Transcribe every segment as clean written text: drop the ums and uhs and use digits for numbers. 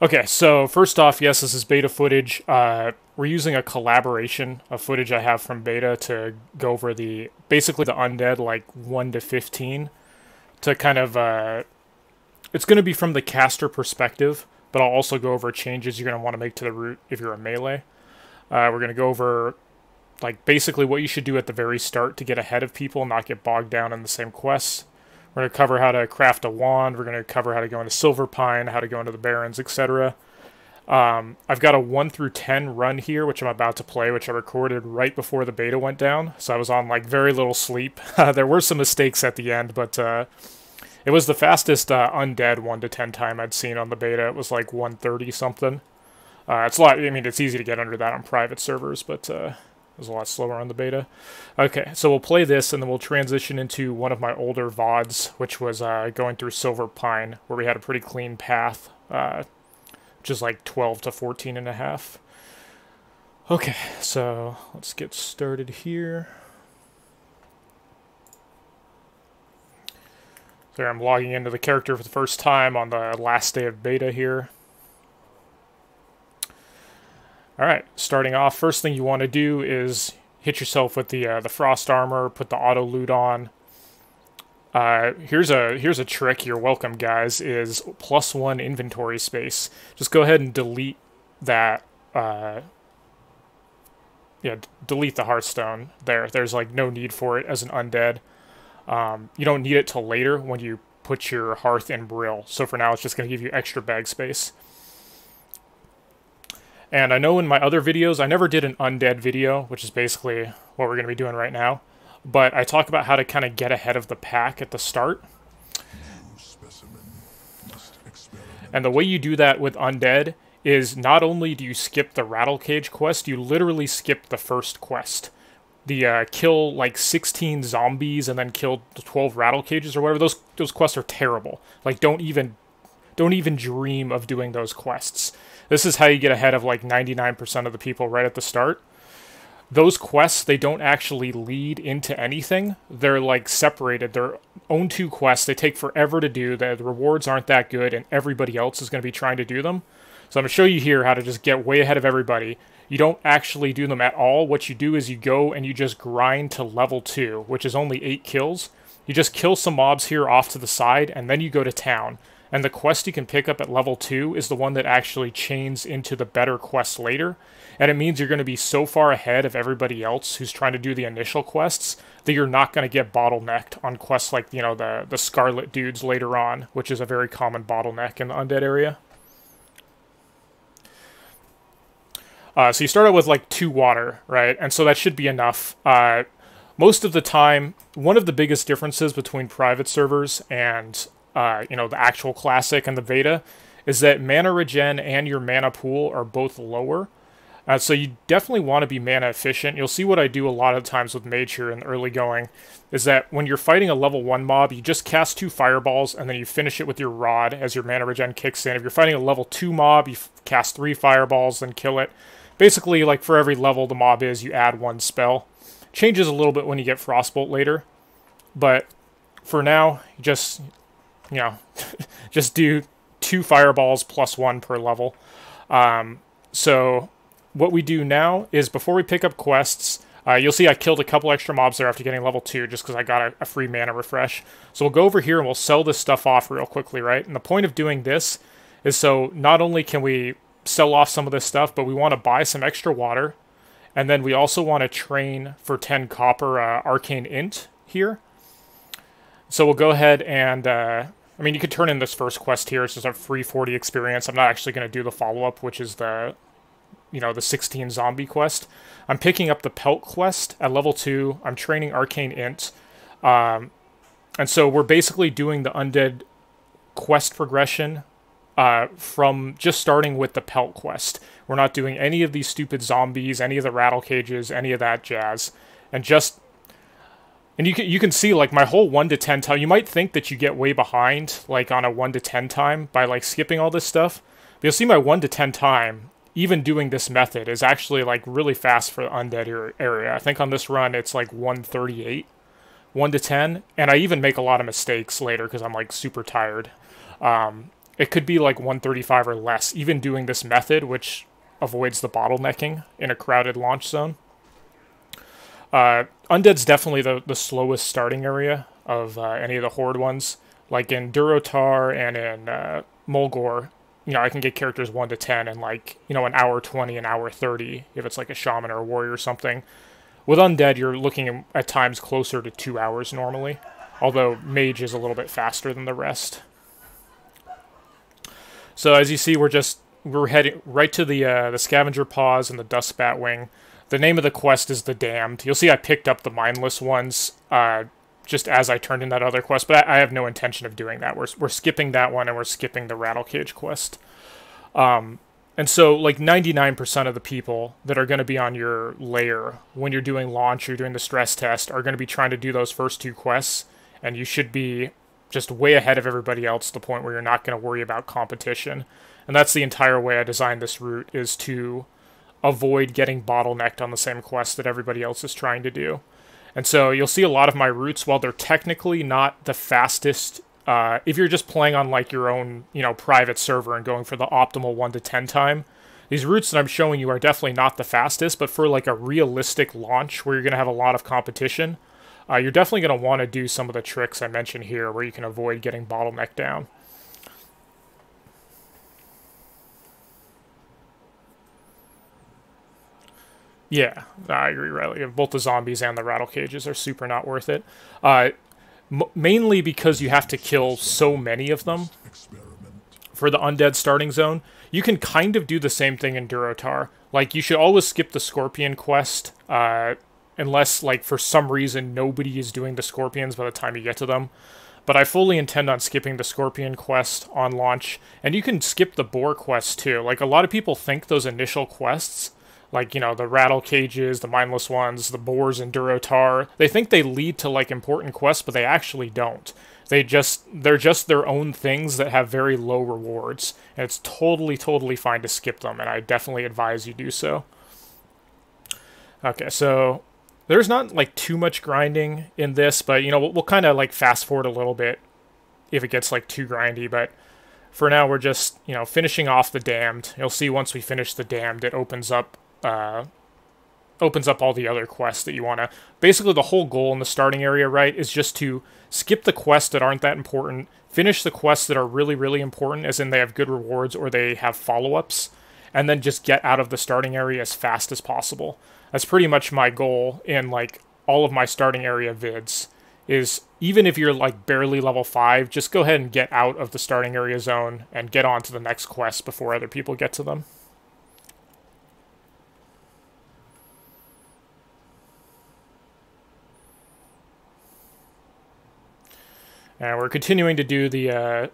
Okay, so first off, yes, this is beta footage. We're using a collaboration of footage I have from beta to go over basically the undead, like 1 to 15, to kind of, it's going to be from the caster perspective, but I'll also go over changes you're going to want to make to the route if you're a melee. We're going to go over, like, basically what you should do at the very start to get ahead of people and not get bogged down in the same quests. We're going to cover how to craft a wand, we're going to cover how to go into Silverpine, how to go into the Barrens, etc. I've got a 1 through 10 run here, which I'm about to play, which I recorded right before the beta went down, so I was on, like, very little sleep. There were some mistakes at the end, but it was the fastest Undead 1 to 10 time I'd seen on the beta. It was like 130 something. It's a lot, I mean, it's easy to get under that on private servers, but it was a lot slower on the beta. Okay, so we'll play this, and then we'll transition into one of my older VODs, which was going through Silverpine, where we had a pretty clean path, which is like 12 to 14 and a half. Okay, so let's get started here. So I'm logging into the character for the first time on the last day of beta here. Alright, starting off, first thing you want to do is hit yourself with the frost armor, put the auto loot on. Here's a trick, you're welcome guys, is +1 inventory space. Just go ahead and delete that, delete the Hearthstone there. There's like no need for it as an undead. You don't need it till later when you put your hearth in Brill. So for now it's just going to give you extra bag space. And I know in my other videos, I never did an undead video, which is basically what we're going to be doing right now. But I talk about how to kind of get ahead of the pack at the start. And the way you do that with undead is not only do you skip the rattle cage quest, you literally skip the first quest. The kill like 16 zombies and then kill 12 rattle cages or whatever. Those quests are terrible. Like don't even dream of doing those quests. This is how you get ahead of like 99% of the people right at the start. Those quests, they don't actually lead into anything. They're like separated. They're own 2 quests. They take forever to do. The rewards aren't that good and everybody else is going to be trying to do them. So I'm going to show you here how to just get way ahead of everybody. You don't actually do them at all. What you do is you go and you just grind to level 2, which is only 8 kills. You just kill some mobs here off to the side and then you go to town. And the quest you can pick up at level 2 is the one that actually chains into the better quests later. And it means you're going to be so far ahead of everybody else who's trying to do the initial quests that you're not going to get bottlenecked on quests like, you know, the scarlet dudes later on, which is a very common bottleneck in the undead area. So you start out with like 2 water, right? And so that should be enough. Most of the time, one of the biggest differences between private servers and you know, the actual classic and the beta is that mana regen and your mana pool are both lower. So you definitely want to be mana efficient. You'll see what I do a lot of times with mage here in the early going is that when you're fighting a level 1 mob, you just cast 2 fireballs and then you finish it with your rod as your mana regen kicks in. If you're fighting a level 2 mob, you cast 3 fireballs, then kill it. Basically, like for every level the mob is, you add 1 spell. Changes a little bit when you get Frostbolt later, but for now, just, you know, just do 2 fireballs plus 1 per level. So what we do now is before we pick up quests, you'll see I killed a couple extra mobs there after getting level 2 just because I got a free mana refresh. So we'll go over here and we'll sell this stuff off real quickly, right? And the point of doing this is so not only can we sell off some of this stuff, but we want to buy some extra water. And then we also want to train for 10 copper arcane int here. So we'll go ahead and, I mean, you could turn in this first quest here. It's just a free 40 experience. I'm not actually going to do the follow-up, which is the, you know, the 16 zombie quest. I'm picking up the pelt quest at level 2. I'm training arcane int. And so we're basically doing the undead quest progression from just starting with the pelt quest. We're not doing any of these stupid zombies, any of the rattle cages, any of that jazz. And you can see, like, my whole 1 to 10 time, you might think that you get way behind, like, on a 1 to 10 time by, like, skipping all this stuff. But you'll see my 1 to 10 time, even doing this method, is actually, like, really fast for the undead area. I think on this run, it's, like, 138, 1 to 10. And I even make a lot of mistakes later because I'm, like, super tired. it could be like 135 or less, even doing this method, which avoids the bottlenecking in a crowded launch zone. Undead's definitely the slowest starting area of any of the Horde ones. Like in Durotar and in Mulgore, you know, I can get characters 1 to 10 in like, you know, an hour 20, an hour 30, if it's like a shaman or a warrior or something. With Undead, you're looking at times closer to 2 hours normally, although mage is a little bit faster than the rest. So as you see, we're heading right to the Scavenger Paws and the Dust Batwing. The name of the quest is the Damned. You'll see I picked up the mindless ones just as I turned in that other quest, but I have no intention of doing that. We're skipping that one, and we're skipping the Rattle Cage quest. And so, like, 99% of the people that are going to be on your layer when you're doing launch or doing the stress test are going to be trying to do those first 2 quests, and you should be just way ahead of everybody else to the point where you're not going to worry about competition. And that's the entire way I designed this route, is to avoid getting bottlenecked on the same quest that everybody else is trying to do. And so you'll see a lot of my routes, while they're technically not the fastest, if you're just playing on like your own, you know, private server and going for the optimal 1 to 10 time, these routes that I'm showing you are definitely not the fastest, but for like a realistic launch where you're going to have a lot of competition, you're definitely going to want to do some of the tricks I mentioned here where you can avoid getting bottlenecked down. Yeah, I agree, Riley. Both the zombies and the rattle cages are super not worth it. Mainly because you have to kill so many of them for the undead starting zone. You can kind of do the same thing in Durotar. Like, you should always skip the Scorpion quest, unless, like, for some reason nobody is doing the Scorpions by the time you get to them. But I fully intend on skipping the Scorpion quest on launch. And you can skip the Boar quest, too. Like, a lot of people think those initial quests, like, you know, the rattle cages, the mindless ones, the boars in Durotar, they think they lead to, like, important quests, but they actually don't. They're just their own things that have very low rewards. And it's totally, totally fine to skip them, and I definitely advise you do so. Okay, so there's not, like, too much grinding in this, but, you know, we'll kind of, like, fast forward a little bit if it gets, like, too grindy, but for now we're just, you know, finishing off the Damned. You'll see once we finish the Damned, it opens up all the other quests that you want to... Basically, the whole goal in the starting area, right, is just to skip the quests that aren't that important, finish the quests that are really, really important, as in they have good rewards or they have follow-ups, and then just get out of the starting area as fast as possible. That's pretty much my goal in, like, all of my starting area vids, is even if you're, like, barely level 5, just go ahead and get out of the starting area zone and get on to the next quest before other people get to them. And we're continuing to do the,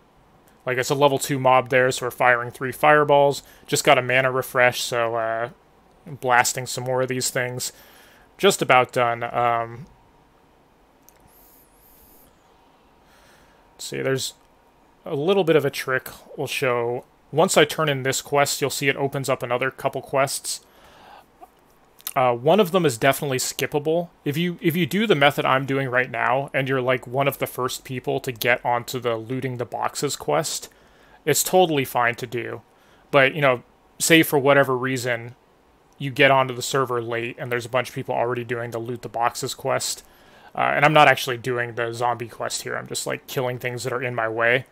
like, it's a level 2 mob there, so we're firing 3 fireballs. Just got a mana refresh, so blasting some more of these things. Just about done. Let's see, there's a little bit of a trick we'll show. Once I turn in this quest, you'll see it opens up another couple quests. One of them is definitely skippable. If you do the method I'm doing right now, and you're like one of the first people to get onto the looting the boxes quest, it's totally fine to do. But, you know, say for whatever reason you get onto the server late and there's a bunch of people already doing the loot the boxes quest, and I'm not actually doing the zombie quest here, I'm just like killing things that are in my way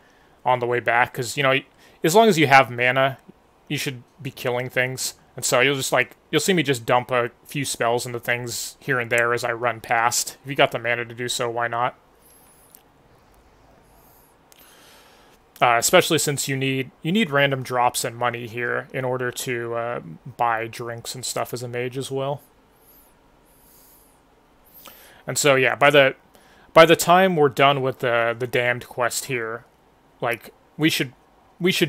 on the way back, because, you know, as long as you have mana, you should be killing things. And so you'll see me just dump a few spells into things here and there as I run past. If you got the mana to do so, why not? Especially since you need random drops and money here in order to buy drinks and stuff as a mage as well. And so yeah, by the time we're done with the Damned quest here, like we should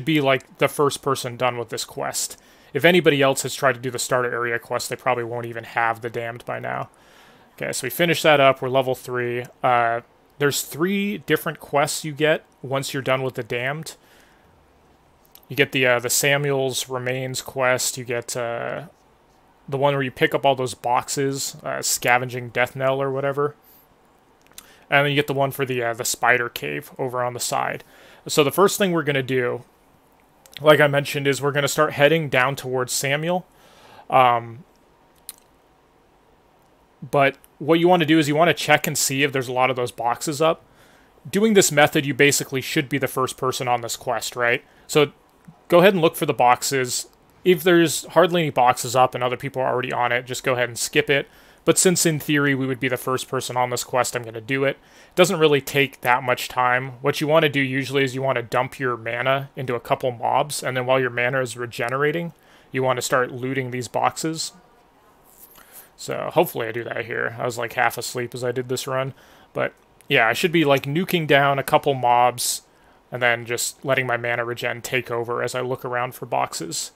be like the first person done with this quest. If anybody else has tried to do the starter area quest, they probably won't even have the Damned by now. Okay, so we finish that up. We're level 3. There's 3 different quests you get once you're done with the Damned. You get the Samuel's Remains quest. You get the one where you pick up all those boxes, scavenging Death Knell or whatever. And then you get the one for the Spider Cave over on the side. So the first thing we're going to do, like I mentioned, is we're going to start heading down towards Samuel. But what you want to do is you want to check and see if there's a lot of those boxes up. Doing this method, you basically should be the first person on this quest, right? So go ahead and look for the boxes. If there's hardly any boxes up and other people are already on it, just go ahead and skip it. But since in theory we would be the first person on this quest, I'm going to do it. It doesn't really take that much time. What you want to do usually is you want to dump your mana into a couple mobs, and then while your mana is regenerating, you want to start looting these boxes. So hopefully I do that here. I was like half asleep as I did this run. But yeah, I should be like nuking down a couple mobs and then just letting my mana regen take over as I look around for boxes.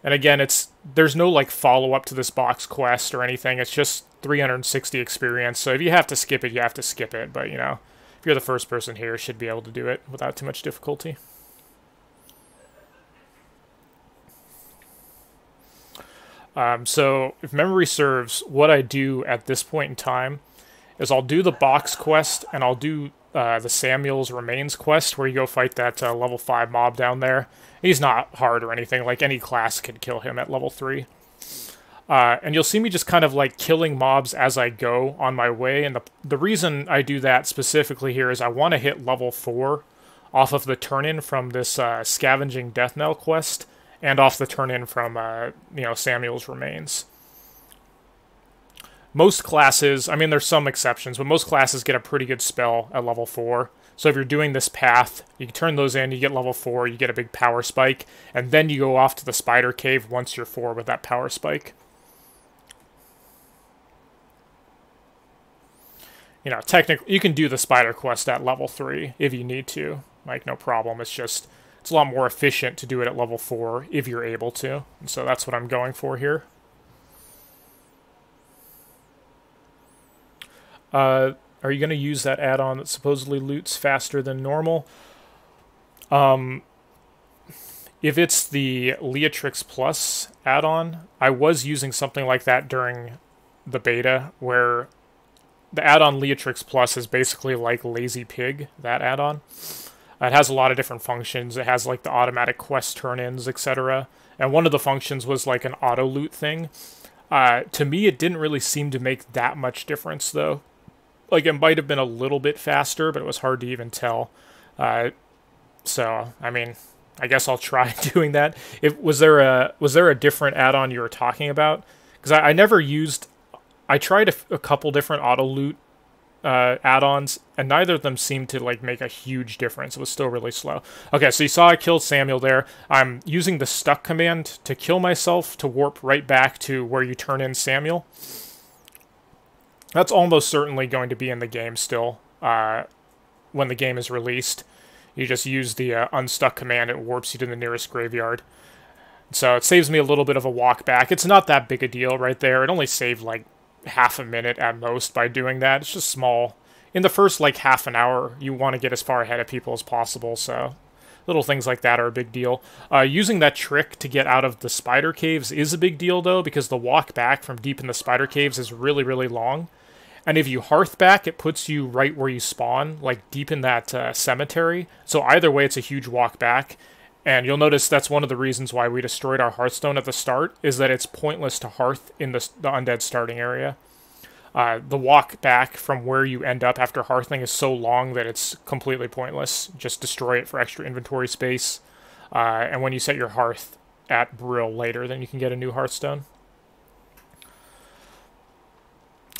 And again, there's no like follow-up to this box quest or anything. It's just 360 experience. So if you have to skip it, you have to skip it. But, you know, if you're the first person here, you should be able to do it without too much difficulty. So if memory serves, what I do at this point in time is I'll do the box quest and I'll do the Samuel's Remains quest where you go fight that level 5 mob down there. He's not hard or anything, like any class could kill him at level 3. And you'll see me just kind of like killing mobs as I go on my way, and the reason I do that specifically here is I want to hit level 4 off of the turn-in from this Scavenging Death Knell quest, and off the turn-in from, you know, Samuel's Remains. Most classes, I mean, there's some exceptions, but most classes get a pretty good spell at level 4. So if you're doing this path, you can turn those in, you get level 4, you get a big power spike, and then you go off to the spider cave once you're 4 with that power spike. You know, technically, you can do the spider quest at level 3 if you need to. Like, no problem. It's just, it's a lot more efficient to do it at level 4 if you're able to. And so that's what I'm going for here. Are you going to use that add-on that supposedly loots faster than normal? If it's the Leatrix Plus add-on, I was using something like that during the beta, where the add-on Leatrix Plus is basically like Lazy Pig, that add-on. It has a lot of different functions. It has like the automatic quest turn-ins, etc. And one of the functions was like an auto-loot thing. To me, it didn't really seem to make that much difference, though. Like, it might have been a little bit faster, but it was hard to even tell. So, I mean, I guess I'll try doing that. Was there a different add-on you were talking about? Because I never used... I tried a couple different auto-loot add-ons, and neither of them seemed to, like, make a huge difference. It was still really slow. Okay, so you saw I killed Samuel there. I'm using the stuck command to kill myself to warp right back to where you turn in Samuel. That's almost certainly going to be in the game still when the game is released. You just use the unstuck command, it warps you to the nearest graveyard. So it saves me a little bit of a walk back. It's not that big a deal right there. It only saved like half a minute at most by doing that. It's just small. In the first like half an hour, you want to get as far ahead of people as possible, so little things like that are a big deal. Using that trick to get out of the spider caves is a big deal, though, because the walk back from deep in the spider caves is really, really long. And if you hearth back, it puts you right where you spawn, like deep in that cemetery. So either way, it's a huge walk back. And you'll notice that's one of the reasons why we destroyed our Hearthstone at the start, is that it's pointless to hearth in the undead starting area. The walk back from where you end up after hearthing is so long that it's completely pointless. Just destroy it for extra inventory space. And when you set your hearth at Brill later, then you can get a new Hearthstone.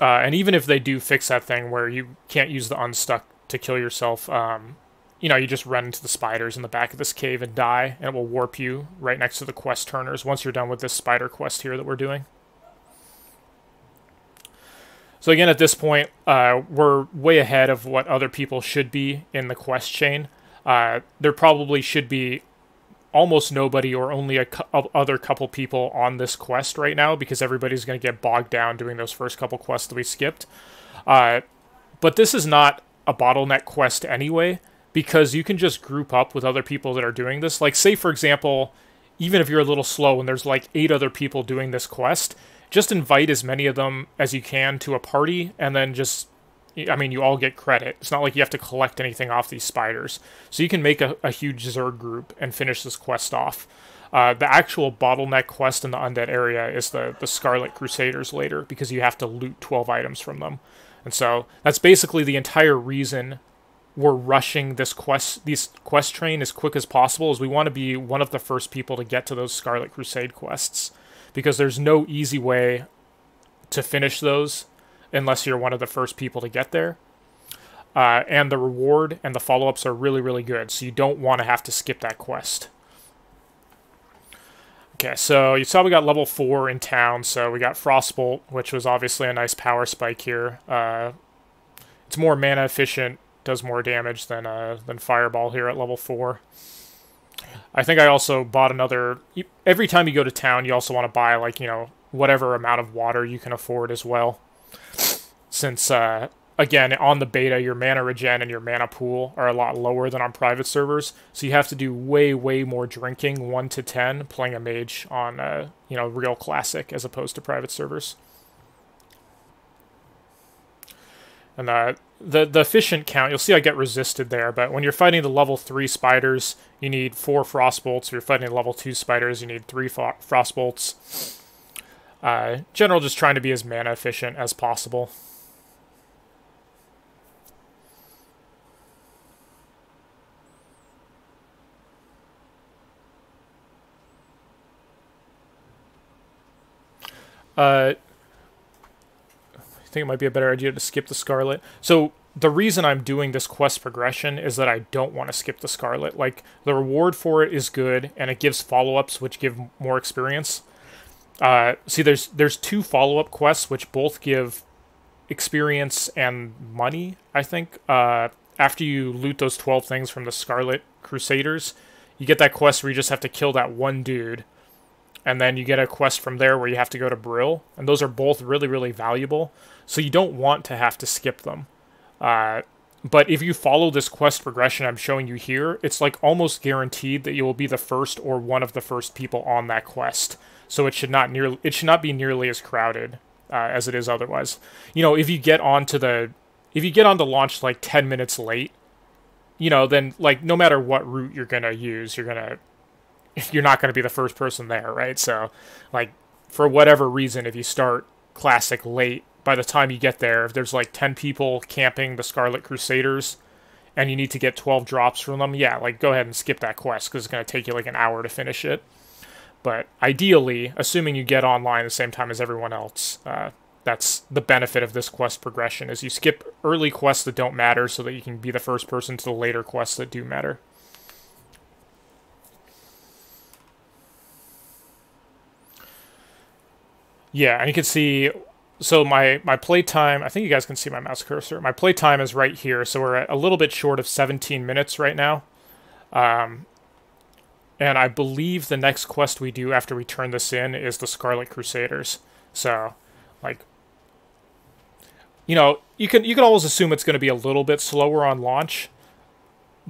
And even if they do fix that thing where you can't use the unstuck to kill yourself, you know, you just run into the spiders in the back of this cave and die, and it will warp you right next to the quest turners once you're done with this spider quest here that we're doing. So again, at this point, we're way ahead of what other people should be in the quest chain. There probably should be almost nobody or only a other couple people on this quest right now, because everybody's going to get bogged down doing those first couple quests that we skipped. But this is not a bottleneck quest anyway, because you can just group up with other people that are doing this. Like, say, for example, even if you're a little slow and there's like 8 other people doing this quest, just invite as many of them as you can to a party, and then just, I mean, you all get credit. It's not like you have to collect anything off these spiders. So you can make a huge Zerg group and finish this quest off. The actual bottleneck quest in the Undead area is the Scarlet Crusaders later, because you have to loot 12 items from them. And so that's basically the entire reason we're rushing this quest train as quick as possible, is we want to be one of the first people to get to those Scarlet Crusade quests, because there's no easy way to finish those unless you're one of the first people to get there. And the reward and the follow-ups are really, really good, so you don't want to have to skip that quest. Okay, so you saw we got level 4 in town, so we got Frostbolt, which was obviously a nice power spike here. It's more mana efficient, does more damage than Fireball here at level 4. I think I also bought another... Every time you go to town, you also want to buy, like, you know, whatever amount of water you can afford as well. Since, again, on the beta, your mana regen and your mana pool are a lot lower than on private servers, so you have to do way, way more drinking, 1 to 10, playing a mage on, you know, real classic as opposed to private servers. And the efficient count, you'll see I get resisted there, but when you're fighting the level 3 spiders, you need 4 frostbolts. If you're fighting the level 2 spiders, you need 3 frostbolts. General, just trying to be as mana efficient as possible. I think it might be a better idea to skip the Scarlet. So the reason I'm doing this quest progression is that I don't want to skip the Scarlet. Like, the reward for it is good, and it gives follow-ups which give more experience. See, there's 2 follow-up quests which both give experience and money, I think. After you loot those 12 things from the Scarlet Crusaders, you get that quest where you just have to kill that one dude. And then you get a quest from there where you have to go to Brill. And those are both really, really valuable. So you don't want to have to skip them. But if you follow this quest progression I'm showing you here, it's like almost guaranteed that you will be the first or one of the first people on that quest. So it should not be nearly as crowded as it is otherwise. You know, if you get onto launch like 10 minutes late, you know, then like no matter what route you're gonna use, you're not going to be the first person there, right? So, like, for whatever reason, if you start Classic late, by the time you get there, if there's like 10 people camping the Scarlet Crusaders, and you need to get 12 drops from them, yeah, like, go ahead and skip that quest, because it's going to take you like an hour to finish it. But ideally, assuming you get online at the same time as everyone else, that's the benefit of this quest progression, is you skip early quests that don't matter so that you can be the first person to the later quests that do matter. Yeah, and you can see, so my playtime, I think you guys can see my mouse cursor. My playtime is right here, so we're at a little bit short of 17 minutes right now. And I believe the next quest we do after we turn this in is the Scarlet Crusaders. So, like, you know, you can always assume it's going to be a little bit slower on launch,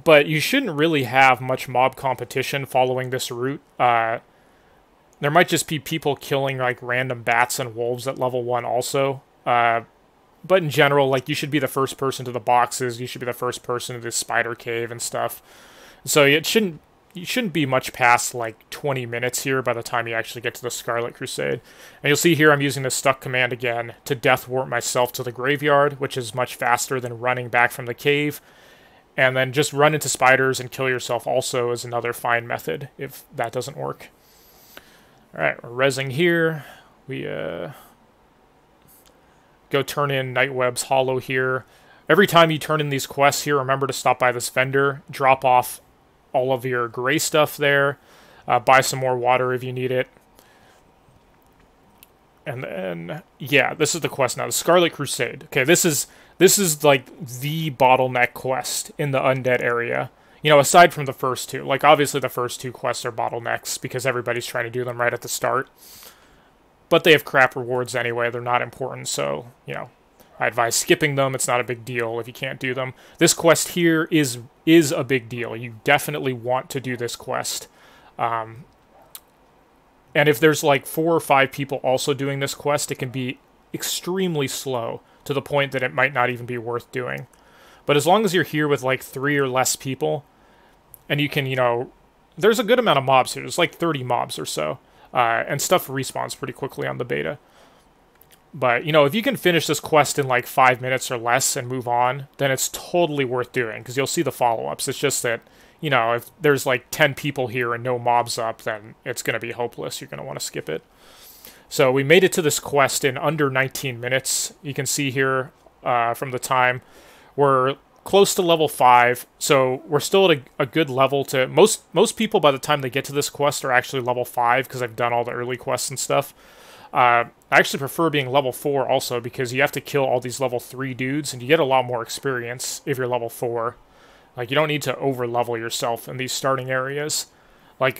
but you shouldn't really have much mob competition following this route. There might just be people killing, like, random bats and wolves at level 1 also. But in general, like, you should be the first person to the boxes. You should be the first person to this spider cave and stuff. So you shouldn't be much past, like, 20 minutes here by the time you actually get to the Scarlet Crusade. And you'll see here I'm using the stuck command again to death warp myself to the graveyard, which is much faster than running back from the cave. And then just run into spiders and kill yourself also is another fine method if that doesn't work. Alright, we're rezzing here. We go turn in Nightweb's Hollow here. Every time you turn in these quests here, remember to stop by this vendor, drop off all of your gray stuff there, buy some more water if you need it. And then, yeah, this is the quest now, the Scarlet Crusade. Okay, this is like the bottleneck quest in the Undead area. You know, aside from the first 2. Like, obviously the first 2 quests are bottlenecks because everybody's trying to do them right at the start. But they have crap rewards anyway. They're not important, so, you know, I advise skipping them. It's not a big deal if you can't do them. This quest here is a big deal. You definitely want to do this quest. And if there's, like, 4 or 5 people also doing this quest, it can be extremely slow to the point that it might not even be worth doing. But as long as you're here with like 3 or less people, and you can, you know, there's a good amount of mobs here. There's like 30 mobs or so, and stuff respawns pretty quickly on the beta. But, you know, if you can finish this quest in like 5 minutes or less and move on, then it's totally worth doing, because you'll see the follow-ups. It's just that, you know, if there's like 10 people here and no mobs up, then it's going to be hopeless. You're going to want to skip it. So we made it to this quest in under 19 minutes. You can see here from the time. We're close to level 5, so we're still at a good level to... Most people, by the time they get to this quest, are actually level 5, because I've done all the early quests and stuff. I actually prefer being level 4 also, because you have to kill all these level 3 dudes, and you get a lot more experience if you're level 4. Like, you don't need to over-level yourself in these starting areas. Like,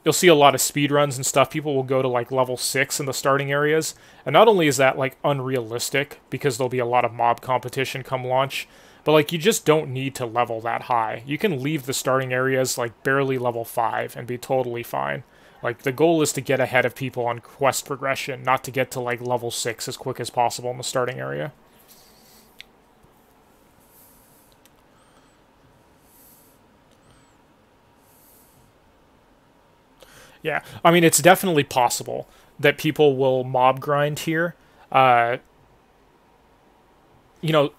you'll see a lot of speedruns and stuff. People will go to, like, level 6 in the starting areas. And not only is that, like, unrealistic, because there'll be a lot of mob competition come launch, but, like, you just don't need to level that high. You can leave the starting areas, like, barely level 5 and be totally fine. Like, the goal is to get ahead of people on quest progression, not to get to, like, level 6 as quick as possible in the starting area. Yeah, I mean, it's definitely possible that people will mob grind here. You know,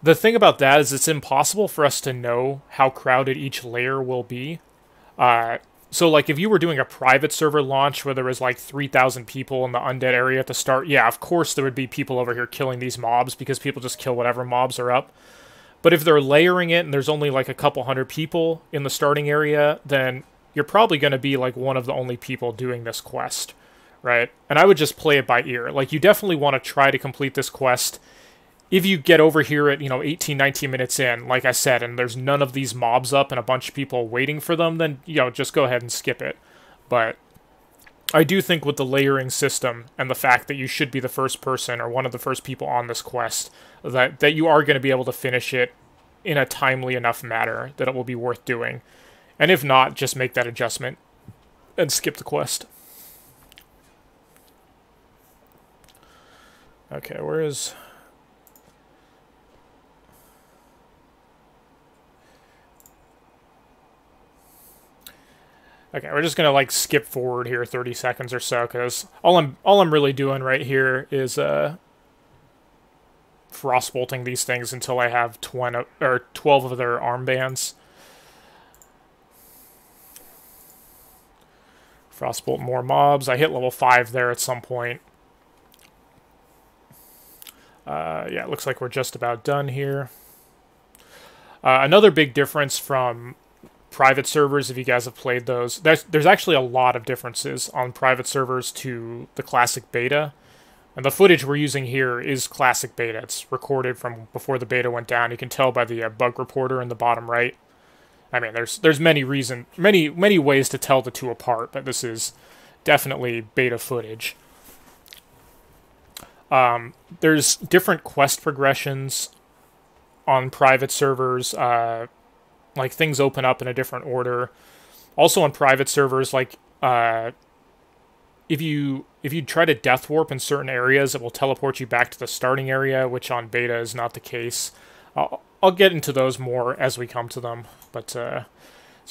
the thing about that is it's impossible for us to know how crowded each layer will be. So, like, if you were doing a private server launch where there was, like, 3,000 people in the undead area at the start, yeah, of course there would be people over here killing these mobs, because people just kill whatever mobs are up. But if they're layering it and there's only, like, a couple hundred people in the starting area, then you're probably going to be, like, one of the only people doing this quest, right? And I would just play it by ear. Like, you definitely want to try to complete this quest. If you get over here at, you know, 18, 19 minutes in, like I said, and there's none of these mobs up and a bunch of people waiting for them, then, you know, just go ahead and skip it. But I do think with the layering system and the fact that you should be the first person or one of the first people on this quest, that you are going to be able to finish it in a timely enough manner that it will be worth doing. And if not, just make that adjustment and skip the quest. Okay, where is... Okay, we're just gonna, like, skip forward here 30 seconds or so, because all I'm really doing right here is frostbolting these things until I have 12 of their armbands. Frostbolt more mobs. I hit level 5 there at some point. Yeah, it looks like we're just about done here. Another big difference from private servers, if you guys have played those, there's actually a lot of differences on private servers to the classic beta. And the footage we're using here is classic beta. It's recorded from before the beta went down. You can tell by the bug reporter in the bottom right. I mean, there's many ways to tell the two apart, but this is definitely beta footage. There's different quest progressions on private servers. Like, things open up in a different order. Also on private servers, like, if you try to death warp in certain areas, it will teleport you back to the starting area, which on beta is not the case. I'll get into those more as we come to them. But, so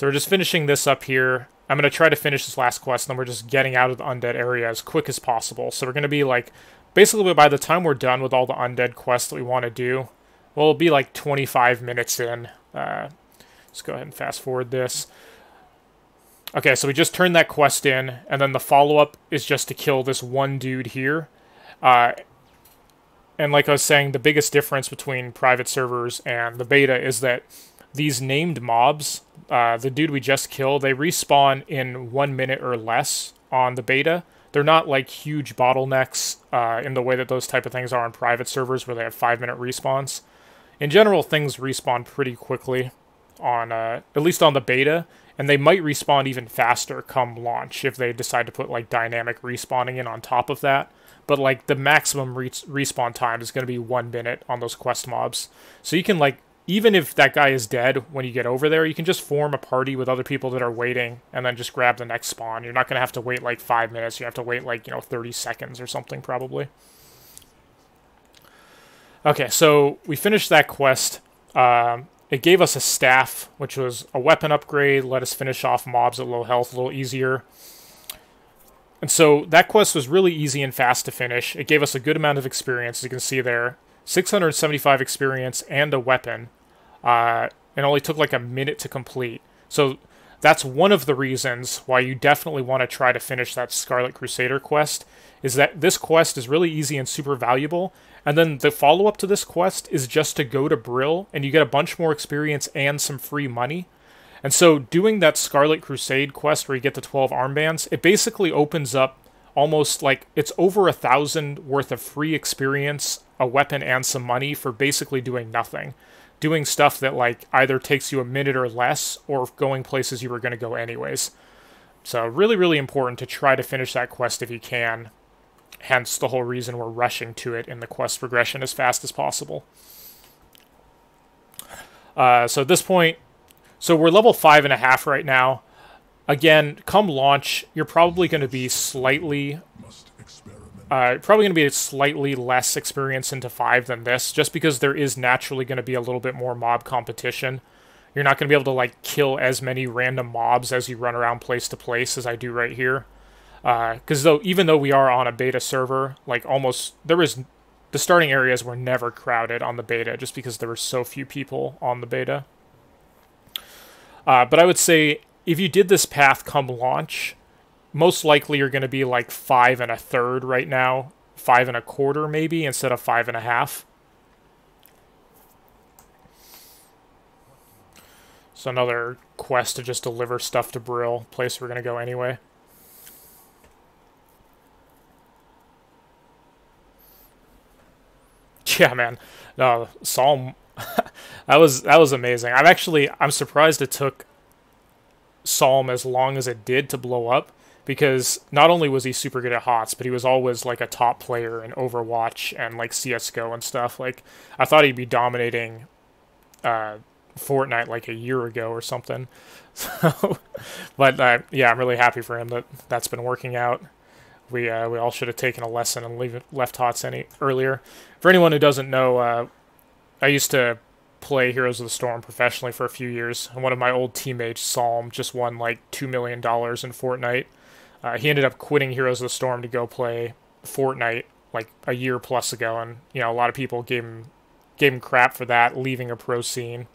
we're just finishing this up here. I'm going to try to finish this last quest, and then we're just getting out of the undead area as quick as possible. So we're going to be, like, basically by the time we're done with all the undead quests that we want to do, well, it'll be, like, 25 minutes in. Let's go ahead and fast forward this. Okay, so we just turned that quest in, and then the follow-up is just to kill this one dude here. And like I was saying, the biggest difference between private servers and the beta is that these named mobs, the dude we just killed, they respawn in 1 minute or less on the beta. They're not like huge bottlenecks in the way that those type of things are on private servers where they have 5-minute respawns. In general, things respawn pretty quickly on, at least on the beta, and they might respawn even faster come launch if they decide to put like dynamic respawning in on top of that. But like the maximum respawn time is going to be 1 minute on those quest mobs. So you can, like, even if that guy is dead when you get over there, you can just form a party with other people that are waiting and then just grab the next spawn. You're not going to have to wait like 5 minutes. You have to wait like, 30 seconds or something probably. Okay, so we finished that quest. It gave us a staff, which was a weapon upgrade, let us finish off mobs at low health a little easier. And so that quest was really easy and fast to finish. It gave us a good amount of experience, as you can see there. 675 experience and a weapon. It only took like a minute to complete. So that's one of the reasons why you definitely want to try to finish that Scarlet Crusader quest, is that this quest is really easy and super valuable. And then the follow-up to this quest is just to go to Brill, and you get a bunch more experience and some free money. And so doing that Scarlet Crusade quest where you get the 12 armbands, it basically opens up almost like it's over 1,000 worth of free experience, a weapon, and some money for basically doing nothing. Doing stuff that like either takes you a minute or less, or going places you were going to go anyways. So really, really important to try to finish that quest if you can. Hence the whole reason we're rushing to it in the quest progression as fast as possible. So at this point, so we're level 5.5 right now. Again, come launch, you're probably going to be slightly less experience into 5 than this, just because there is naturally going to be a little bit more mob competition. You're not going to be able to like kill as many random mobs as you run around place to place as I do right here. Because even though we are on a beta server, like the starting areas were never crowded on the beta, just because there were so few people on the beta. But I would say if you did this path come launch, most likely you're going to be like 5 1/3 right now, 5 1/4 maybe, instead of 5 1/2. So another quest to just deliver stuff to Brill, place we're going to go anyway. Yeah, man. No, Psalm that was amazing. I'm surprised it took Psalm as long as it did to blow up, because not only was he super good at HOTS, but he was always like a top player in Overwatch and like CS:GO and stuff. Like I thought he'd be dominating Fortnite like a year ago or something. So, but yeah, I'm really happy for him that that's been working out. We all should have taken a lesson and left HOTS earlier. For anyone who doesn't know, I used to play Heroes of the Storm professionally for a few years, and one of my old teammates, Psalm, just won like $2 million in Fortnite. He ended up quitting Heroes of the Storm to go play Fortnite like a year plus ago, and you know a lot of people gave him crap for that, leaving a pro scene.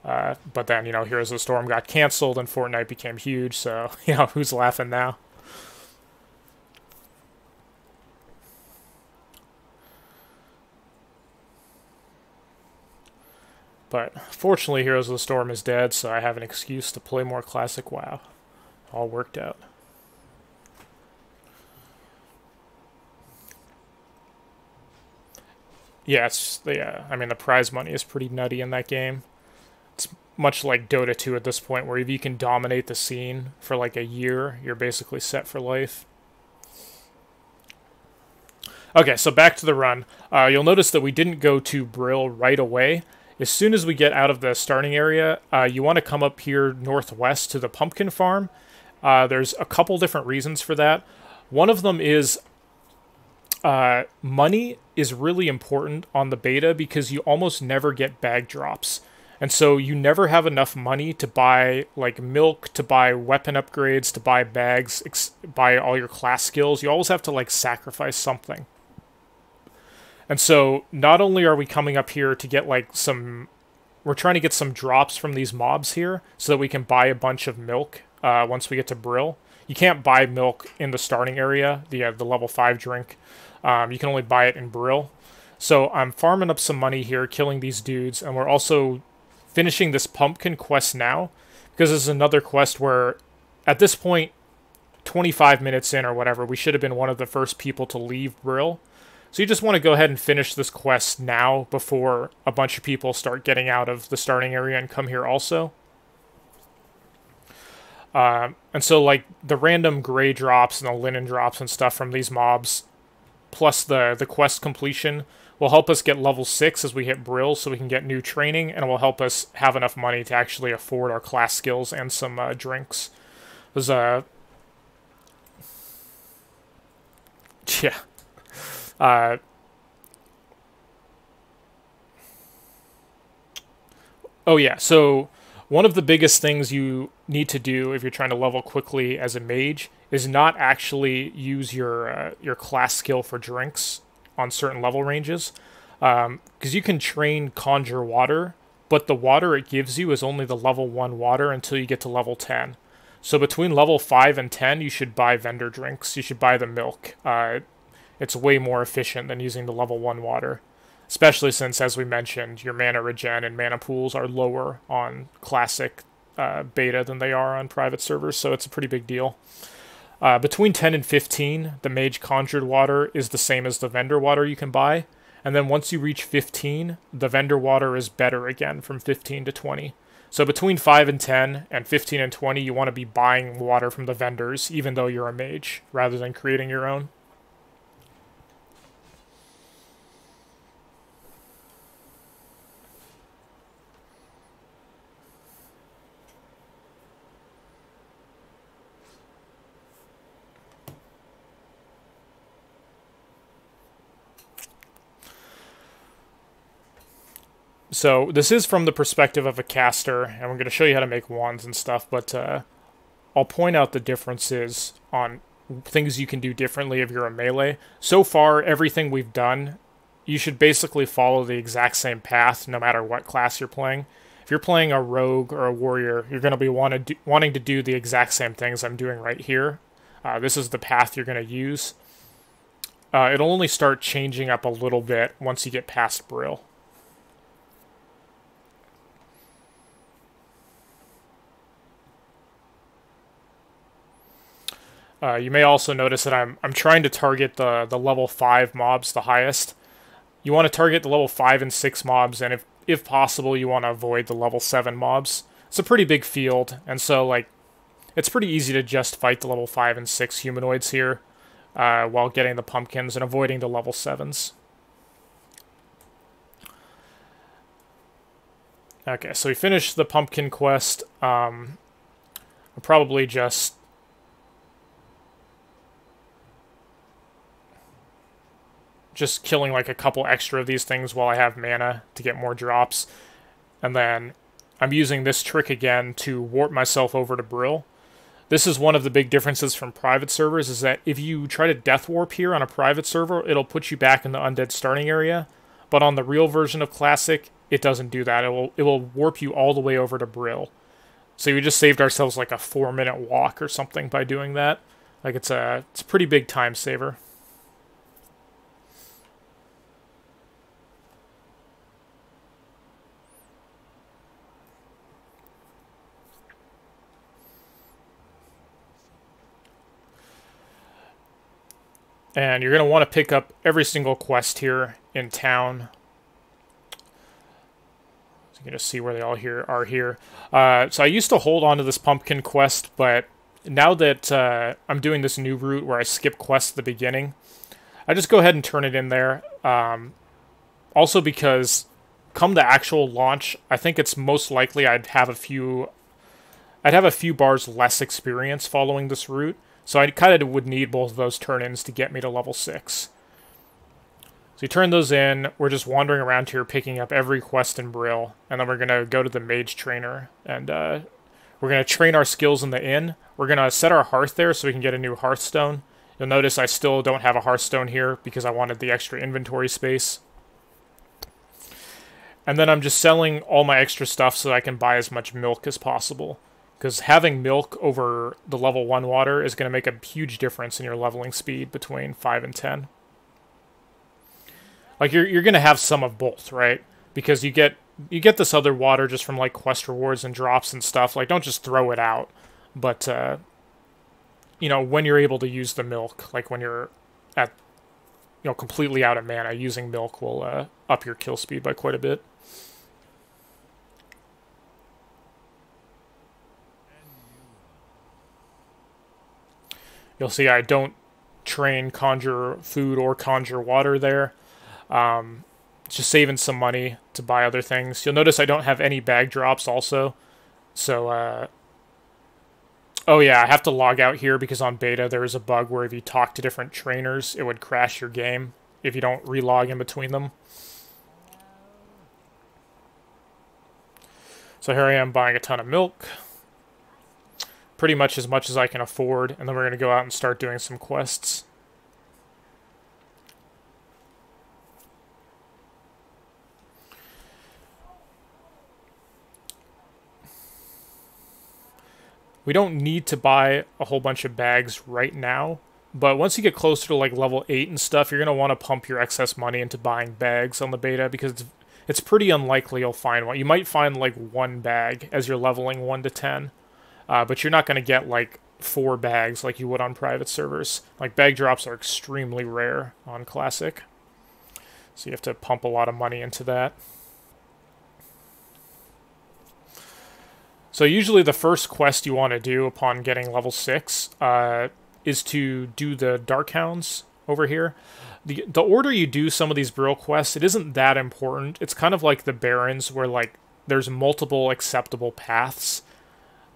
But then Heroes of the Storm got canceled and Fortnite became huge, so who's laughing now? But fortunately, Heroes of the Storm is dead, so I have an excuse to play more classic WoW. All worked out. Yeah, I mean, the prize money is pretty nutty in that game. It's much like Dota 2 at this point, where if you can dominate the scene for like a year, you're basically set for life. Okay, so back to the run. You'll notice that we didn't go to Brill right away. As soon as we get out of the starting area, you want to come up here northwest to the pumpkin farm. There's a couple different reasons for that. One of them is money is really important on the beta because you almost never get bag drops. And so you never have enough money to buy like milk, to buy weapon upgrades, to buy bags, buy all your class skills. You always have to like sacrifice something. And so not only are we coming up here to get like we're trying to get some drops from these mobs here so that we can buy a bunch of milk once we get to Brill. You can't buy milk in the starting area, the level 5 drink. You can only buy it in Brill. So I'm farming up some money here, killing these dudes, and we're also finishing this pumpkin quest now, because this is another quest where at this point, 25 minutes in or whatever, we should have been one of the first people to leave Brill. So you just want to go ahead and finish this quest now before a bunch of people start getting out of the starting area and come here also. And so like the random gray drops and the linen drops and stuff from these mobs, plus the quest completion, will help us get level 6 as we hit Brill, so we can get new training, and it will help us have enough money to actually afford our class skills and some drinks. There's yeah. Oh yeah, so one of the biggest things you need to do if you're trying to level quickly as a mage is not actually use your class skill for drinks on certain level ranges, because you can train conjure water, but the water it gives you is only the level 1 water until you get to level 10. So between level 5 and 10, you should buy vendor drinks. You should buy the milk. It's way more efficient than using the level 1 water. Especially since, as we mentioned, your mana regen and mana pools are lower on classic beta than they are on private servers, so it's a pretty big deal. Between 10 and 15, the mage conjured water is the same as the vendor water you can buy, and then once you reach 15, the vendor water is better again from 15 to 20. So between 5 and 10 and 15 and 20, you want to be buying water from the vendors, even though you're a mage, rather than creating your own. So this is from the perspective of a caster, and we're going to show you how to make wands and stuff, but I'll point out the differences on things you can do differently if you're a melee. So far, everything we've done, you should basically follow the exact same path no matter what class you're playing. If you're playing a rogue or a warrior, you're going to be wanting to do the exact same things I'm doing right here. This is the path you're going to use. It'll only start changing up a little bit once you get past Brill. You may also notice that I'm trying to target the level 5 mobs the highest. You want to target the level 5 and 6 mobs, and if possible, you want to avoid the level 7 mobs. It's a pretty big field, and so like it's pretty easy to just fight the level 5 and 6 humanoids here while getting the pumpkins and avoiding the level 7s. Okay, so we finished the pumpkin quest. I'll probably just killing like a couple extra of these things while I have mana to get more drops. And then I'm using this trick again to warp myself over to Brill. This is one of the big differences from private servers, is that if you try to death warp here on a private server, it'll put you back in the undead starting area. But on the real version of Classic, it doesn't do that. It will warp you all the way over to Brill. So we just saved ourselves like a 4-minute walk or something by doing that. Like it's a pretty big time saver. And you're going to want to pick up every single quest here in town. So you can just see where they all are here. So I used to hold on to this pumpkin quest, but now that I'm doing this new route where I skip quests at the beginning, I just go ahead and turn it in there. Also because come the actual launch, I think it's most likely I'd have a few bars less experience following this route. So I kind of would need both of those turn-ins to get me to level 6. So you turn those in, we're just wandering around here picking up every quest in Brill, and then we're going to go to the mage trainer, and we're going to train our skills in the inn. We're going to set our hearth there so we can get a new hearthstone. You'll notice I still don't have a hearthstone here because I wanted the extra inventory space. And then I'm just selling all my extra stuff so that I can buy as much milk as possible. Because having milk over the level 1 water is going to make a huge difference in your leveling speed between 5 and 10. Like, you're going to have some of both, right? Because you get this other water just from, like, quest rewards and drops and stuff. Like, don't just throw it out. But, you know, when you're able to use the milk, like when you're at, you know, completely out of mana, using milk will up your kill speed by quite a bit. You'll see I don't train conjure food or conjure water there. Just saving some money to buy other things. You'll notice I don't have any bag drops also. So, oh yeah, I have to log out here because on beta there is a bug where if you talk to different trainers, it would crash your game if you don't relog in between them. So here I am buying a ton of milk. Pretty much as I can afford, and then we're going to go out and start doing some quests. We don't need to buy a whole bunch of bags right now, but once you get closer to like level 8 and stuff, you're going to want to pump your excess money into buying bags on the beta, because it's pretty unlikely you'll find one. You might find like one bag as you're leveling 1 to 10, but you're not going to get like 4 bags like you would on private servers. Like, bag drops are extremely rare on Classic, so you have to pump a lot of money into that. So usually the first quest you want to do upon getting level 6 is to do the Dark Hounds over here. The order you do some of these Burial quests, it isn't that important. It's kind of like the Barrens, where like there's multiple acceptable paths.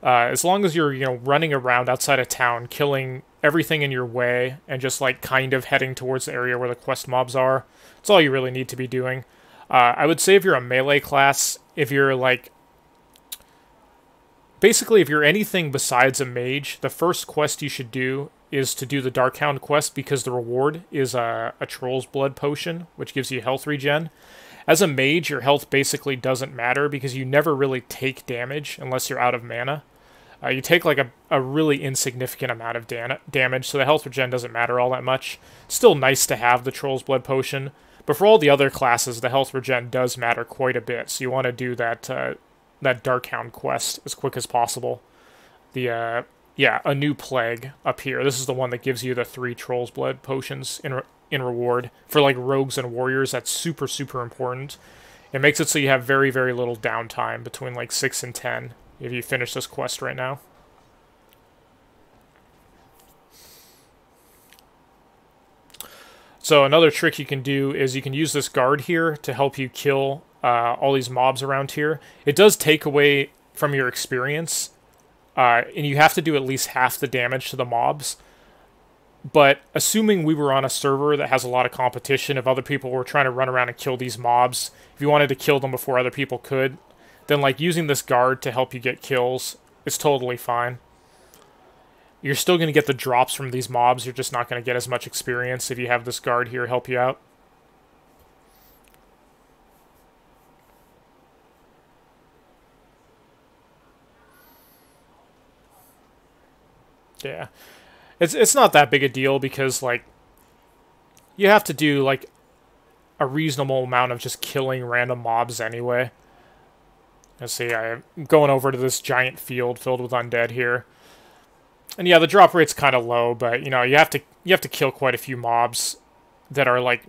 As long as you're, running around outside of town, killing everything in your way, and just like kind of heading towards the area where the quest mobs are, that's all you really need to be doing. I would say if you're a melee class, if you're like... Basically, if you're anything besides a mage, the first quest you should do is to do the Darkhound quest, because the reward is a Troll's Blood potion, which gives you health regen. As a mage, your health basically doesn't matter, because you never really take damage unless you're out of mana. You take like a really insignificant amount of damage, so the health regen doesn't matter all that much. It's still nice to have the Troll's Blood potion, but for all the other classes, the health regen does matter quite a bit, so you want to do that Darkhound quest as quick as possible. A new plague up here. This is the one that gives you the 3 Troll's Blood potions in reward. For like rogues and warriors, that's super, super important. It makes it so you have very, very little downtime between like 6 and 10 if you finish this quest right now. So another trick you can do is you can use this guard here to help you kill all these mobs around here. It does take away from your experience, and you have to do at least half the damage to the mobs. But assuming we were on a server that has a lot of competition, if other people were trying to run around and kill these mobs, if you wanted to kill them before other people could, then like using this guard to help you get kills is totally fine. You're still going to get the drops from these mobs, you're just not going to get as much experience if you have this guard here help you out. Yeah. It's not that big a deal, because like you have to do like a reasonable amount of just killing random mobs anyway. Let's see, I'm going over to this giant field filled with undead here. And yeah, the drop rate's kind of low, but you have to kill quite a few mobs that are like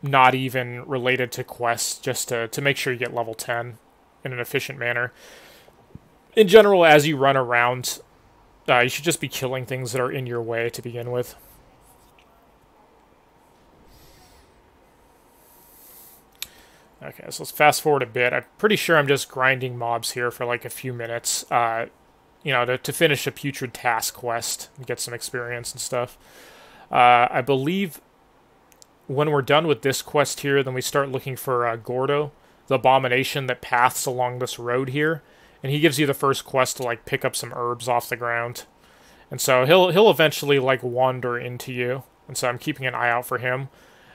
not even related to quests, just to make sure you get level 10 in an efficient manner. In general, as you run around, you should just be killing things that are in your way to begin with. Okay, so let's fast forward a bit. I'm pretty sure I'm just grinding mobs here for like a few minutes, to finish a Putrid Task quest and get some experience and stuff. I believe when we're done with this quest here, then we start looking for Gordo, the abomination that paths along this road here. And he gives you the first quest to like pick up some herbs off the ground. And so he'll eventually like wander into you. And so I'm keeping an eye out for him.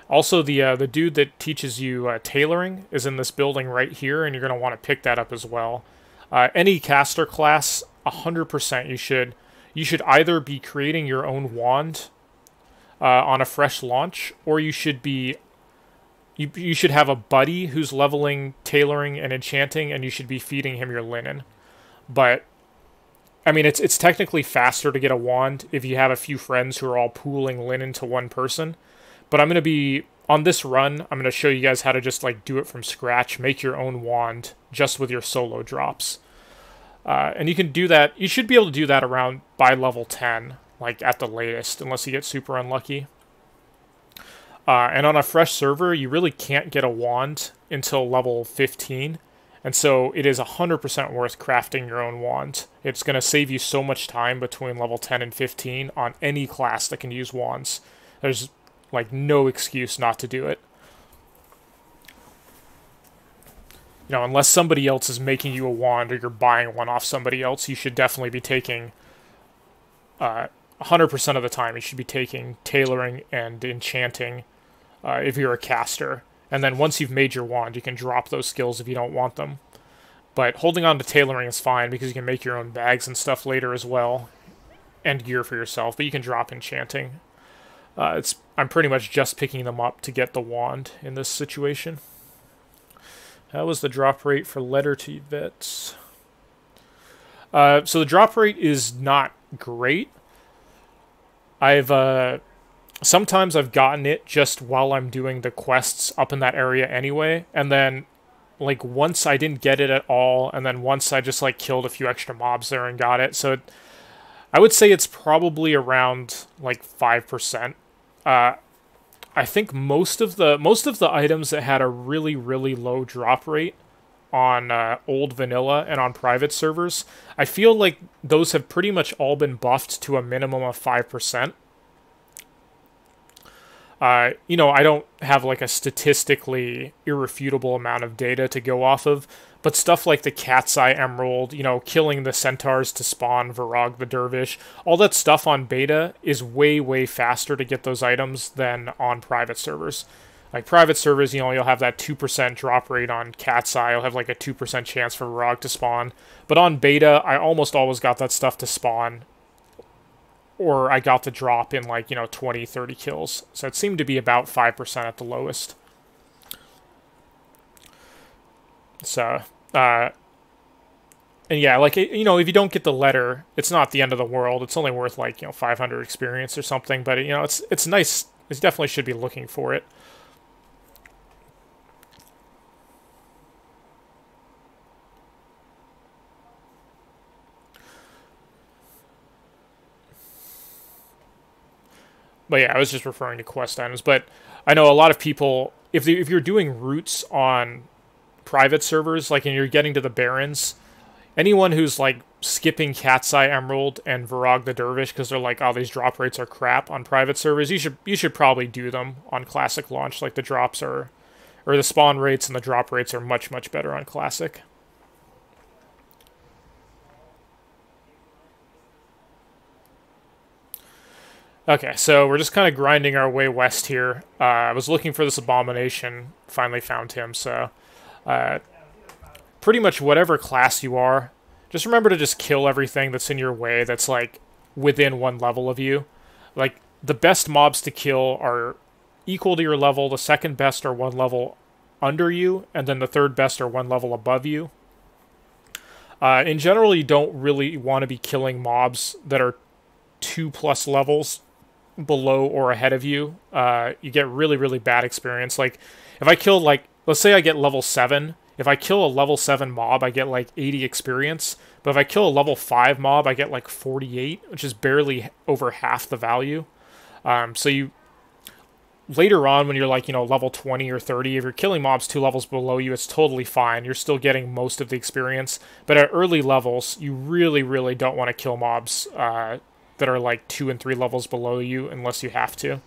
Also, the dude that teaches you tailoring is in this building right here, and you're going to want to pick that up as well. Any caster class, 100% you should either be creating your own wand on a fresh launch, or you should be you should have a buddy who's leveling tailoring and enchanting, and you should be feeding him your linen. But I mean, it's technically faster to get a wand if you have a few friends who are all pooling linen to one person. But I'm going to be, on this run, I'm going to show you guys how to just like do it from scratch, make your own wand just with your solo drops. And you can do that, you should be able to do that around by level 10, like at the latest, unless you get super unlucky. And on a fresh server, you really can't get a wand until level 15. And so it is 100% worth crafting your own wand. It's going to save you so much time between level 10 and 15 on any class that can use wands. There's like no excuse not to do it. you know, unless somebody else is making you a wand or you're buying one off somebody else, you should definitely be taking 100% of the time. You should be taking tailoring and enchanting if you're a caster. And then once you've made your wand, you can drop those skills if you don't want them. But holding on to tailoring is fine because you can make your own bags and stuff later as well, and gear for yourself. But you can drop enchanting. I'm pretty much just picking them up to get the wand in this situation. That was the drop rate for letter to vets. So the drop rate is not great. Sometimes I've gotten it just while I'm doing the quests up in that area anyway, and then like once I didn't get it at all, and then once I just like killed a few extra mobs there and got it. So I would say it's probably around like 5%. I think most of the items that had a really, really low drop rate on old vanilla and on private servers, I feel like those have pretty much all been buffed to a minimum of 5%. You know, I don't have like a statistically irrefutable amount of data to go off of, but stuff like the Cat's Eye Emerald, you know, killing the centaurs to spawn Varag the Dervish, all that stuff on beta is way, way faster to get those items than on private servers. Like private servers, you know, you'll have that 2% drop rate on Cat's Eye, you'll have like a 2% chance for Varag to spawn, but on beta, I almost always got that stuff to spawn, or I got the drop in like, you know, 20, 30 kills. So it seemed to be about 5% at the lowest. So, and yeah, like, you know, if you don't get the letter, it's not the end of the world. It's only worth like, you know, 500 experience or something, but you know, it's nice. You definitely should be looking for it. But yeah, I was just referring to quest items. But I know a lot of people, if you're doing routes on private servers, like, and you're getting to the Barrens, anyone who's like skipping Cat's Eye Emerald and Varag the Dervish because they're like, oh, these drop rates are crap on private servers, you should probably do them on Classic launch. Like the drops are, or the spawn rates and the drop rates are much, much better on Classic. Okay, so we're just kind of grinding our way west here. I was looking for this abomination, finally found him, so pretty much whatever class you are, just remember to just kill everything that's in your way that's like within one level of you. Like the best mobs to kill are equal to your level, the second best are one level under you, and then the third best are one level above you. In general, you don't really want to be killing mobs that are 2+ levels below or ahead of you. You get really, really bad experience. Like, if I kill, like, let's say I get level 7. If I kill a level 7 mob, I get, like, 80 experience. But if I kill a level 5 mob, I get, like, 48, which is barely over half the value. So you... Later on, when you're, like, you know, level 20 or 30, if you're killing mobs 2 levels below you, it's totally fine. You're still getting most of the experience. But at early levels, you really, really don't want to kill mobs that are like 2 and 3 levels below you unless you have to.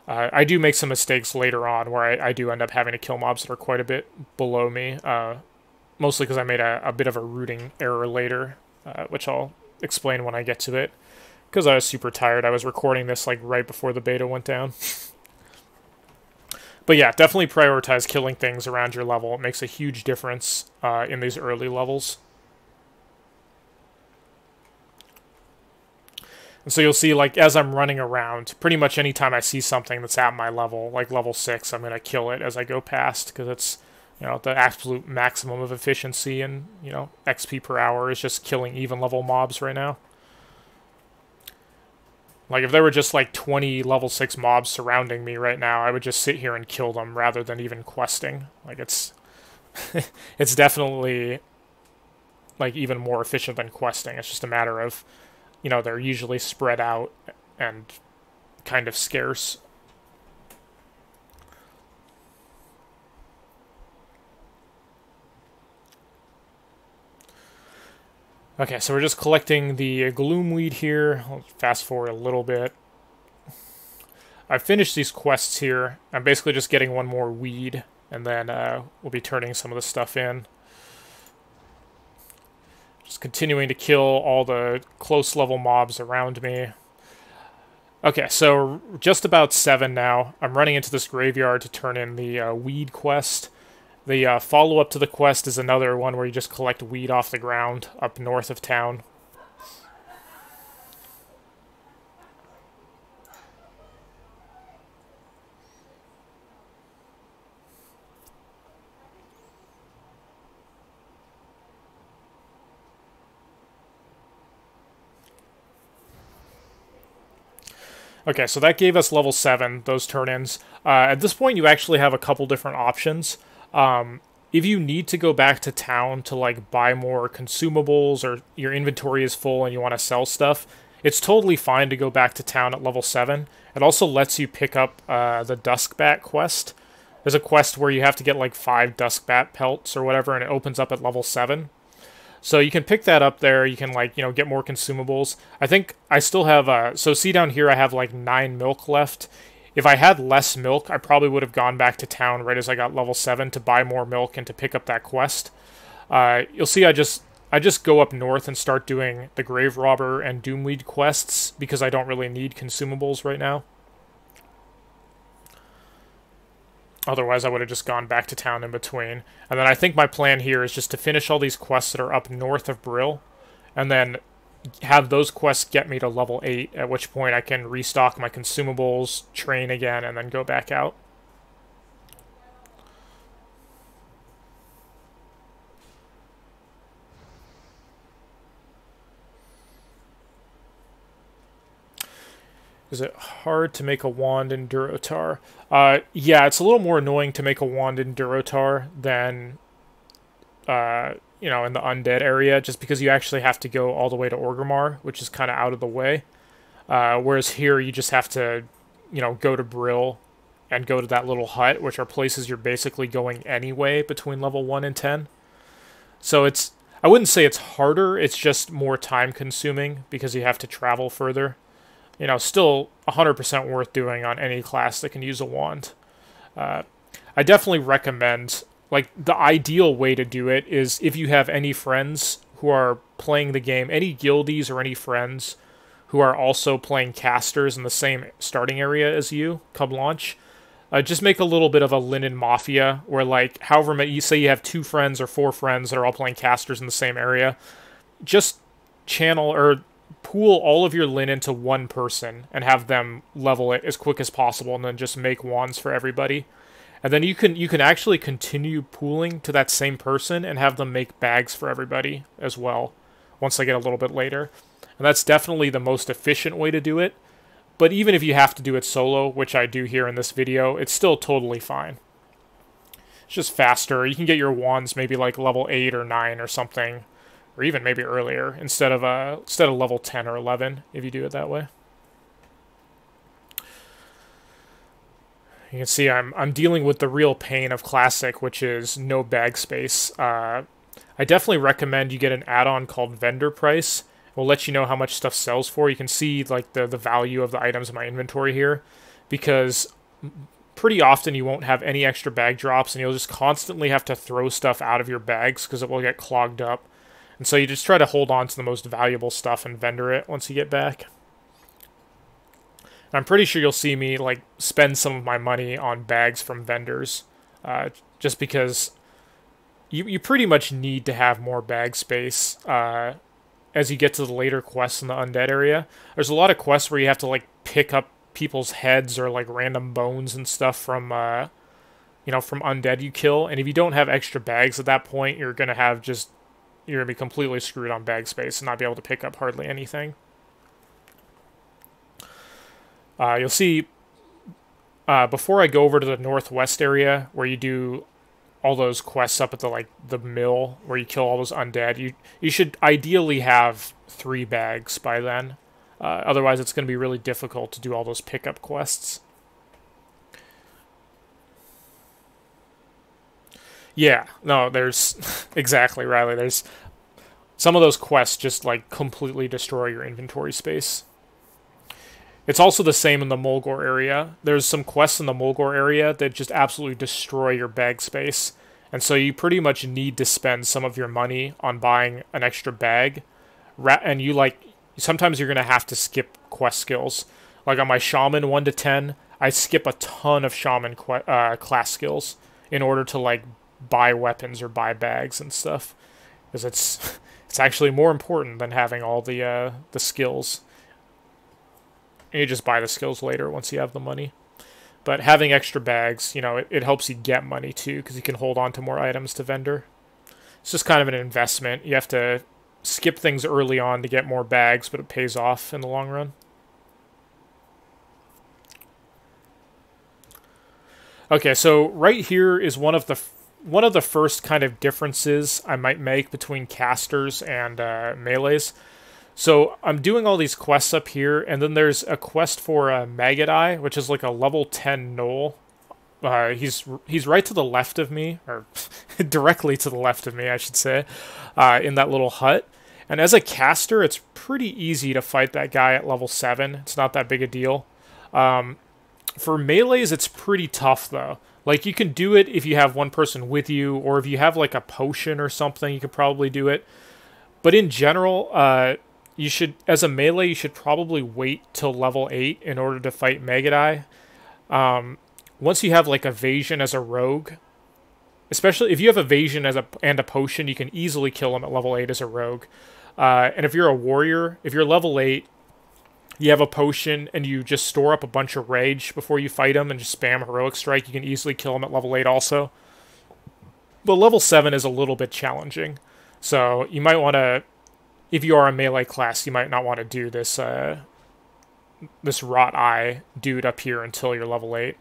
I do make some mistakes later on where I do end up having to kill mobs that are quite a bit below me, mostly because I made a bit of a routing error later, which I'll explain when I get to it, because I was super tired. I was recording this like right before the beta went down. But yeah, definitely prioritize killing things around your level. It makes a huge difference in these early levels. And so you'll see, like, as I'm running around, pretty much anytime I see something that's at my level, like level 6, I'm going to kill it as I go past, because it's, you know, the absolute maximum of efficiency and, you know, XP per hour is just killing even level mobs right now. Like, if there were just, like, 20 level 6 mobs surrounding me right now, I would just sit here and kill them rather than even questing. Like, it's... it's definitely, like, even more efficient than questing. It's just a matter of... You know, they're usually spread out and kind of scarce. Okay, so we're just collecting the gloomweed here. I'll fast forward a little bit. I've finished these quests here. I'm basically just getting one more weed and then we'll be turning some of the stuff in. Just continuing to kill all the close level mobs around me. Okay, so just about 7 now. I'm running into this graveyard to turn in the weed quest. The follow-up to the quest is another one where you just collect weed off the ground up north of town. Okay, so that gave us level 7, those turn-ins. At this point, you actually have a couple different options. If you need to go back to town to like buy more consumables or your inventory is full and you want to sell stuff, it's totally fine to go back to town at level 7. It also lets you pick up the Duskbat quest. There's a quest where you have to get like 5 Duskbat pelts or whatever, and it opens up at level 7. So you can pick that up there. You can, like, you know, get more consumables. I think I still have, so see down here I have like 9 milk left. If I had less milk, I probably would have gone back to town right as I got level 7 to buy more milk and to pick up that quest. You'll see I just go up north and start doing the Grave Robber and Doomweed quests because I don't really need consumables right now. Otherwise, I would have just gone back to town in between. And then I think my plan here is just to finish all these quests that are up north of Brill, and then have those quests get me to level 8, at which point I can restock my consumables, train again, and then go back out. Is it hard to make a wand in Durotar? Yeah, it's a little more annoying to make a wand in Durotar than, you know, in the Undead area, just because you actually have to go all the way to Orgrimmar, which is kind of out of the way. Whereas here, you just have to, you know, go to Brill and go to that little hut, which are places you're basically going anyway between level 1 and 10. So it's, I wouldn't say it's harder, it's just more time-consuming because you have to travel further. You know, still 100% worth doing on any class that can use a wand. I definitely recommend, like, the ideal way to do it is if you have any friends who are playing the game, any guildies or any friends who are also playing casters in the same starting area as you come launch, just make a little bit of a linen mafia where, like, however many, you say you have 2 friends or 4 friends that are all playing casters in the same area, just channel or pool all of your linen to one person and have them level it as quick as possible, and then just make wands for everybody. And then you can actually continue pooling to that same person and have them make bags for everybody as well once they get a little bit later. And that's definitely the most efficient way to do it. But even if you have to do it solo, which I do here in this video, it's still totally fine. It's just faster. You can get your wands maybe like level 8 or 9 or something, or even maybe earlier, instead of level 10 or 11, if you do it that way. You can see I'm dealing with the real pain of Classic, which is no bag space. I definitely recommend you get an add-on called Vendor Price. It will let you know how much stuff sells for. You can see like the value of the items in my inventory here, because pretty often you won't have any extra bag drops, and you'll just constantly have to throw stuff out of your bags because it will get clogged up. And so you just try to hold on to the most valuable stuff and vendor it once you get back. And I'm pretty sure you'll see me like spend some of my money on bags from vendors, just because you pretty much need to have more bag space as you get to the later quests in the Undead area. There's a lot of quests where you have to like pick up people's heads or like random bones and stuff from you know, from Undead you kill, and if you don't have extra bags at that point, you're gonna be completely screwed on bag space and not be able to pick up hardly anything. You'll see, before I go over to the northwest area where you do all those quests up at the mill where you kill all those undead, you should ideally have 3 bags by then. Otherwise, it's going to be really difficult to do all those pickup quests. Yeah, no, there's exactly, Riley. There's some of those quests just like completely destroy your inventory space. It's also the same in the Mulgore area. There's some quests in the Mulgore area that just absolutely destroy your bag space. And so you pretty much need to spend some of your money on buying an extra bag. And sometimes you're going to have to skip quest skills. Like on my Shaman 1 to 10, I skip a ton of Shaman class skills in order to like buy weapons or buy bags and stuff. Because it's actually more important than having all the skills. And you just buy the skills later once you have the money. But having extra bags, it helps you get money too, because you can hold on to more items to vendor. It's just kind of an investment. You have to skip things early on to get more bags, but it pays off in the long run. Okay, so right here is one of the first kind of differences I might make between casters and melees. So I'm doing all these quests up here, and then there's a quest for Magadai, which is like a level 10 gnoll. He's right to the left of me, or directly to the left of me, I should say, in that little hut. And as a caster, it's pretty easy to fight that guy at level 7. It's not that big a deal. For melees, it's pretty tough, though. Like, you can do it if you have one person with you, or if you have, like, a potion or something, you could probably do it. But in general, as a melee, you should probably wait till level 8 in order to fight Magadai. Once you have, like, evasion as a rogue, especially if you have evasion and a potion, you can easily kill him at level 8 as a rogue. And if you're a warrior, if you're level 8, you have a potion, and you just store up a bunch of rage before you fight him and just spam Heroic Strike, you can easily kill him at level 8 also. But level 7 is a little bit challenging. So you might want to, if you are a melee class, you might not want to do this this Rot Eye dude up here until you're level 8.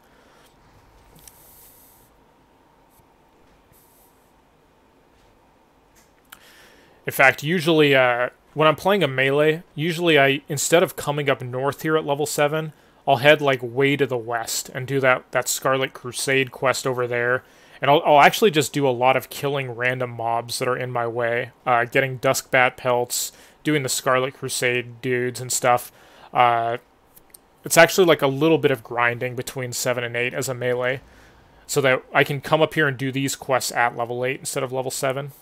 In fact, usually when I'm playing a melee, usually instead of coming up north here at level 7, I'll head like way to the west and do that Scarlet Crusade quest over there. And I'll actually just do a lot of killing random mobs that are in my way, getting Duskbat pelts, doing the Scarlet Crusade dudes and stuff. It's actually like a little bit of grinding between 7 and 8 as a melee, so that I can come up here and do these quests at level 8 instead of level 7.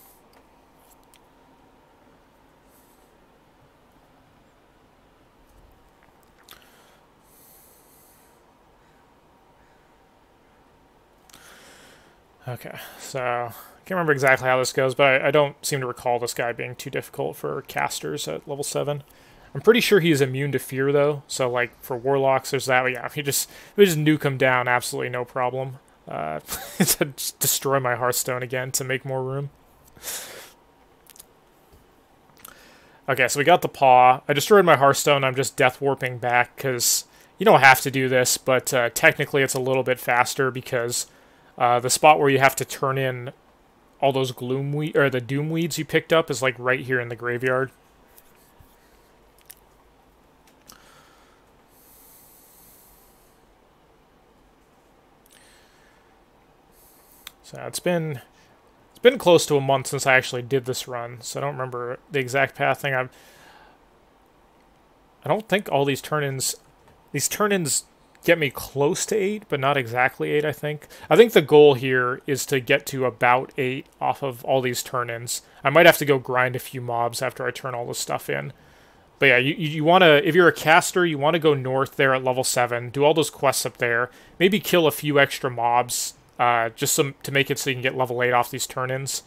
Okay, so I can't remember exactly how this goes, but I don't seem to recall this guy being too difficult for casters at level 7. I'm pretty sure he's immune to fear, though, so like for warlocks, there's that. But yeah, if we just nuke him down, absolutely no problem. To just destroy my Hearthstone again to make more room. Okay, so we got the paw. I destroyed my Hearthstone. I'm just death warping back because you don't have to do this, but technically it's a little bit faster because the spot where you have to turn in all those the doom weeds you picked up is like right here in the graveyard. So it's been close to a month since I actually did this run, so I don't remember the exact pathing. I don't think all these turn-ins get me close to 8, but not exactly 8, I think. I think the goal here is to get to about 8 off of all these turn-ins. I might have to go grind a few mobs after I turn all this stuff in. But yeah, you want to, if you're a caster, you want to go north there at level 7, do all those quests up there, maybe kill a few extra mobs, just to make it so you can get level 8 off these turn-ins.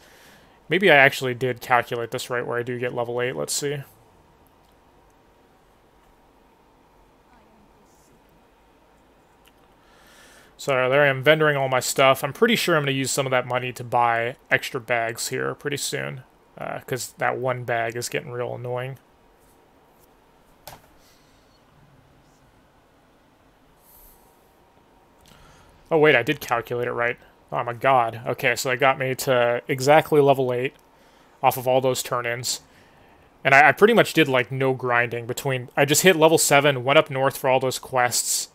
Maybe I actually did calculate this right where I do get level 8, let's see. So there I am, vendoring all my stuff. I'm pretty sure I'm going to use some of that money to buy extra bags here pretty soon, because that one bag is getting real annoying. Oh wait, I did calculate it right. Oh my god. Okay, so that got me to exactly level 8 off of all those turn-ins. And I pretty much did like no grinding between... I just hit level 7, went up north for all those quests,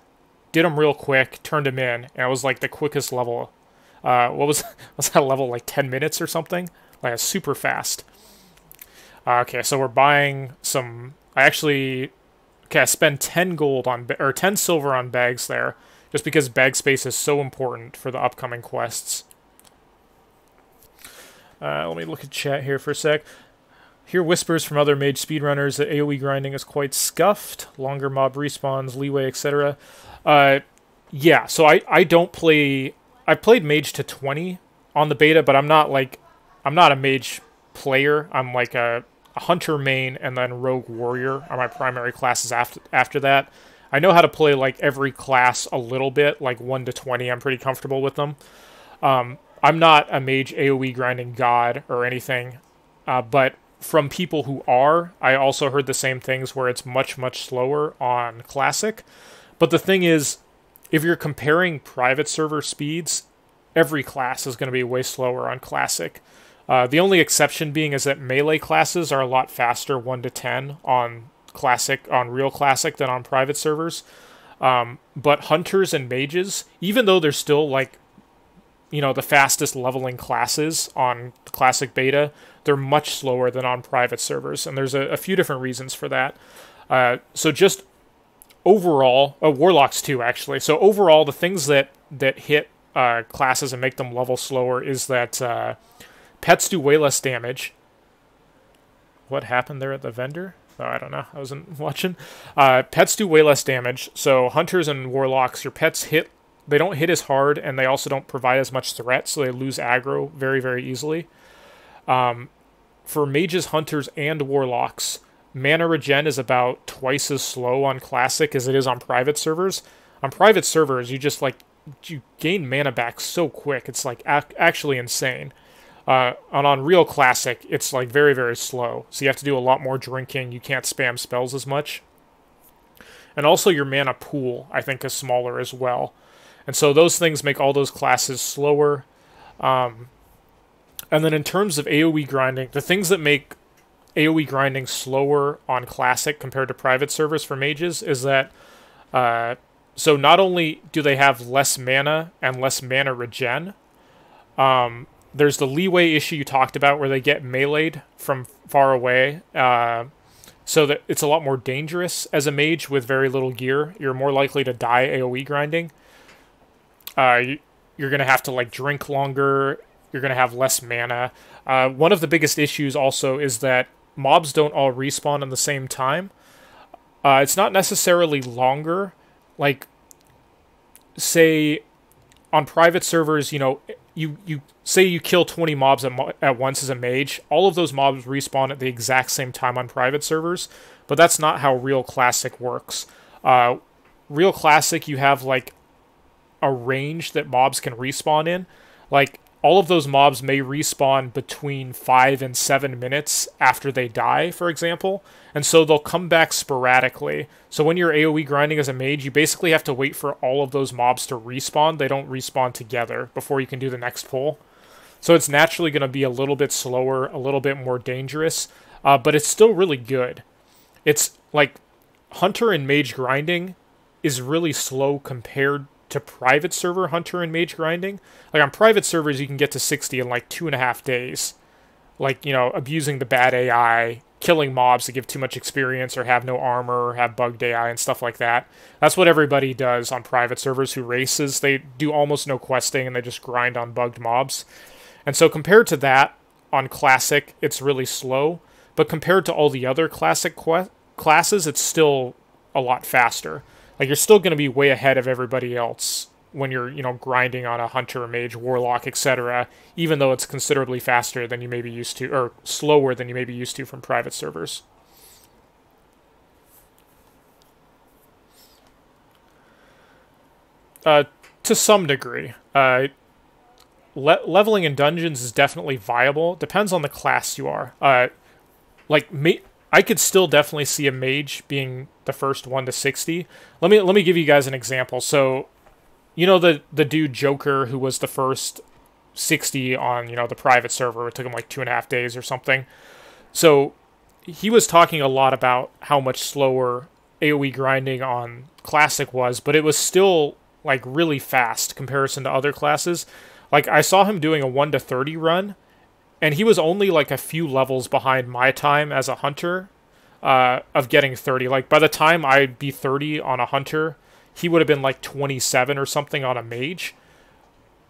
did them real quick, turned them in, and it was like the quickest level. What was that level, like 10 minutes or something? Like, super fast. Okay, so we're buying some... Okay, I spend 10 gold on, or 10 silver on bags there, just because bag space is so important for the upcoming quests. Let me look at chat here for a sec. Hear whispers from other mage speedrunners that AoE grinding is quite scuffed, longer mob respawns, leeway, etc. Yeah, so I don't play... I played mage to 20 on the beta, but I'm not a mage player. I'm like a hunter main, and then rogue warrior are my primary classes after that. I know how to play like every class a little bit, like 1 to 20. I'm pretty comfortable with them. I'm not a mage AoE grinding god or anything, but from people who are, I also heard the same things where it's much, much slower on Classic. But the thing is, if you're comparing private server speeds, every class is going to be way slower on Classic. The only exception being is that melee classes are a lot faster 1 to 10 on Classic, on real Classic, than on private servers. But hunters and mages, even though they're still like, you know, the fastest leveling classes on Classic beta, they're much slower than on private servers, and there's a few different reasons for that. So just overall, warlocks too, actually. So overall, the things that hit classes and make them level slower is that pets do way less damage. What happened there at the vendor? Oh, I don't know. I wasn't watching. Pets do way less damage. So hunters and warlocks, your pets hit. They don't hit as hard, and they also don't provide as much threat, so they lose aggro very, very easily. For mages, hunters, and warlocks, mana regen is about twice as slow on Classic as it is on private servers. On private servers, you gain mana back so quick, it's like actually insane. And on real Classic, it's like very, very slow. So you have to do a lot more drinking. You can't spam spells as much. And also your mana pool, I think, is smaller as well. And so those things make all those classes slower. And then in terms of AoE grinding, the things that make AoE grinding slower on Classic compared to private servers for mages is that, so not only do they have less mana and less mana regen, there's the leeway issue you talked about where they get meleeed from far away, so that it's a lot more dangerous as a mage with very little gear. You're more likely to die AoE grinding. You're going to have to like drink longer. You're going to have less mana. One of the biggest issues also is that mobs don't all respawn in the same time. It's not necessarily longer. Like, say, on private servers, you know, you say you kill 20 mobs at once as a mage. All of those mobs respawn at the exact same time on private servers, but that's not how real Classic works. Real Classic, you have, like, a range that mobs can respawn in. Like, all of those mobs may respawn between 5 and 7 minutes after they die, for example, and so they'll come back sporadically. So when you're AoE grinding as a mage, you basically have to wait for all of those mobs to respawn. They don't respawn together before you can do the next pull. So it's naturally going to be a little bit slower, a little bit more dangerous, but it's still really good. It's like Hunter and Mage grinding is really slow compared to private server Hunter and Mage grinding. Like on private servers, you can get to 60 in like 2.5 days. Like, you know, abusing the bad AI, killing mobs that give too much experience or have no armor or have bugged AI and stuff like that. That's what everybody does on private servers who races. They do almost no questing and they just grind on bugged mobs. And so compared to that, on Classic, it's really slow. But compared to all the other Classic classes, it's still a lot faster. Like, you're still going to be way ahead of everybody else when you're, you know, grinding on a Hunter, Mage, Warlock, etc., even though it's considerably faster than you may be used to, or slower than you may be used to from private servers. To some degree. Leveling in dungeons is definitely viable. Depends on the class you are. I could still definitely see a mage being the first 1 to 60. Let me give you guys an example. So, you know the dude Joker who was the first 60 on, you know, the private server. It took him like 2.5 days or something. So he was talking a lot about how much slower AoE grinding on Classic was, but it was still like really fast comparison to other classes. Like, I saw him doing a 1 to 30 run, and he was only like a few levels behind my time as a hunter. of getting 30. Like, by the time I'd be 30 on a hunter, he would have been like 27 or something on a mage,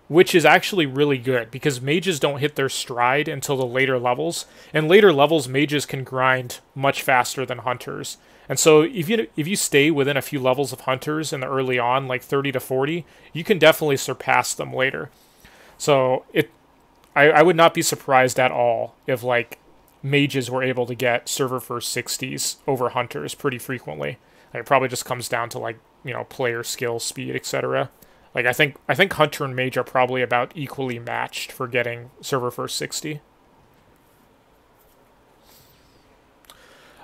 which is actually really good because mages don't hit their stride until the later levels. And later levels, mages can grind much faster than hunters. And so if you stay within a few levels of hunters in the early on, like 30 to 40, you can definitely surpass them later. So I would not be surprised at all if like mages were able to get server first 60s over hunters pretty frequently. Like, it probably just comes down to like, you know, player skill, speed, etc. Like, I think hunter and mage are probably about equally matched for getting server first 60.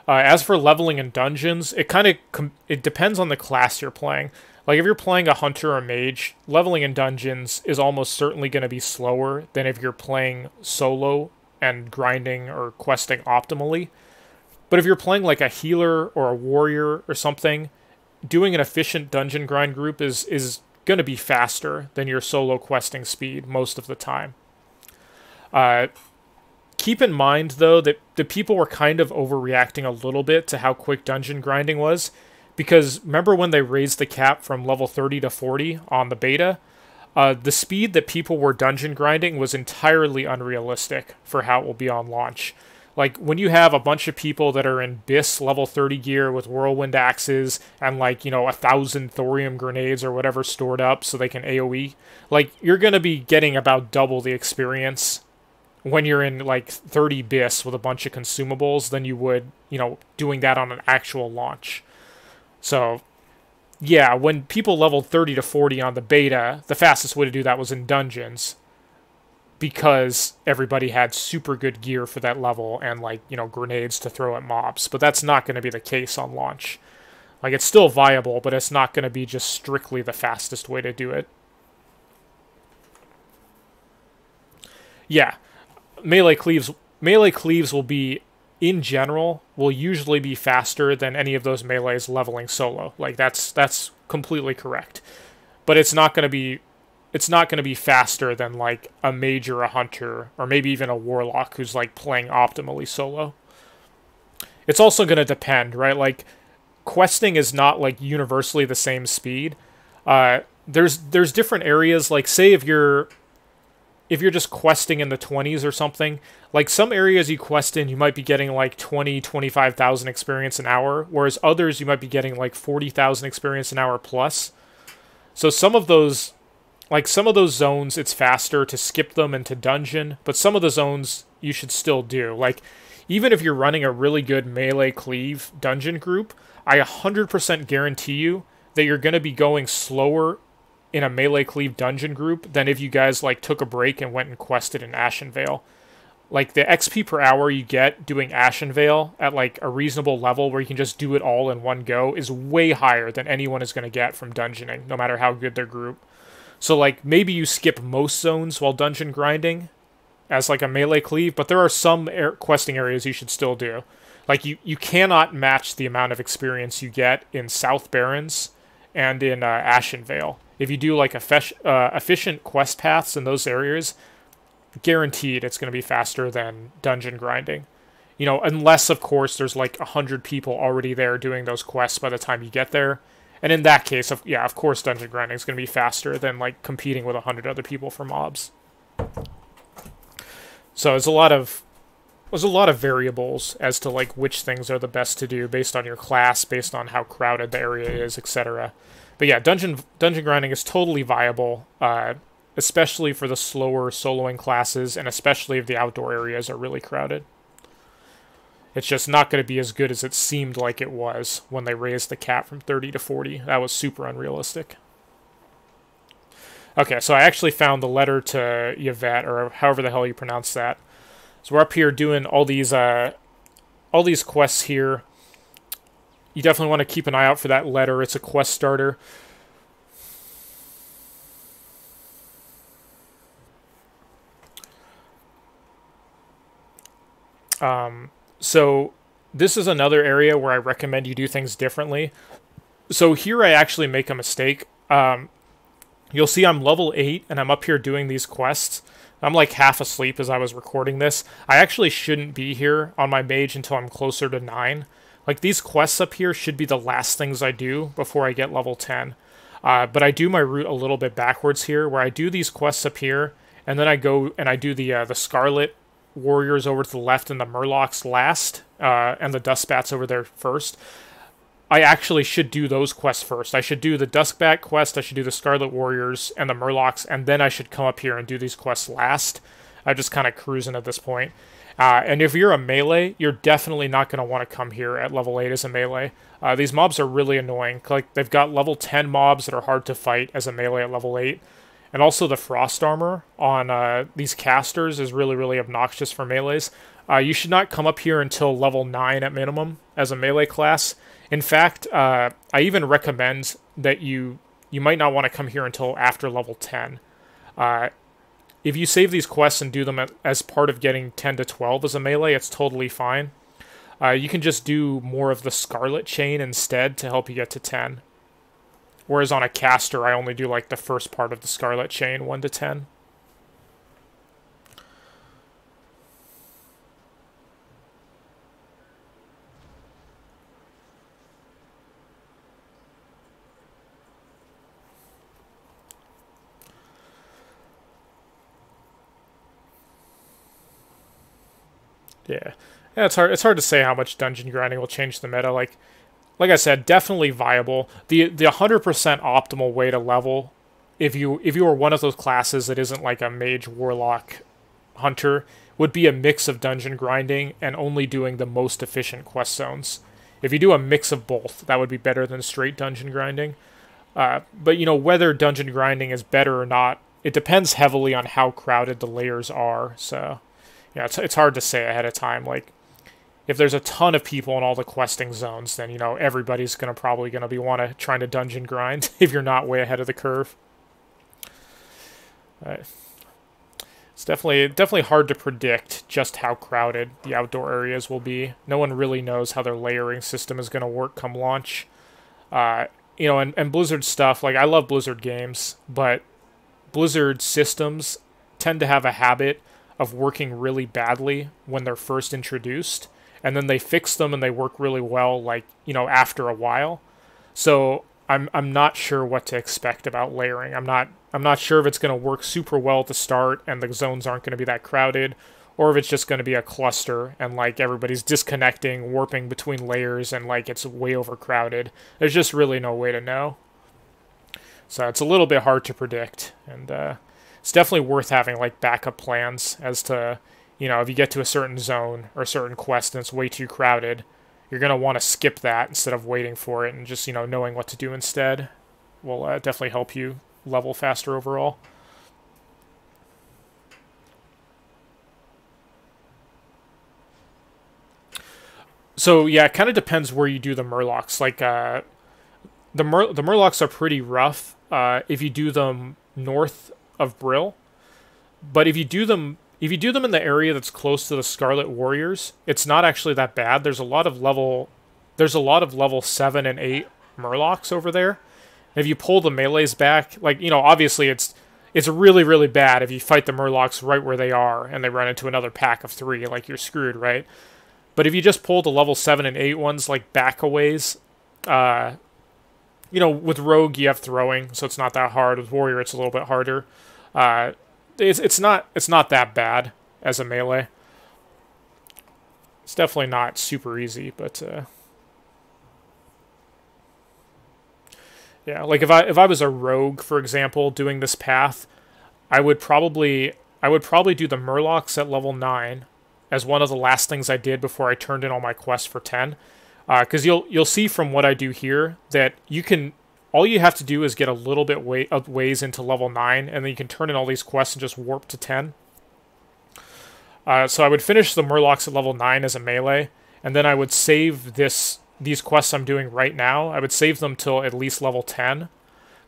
As for leveling in dungeons, it depends on the class you're playing. Like, if you're playing a hunter or mage, leveling in dungeons is almost certainly going to be slower than if you're playing solo and grinding or questing optimally. But if you're playing like a healer or a warrior or something, doing an efficient dungeon grind group is going to be faster than your solo questing speed most of the time. Keep in mind, though, that the people were kind of overreacting a little bit to how quick dungeon grinding was, because remember when they raised the cap from level 30 to 40 on the beta? The speed that people were dungeon grinding was entirely unrealistic for how it will be on launch. Like, when you have a bunch of people that are in BIS level 30 gear with whirlwind axes and, like, you know, 1,000 thorium grenades or whatever stored up so they can AoE, like, you're going to be getting about double the experience when you're in, like, 30 BIS with a bunch of consumables than you would, you know, doing that on an actual launch. So, yeah, when people leveled 30 to 40 on the beta, the fastest way to do that was in dungeons, because everybody had super good gear for that level and, like, you know, grenades to throw at mobs. But that's not going to be the case on launch. Like, it's still viable, but it's not going to be just strictly the fastest way to do it. Yeah, melee cleaves will be, in general, will usually be faster than any of those melees leveling solo. Like, that's completely correct. But it's not going to be faster than, like, a mage or a hunter, or maybe even a warlock who's, like, playing optimally solo. It's also going to depend, right? Like, questing is not, like, universally the same speed. There's different areas, like, say if you're just questing in the 20s or something, like, some areas you quest in, you might be getting, like, 25,000 experience an hour, whereas others you might be getting, like, 40,000 experience an hour plus. So some of those zones, it's faster to skip them into dungeon, but some of the zones you should still do. Like, even if you're running a really good melee cleave dungeon group, I 100% guarantee you that you're going to be going slower in a melee cleave dungeon group than if you guys, like, took a break and went and quested in Ashenvale. Like, the XP per hour you get doing Ashenvale at, like, a reasonable level where you can just do it all in one go is way higher than anyone is going to get from dungeoning, no matter how good their group. So, like, maybe you skip most zones while dungeon grinding as, like, a melee cleave, but there are some questing areas you should still do. Like, you cannot match the amount of experience you get in South Barrens and in Ashenvale. If you do, like, efficient quest paths in those areas, guaranteed it's going to be faster than dungeon grinding. You know, unless, of course, there's, like, 100 people already there doing those quests by the time you get there. And in that case, of course, dungeon grinding is going to be faster than, like, competing with 100 other people for mobs. So there's a lot of variables as to, like, which things are the best to do based on your class, based on how crowded the area is, etc. But yeah, dungeon grinding is totally viable, especially for the slower soloing classes, and especially if the outdoor areas are really crowded. It's just not going to be as good as it seemed like it was when they raised the cap from 30 to 40. That was super unrealistic. Okay, so I actually found the letter to Yvette, or however the hell you pronounce that. So we're up here doing all these quests here. You definitely want to keep an eye out for that letter. It's a quest starter. So this is another area where I recommend you do things differently. So here I actually make a mistake. You'll see I'm level 8 and I'm up here doing these quests. I'm like half asleep as I was recording this. I actually shouldn't be here on my mage until I'm closer to 9. Like, these quests up here should be the last things I do before I get level 10. But I do my route a little bit backwards here, where I do these quests up here, and then I go and I do the Scarlet Warriors over to the left and the Murlocs last, and the Duskbats over there first. I actually should do those quests first. I should do the Duskbat quest, I should do the Scarlet Warriors and the Murlocs, and then I should come up here and do these quests last. I'm just kind of cruising at this point. And if you're a melee, you're definitely not going to want to come here at level 8 as a melee. These mobs are really annoying. Like, they've got level 10 mobs that are hard to fight as a melee at level 8. And also the frost armor on these casters is really, really obnoxious for melees. You should not come up here until level 9 at minimum as a melee class. In fact, I even recommend that you might not want to come here until after level 10. If you save these quests and do them as part of getting 10 to 12 as a melee, it's totally fine. You can just do more of the Scarlet chain instead to help you get to 10. Whereas on a caster, I only do like the first part of the Scarlet chain, 1 to 10. Yeah, it's hard to say how much dungeon grinding will change the meta. Like I said, definitely viable. The 100% optimal way to level, if you are one of those classes that isn't like a mage, warlock, hunter, would be a mix of dungeon grinding and only doing the most efficient quest zones. If you do a mix of both, that would be better than straight dungeon grinding. But you know, whether dungeon grinding is better or not, it depends heavily on how crowded the layers are. So yeah, it's hard to say ahead of time. Like, if there's a ton of people in all the questing zones, then, you know, everybody's probably gonna be trying to dungeon grind if you're not way ahead of the curve. It's definitely hard to predict just how crowded the outdoor areas will be. No one really knows how their layering system is gonna work come launch. You know, and Blizzard stuff, like, I love Blizzard games, but Blizzard systems tend to have a habit of working really badly when they're first introduced, and then they fix them and they work really well, like, you know, after a while. So I'm not sure what to expect about layering. I'm not sure if it's going to work super well at the start and the zones aren't going to be that crowded, or if it's just going to be a cluster and like everybody's disconnecting, warping between layers, and like it's way overcrowded. There's just really no way to know. So it's a little bit hard to predict, and it's definitely worth having like backup plans as to, you know, if you get to a certain zone or a certain quest and it's way too crowded, you're going to want to skip that instead of waiting for it, and just, you know, knowing what to do instead will definitely help you level faster overall. So yeah, it kind of depends where you do the Murlocs. Like, the Murlocs are pretty rough if you do them north of Brill, but if you do them in the area that's close to the Scarlet Warriors, it's not actually that bad. There's a lot of level 7 and 8 Murlocs over there. And if you pull the melees back, like, you know, obviously it's really, really bad if you fight the Murlocs right where they are and they run into another pack of 3, like, you're screwed, right? But if you just pull the level 7 and 8 ones, like, back a ways, you know, with Rogue you have throwing, so it's not that hard. With Warrior it's a little bit harder. It's not that bad as a melee. It's definitely not super easy, but yeah, like if I was a rogue, for example, doing this path, I would probably do the Murlocs at level 9 as one of the last things I did before I turned in all my quests for 10. Because you'll see from what I do here that all you have to do is get a little bit ways into level 9, and then you can turn in all these quests and just warp to 10. So I would finish the Murlocs at level 9 as a melee, and then I would save these quests I'm doing right now. I would save them till at least level 10,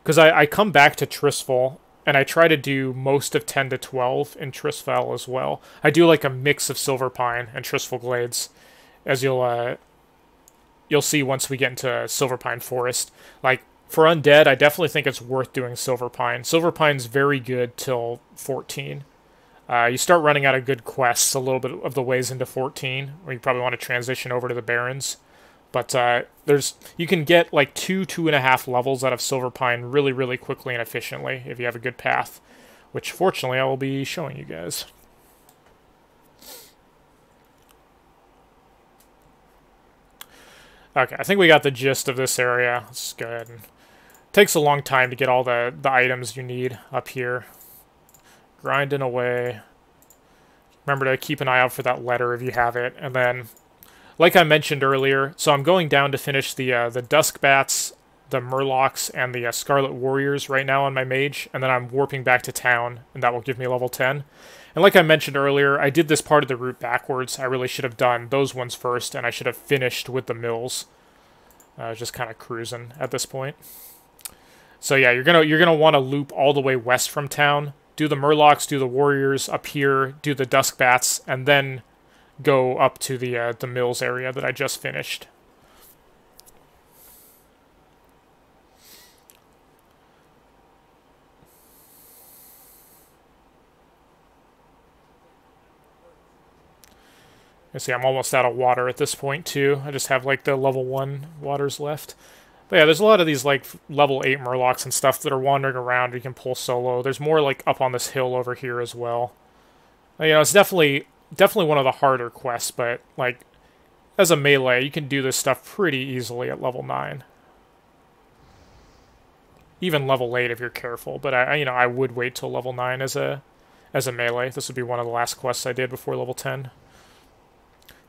because I come back to Tristful, and I try to do most of 10 to 12 in Tristfell as well. I do like a mix of Silverpine and Tristful Glades, as you'll see once we get into Silverpine Forest. Like, for Undead, I definitely think it's worth doing Silverpine. Silverpine's very good till 14. You start running out of good quests a little bit of the ways into 14, where you probably want to transition over to the Barrens. But you can get like 2.5 levels out of Silverpine really, really quickly and efficiently if you have a good path, which fortunately I will be showing you guys. Okay, I think we got the gist of this area. Let's go ahead and... Takes a long time to get all the items you need up here. Grinding away. Remember to keep an eye out for that letter if you have it. And then, like I mentioned earlier, so I'm going down to finish the Dusk Bats, the Murlocs, and the Scarlet Warriors right now on my mage. And then I'm warping back to town, and that will give me level 10. And like I mentioned earlier, I did this part of the route backwards. I really should have done those ones first, and I should have finished with the mills. Just kind of cruising at this point. So yeah, you're gonna want to loop all the way west from town, do the Murlocs, do the Warriors up here, do the Dusk Bats, and then go up to the mills area that I just finished. You see, I'm almost out of water at this point too. I just have like the level 1 waters left. But yeah, there's a lot of these like level 8 Murlocs and stuff that are wandering around. You can pull solo. There's more like up on this hill over here as well. You know, it's definitely one of the harder quests, but like as a melee, you can do this stuff pretty easily at level 9. Even level 8 if you're careful, but I would wait till level 9 as a melee. This would be one of the last quests I did before level 10.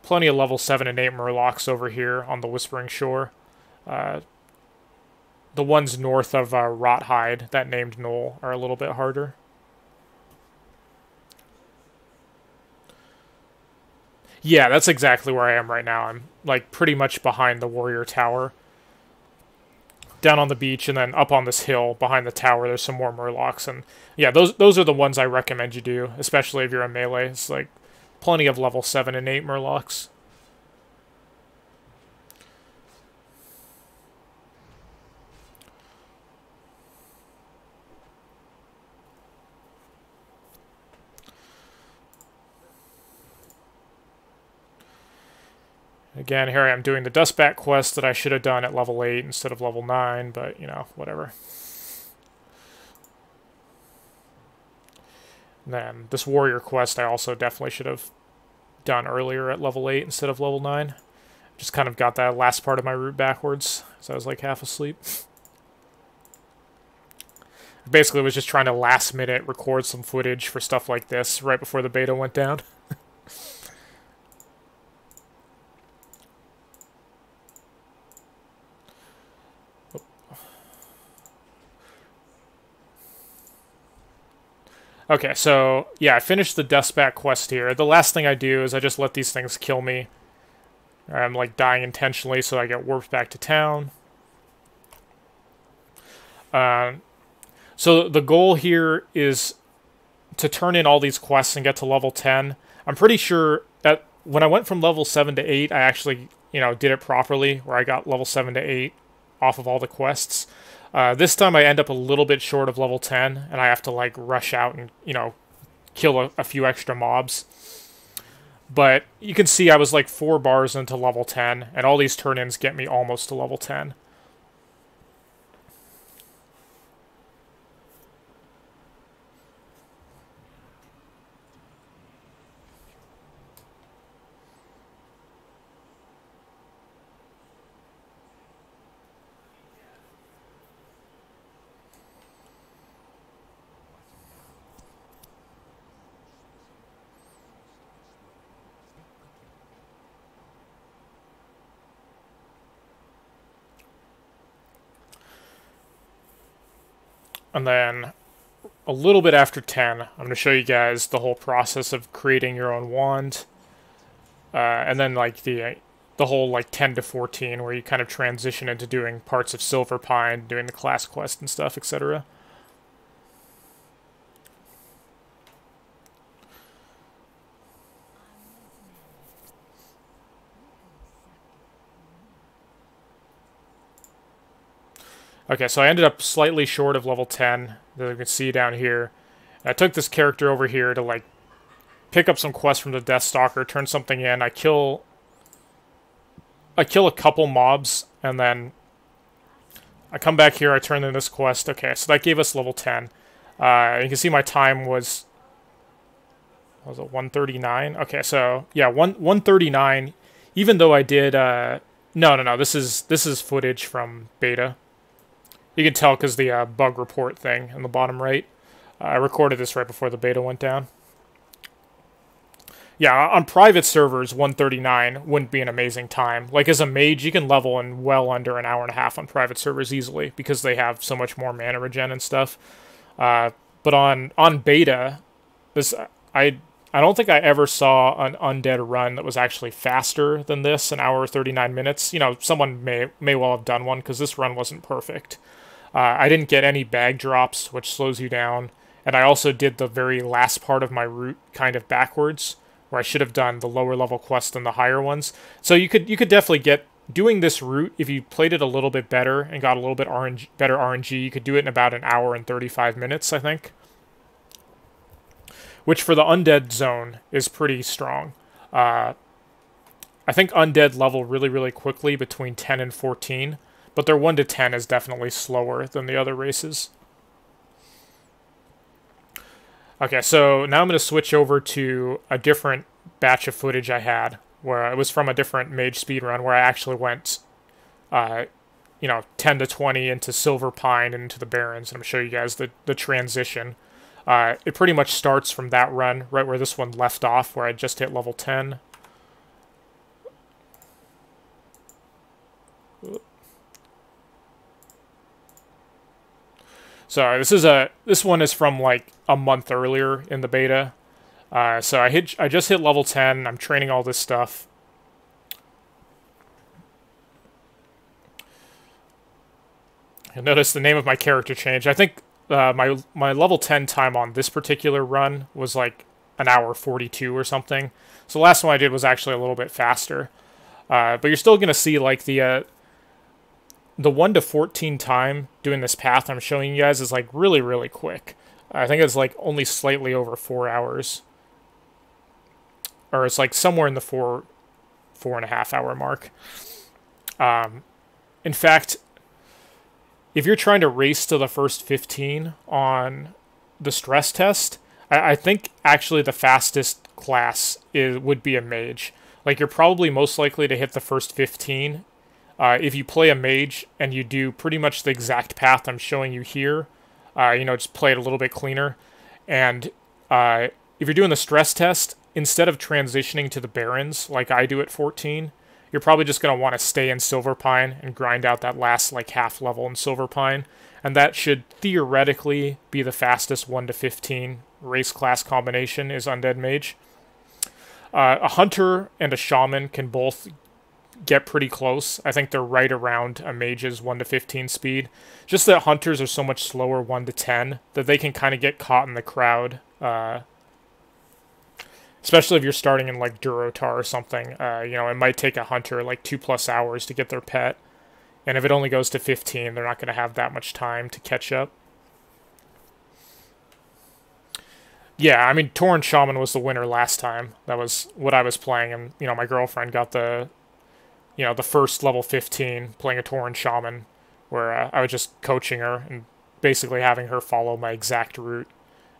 Plenty of level 7 and 8 Murlocs over here on the Whispering Shore. The ones north of Rothide, that named knoll, are a little bit harder. Yeah, that's exactly where I am right now. I'm like pretty much behind the Warrior Tower. Down on the beach, and then up on this hill behind the tower, there's some more Murlocs. And yeah, those are the ones I recommend you do, especially if you're a melee. It's like plenty of level 7 and 8 Murlocs. Again, here I am doing the Dustbat quest that I should have done at level 8 instead of level 9, but, you know, whatever. And then this warrior quest I also definitely should have done earlier at level 8 instead of level 9. Just kind of got that last part of my route backwards, so I was like half asleep. Basically was just trying to last minute record some footage for stuff like this right before the beta went down. Okay, so, yeah, I finished the Dustbat quest here. The last thing I do is I just let these things kill me. I'm, like, dying intentionally, so I get warped back to town. So the goal here is to turn in all these quests and get to level 10. I'm pretty sure that when I went from level 7 to 8, I actually, did it properly, where I got level 7 to 8 off of all the quests. This time I end up a little bit short of level 10, and I have to, like, rush out and, kill a few extra mobs. But you can see I was, like, 4 bars into level 10, and all these turn-ins get me almost to level 10. And then, a little bit after 10, I'm going to show you guys the whole process of creating your own wand. And then, like, the whole, like, 10 to 14, where you kind of transition into doing parts of Silverpine, doing the class quest and stuff, etc. Okay, so I ended up slightly short of level 10, that you can see down here. I took this character over here to, like, pick up some quests from the Deathstalker, turn something in. I kill kill a couple mobs, and then I come back here, I turn in this quest. Okay, so that gave us level 10. You can see my time was it 139? Okay, so yeah, 139. Even though I did no, this is footage from beta. You can tell because the bug report thing in the bottom right. I recorded this right before the beta went down. Yeah, on private servers, 139 wouldn't be an amazing time. Like, as a mage, you can level in well under an hour and a half on private servers easily, because they have so much more mana regen and stuff. But on beta, I don't think I ever saw an undead run that was actually faster than this, an hour 39 minutes. You know, someone may well have done one, because this run wasn't perfect. I didn't get any bag drops, which slows you down, and I also did the very last part of my route kind of backwards, where I should have done the lower level quests than the higher ones. So you could definitely get, doing this route, if you played it a little bit better and got a little bit better RNG, you could do it in about an hour and 35 minutes, I think. Which for the undead zone is pretty strong. I think undead level really, really quickly between 10 and 14, but their 1 to 10 is definitely slower than the other races. Okay, so now I'm going to switch over to a different batch of footage I had, where it was from a different mage speedrun, where I actually went, 10 to 20 into Silverpine and into the Barrens, and I'm going to show you guys the transition. It pretty much starts from that run, right where this one left off, where I just hit level 10. So this one is from like a month earlier in the beta. So I just hit level 10. I'm training all this stuff. You'll notice the name of my character changed. I think my level 10 time on this particular run was like an hour 42 or something. So the last one I did was actually a little bit faster. But you're still gonna see like the 1 to 14 time doing this path I'm showing you guys is like really, really quick. I think it's like only slightly over 4 hours. Or it's like somewhere in the 4.5 hour mark. In fact, if you're trying to race to the first 15 on the stress test, I think actually the fastest class would be a mage. Like, you're probably most likely to hit the first 15 if you play a mage and you do pretty much the exact path I'm showing you here. Just play it a little bit cleaner. And if you're doing the stress test, instead of transitioning to the Barrens like I do at 14, you're probably just going to want to stay in Silverpine and grind out that last like half level in Silverpine. And that should theoretically be the fastest 1 to 15 race class combination is Undead Mage. A Hunter and a Shaman can both get pretty close. I think they're right around a Mage's 1 to 15 speed. Just that Hunters are so much slower 1 to 10 that they can kind of get caught in the crowd. Especially if you're starting in like Durotar or something. It might take a Hunter like 2+ hours to get their pet. And if it only goes to 15, they're not going to have that much time to catch up. Yeah, I mean, Tauren Shaman was the winner last time. That was what I was playing, and, my girlfriend got the first level 15 playing a Tauren Shaman, where I was just coaching her and basically having her follow my exact route.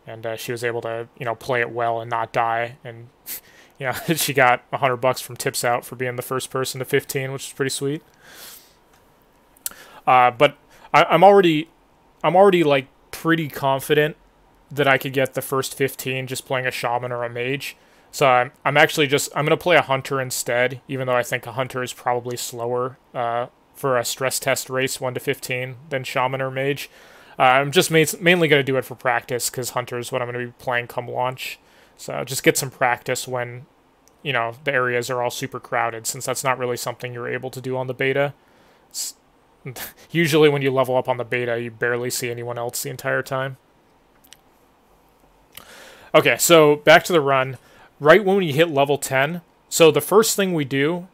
And she was able to, play it well and not die. And, she got $100 from Tips Out for being the first person to 15, which is pretty sweet. But I'm already like pretty confident that I could get the first 15 just playing a Shaman or a Mage. So I'm going to play a Hunter instead, even though I think a Hunter is probably slower for a stress test race 1 to 15 than Shaman or Mage. I'm just mainly going to do it for practice, because Hunter is what I'm going to be playing come launch. So just get some practice when, the areas are all super crowded, since that's not really something you're able to do on the beta. Usually when you level up on the beta, you barely see anyone else the entire time. Okay, so back to the run. Right when we hit level 10, so the first thing we do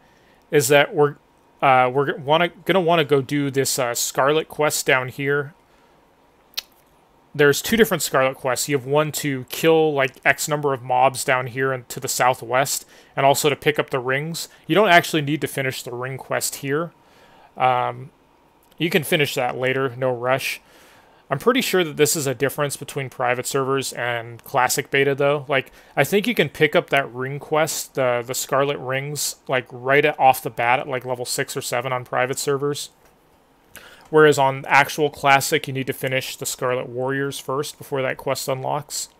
is that we're gonna want to go do this Scarlet quest down here. there's two different Scarlet quests. You have one to kill like X number of mobs down here and to the southwest, and also to pick up the rings. You don't actually need to finish the ring quest here. You can finish that later, no rush. I'm pretty sure that this is a difference between private servers and classic beta, though. Like, I think you can pick up that ring quest, the Scarlet Rings, like, right off the bat at, like, level 6 or 7 on private servers. Whereas on actual classic, you need to finish the Scarlet Warriors first before that quest unlocks.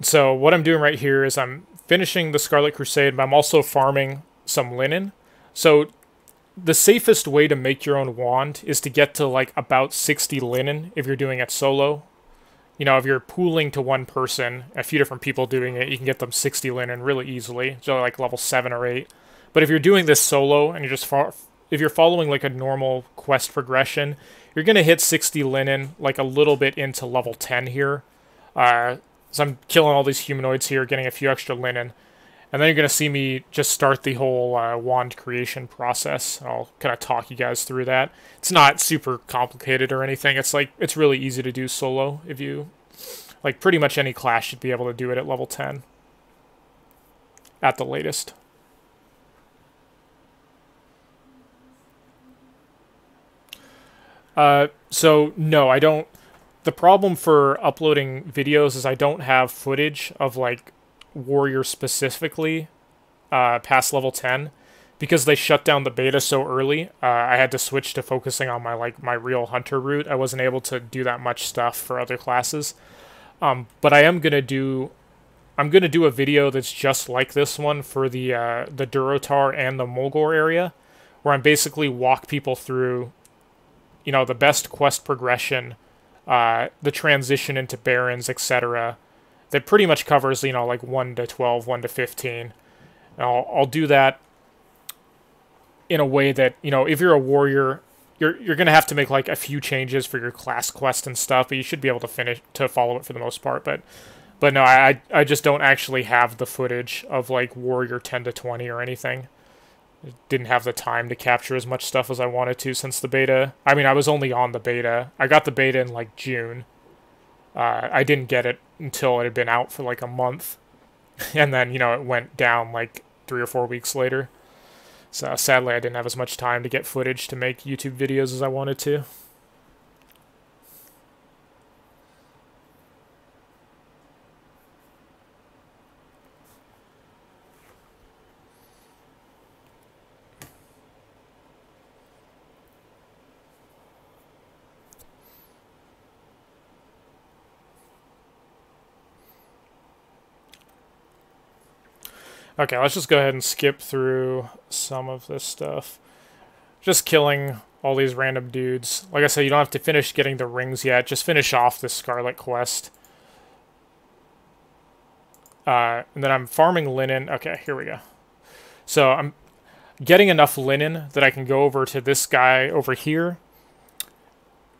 So what I'm doing right here is I'm finishing the Scarlet Crusade, but I'm also farming some linen. So the safest way to make your own wand is to get to like about 60 linen if you're doing it solo. You know, if you're pooling to one person, a few different people doing it, you can get them 60 linen really easily, so like level 7 or 8. But if you're doing this solo and you're just if you're following like a normal quest progression, you're going to hit 60 linen like a little bit into level 10 here. So I'm killing all these humanoids here, getting a few extra linen. And then you're going to see me just start the whole wand creation process. I'll kind of talk you guys through that. It's not super complicated or anything. It's like, it's really easy to do solo. If you, like, pretty much any class should be able to do it at level 10. At the latest. So, no, I don't. The problem for uploading videos is I don't have footage of, like, warrior specifically past level 10 because they shut down the beta so early. I had to switch to focusing on my real hunter route. I wasn't able to do that much stuff for other classes. But I'm gonna do a video that's just like this one for the Durotar and the Mulgore area, where I'm basically walk people through, you know, the best quest progression, the transition into Barrens, etc. That pretty much covers, you know, like 1 to 12, 1 to 15. And I'll do that in a way that, you know, if you're a warrior, you're going to have to make like a few changes for your class quest and stuff, but you should be able to follow it for the most part. But no, I just don't actually have the footage of like warrior 10 to 20 or anything. I didn't have the time to capture as much stuff as I wanted to since the beta. I mean, I was only on the beta. I got the beta in like June. I didn't get it until it had been out for like a month. And then, you know, it went down like 3 or 4 weeks later. So sadly, I didn't have as much time to get footage to make YouTube videos as I wanted to. Okay, let's just go ahead and skip through some of this stuff. Just killing all these random dudes. Like I said, you don't have to finish getting the rings yet. Just finish off this Scarlet quest. And then I'm farming linen. Okay, here we go. So I'm getting enough linen that I can go over to this guy over here.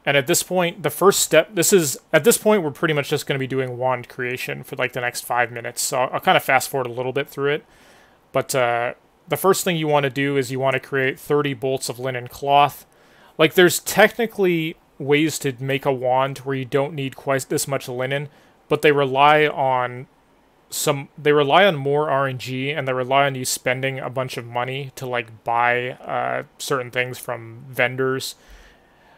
And at this point, the first step, at this point, we're pretty much just going to be doing wand creation for like the next 5 minutes. So I'll kind of fast forward a little bit through it. But the first thing you want to do is you want to create 30 bolts of linen cloth. Like, there's technically ways to make a wand where you don't need quite this much linen, but they rely on more RNG, and they rely on you spending a bunch of money to like buy certain things from vendors.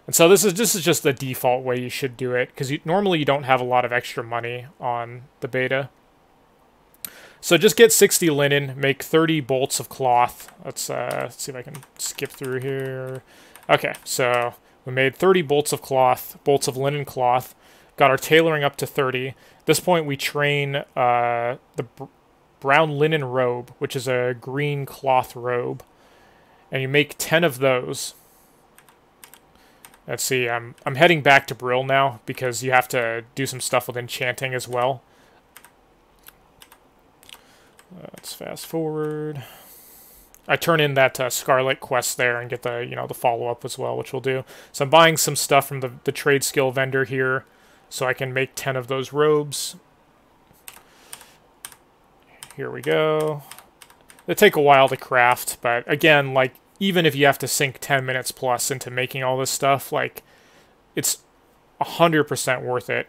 And so this is just the default way you should do it, because normally you don't have a lot of extra money on the beta. So just get 60 linen, make 30 bolts of cloth. Let's see if I can skip through here. Okay, so we made 30 bolts of cloth, bolts of linen cloth, got our tailoring up to 30. At this point we train the brown linen robe, which is a green cloth robe, and you make 10 of those. Let's see, I'm heading back to Brill now, because you have to do some stuff with enchanting as well. Let's fast forward. I turn in that Scarlet quest there and get the, you know, the follow-up as well, which we'll do. So I'm buying some stuff from the trade skill vendor here, so I can make 10 of those robes. Here we go. They take a while to craft, but again, like, even if you have to sink 10 minutes plus into making all this stuff, like, it's 100% worth it.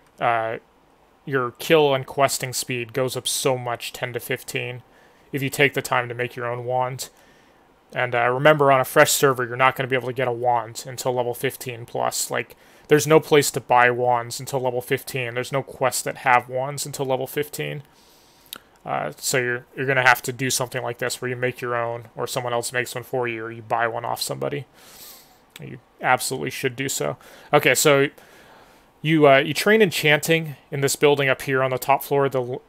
Your kill and questing speed goes up so much, 10 to 15, if you take the time to make your own wand. And remember, on a fresh server, you're not going to be able to get a wand until level 15 plus. Like, there's no place to buy wands until level 15. There's no quests that have wands until level 15. So you're going to have to do something like this where you make your own, or someone else makes one for you, or you buy one off somebody. You absolutely should do so. Okay, so you train enchanting in this building up here on the top floor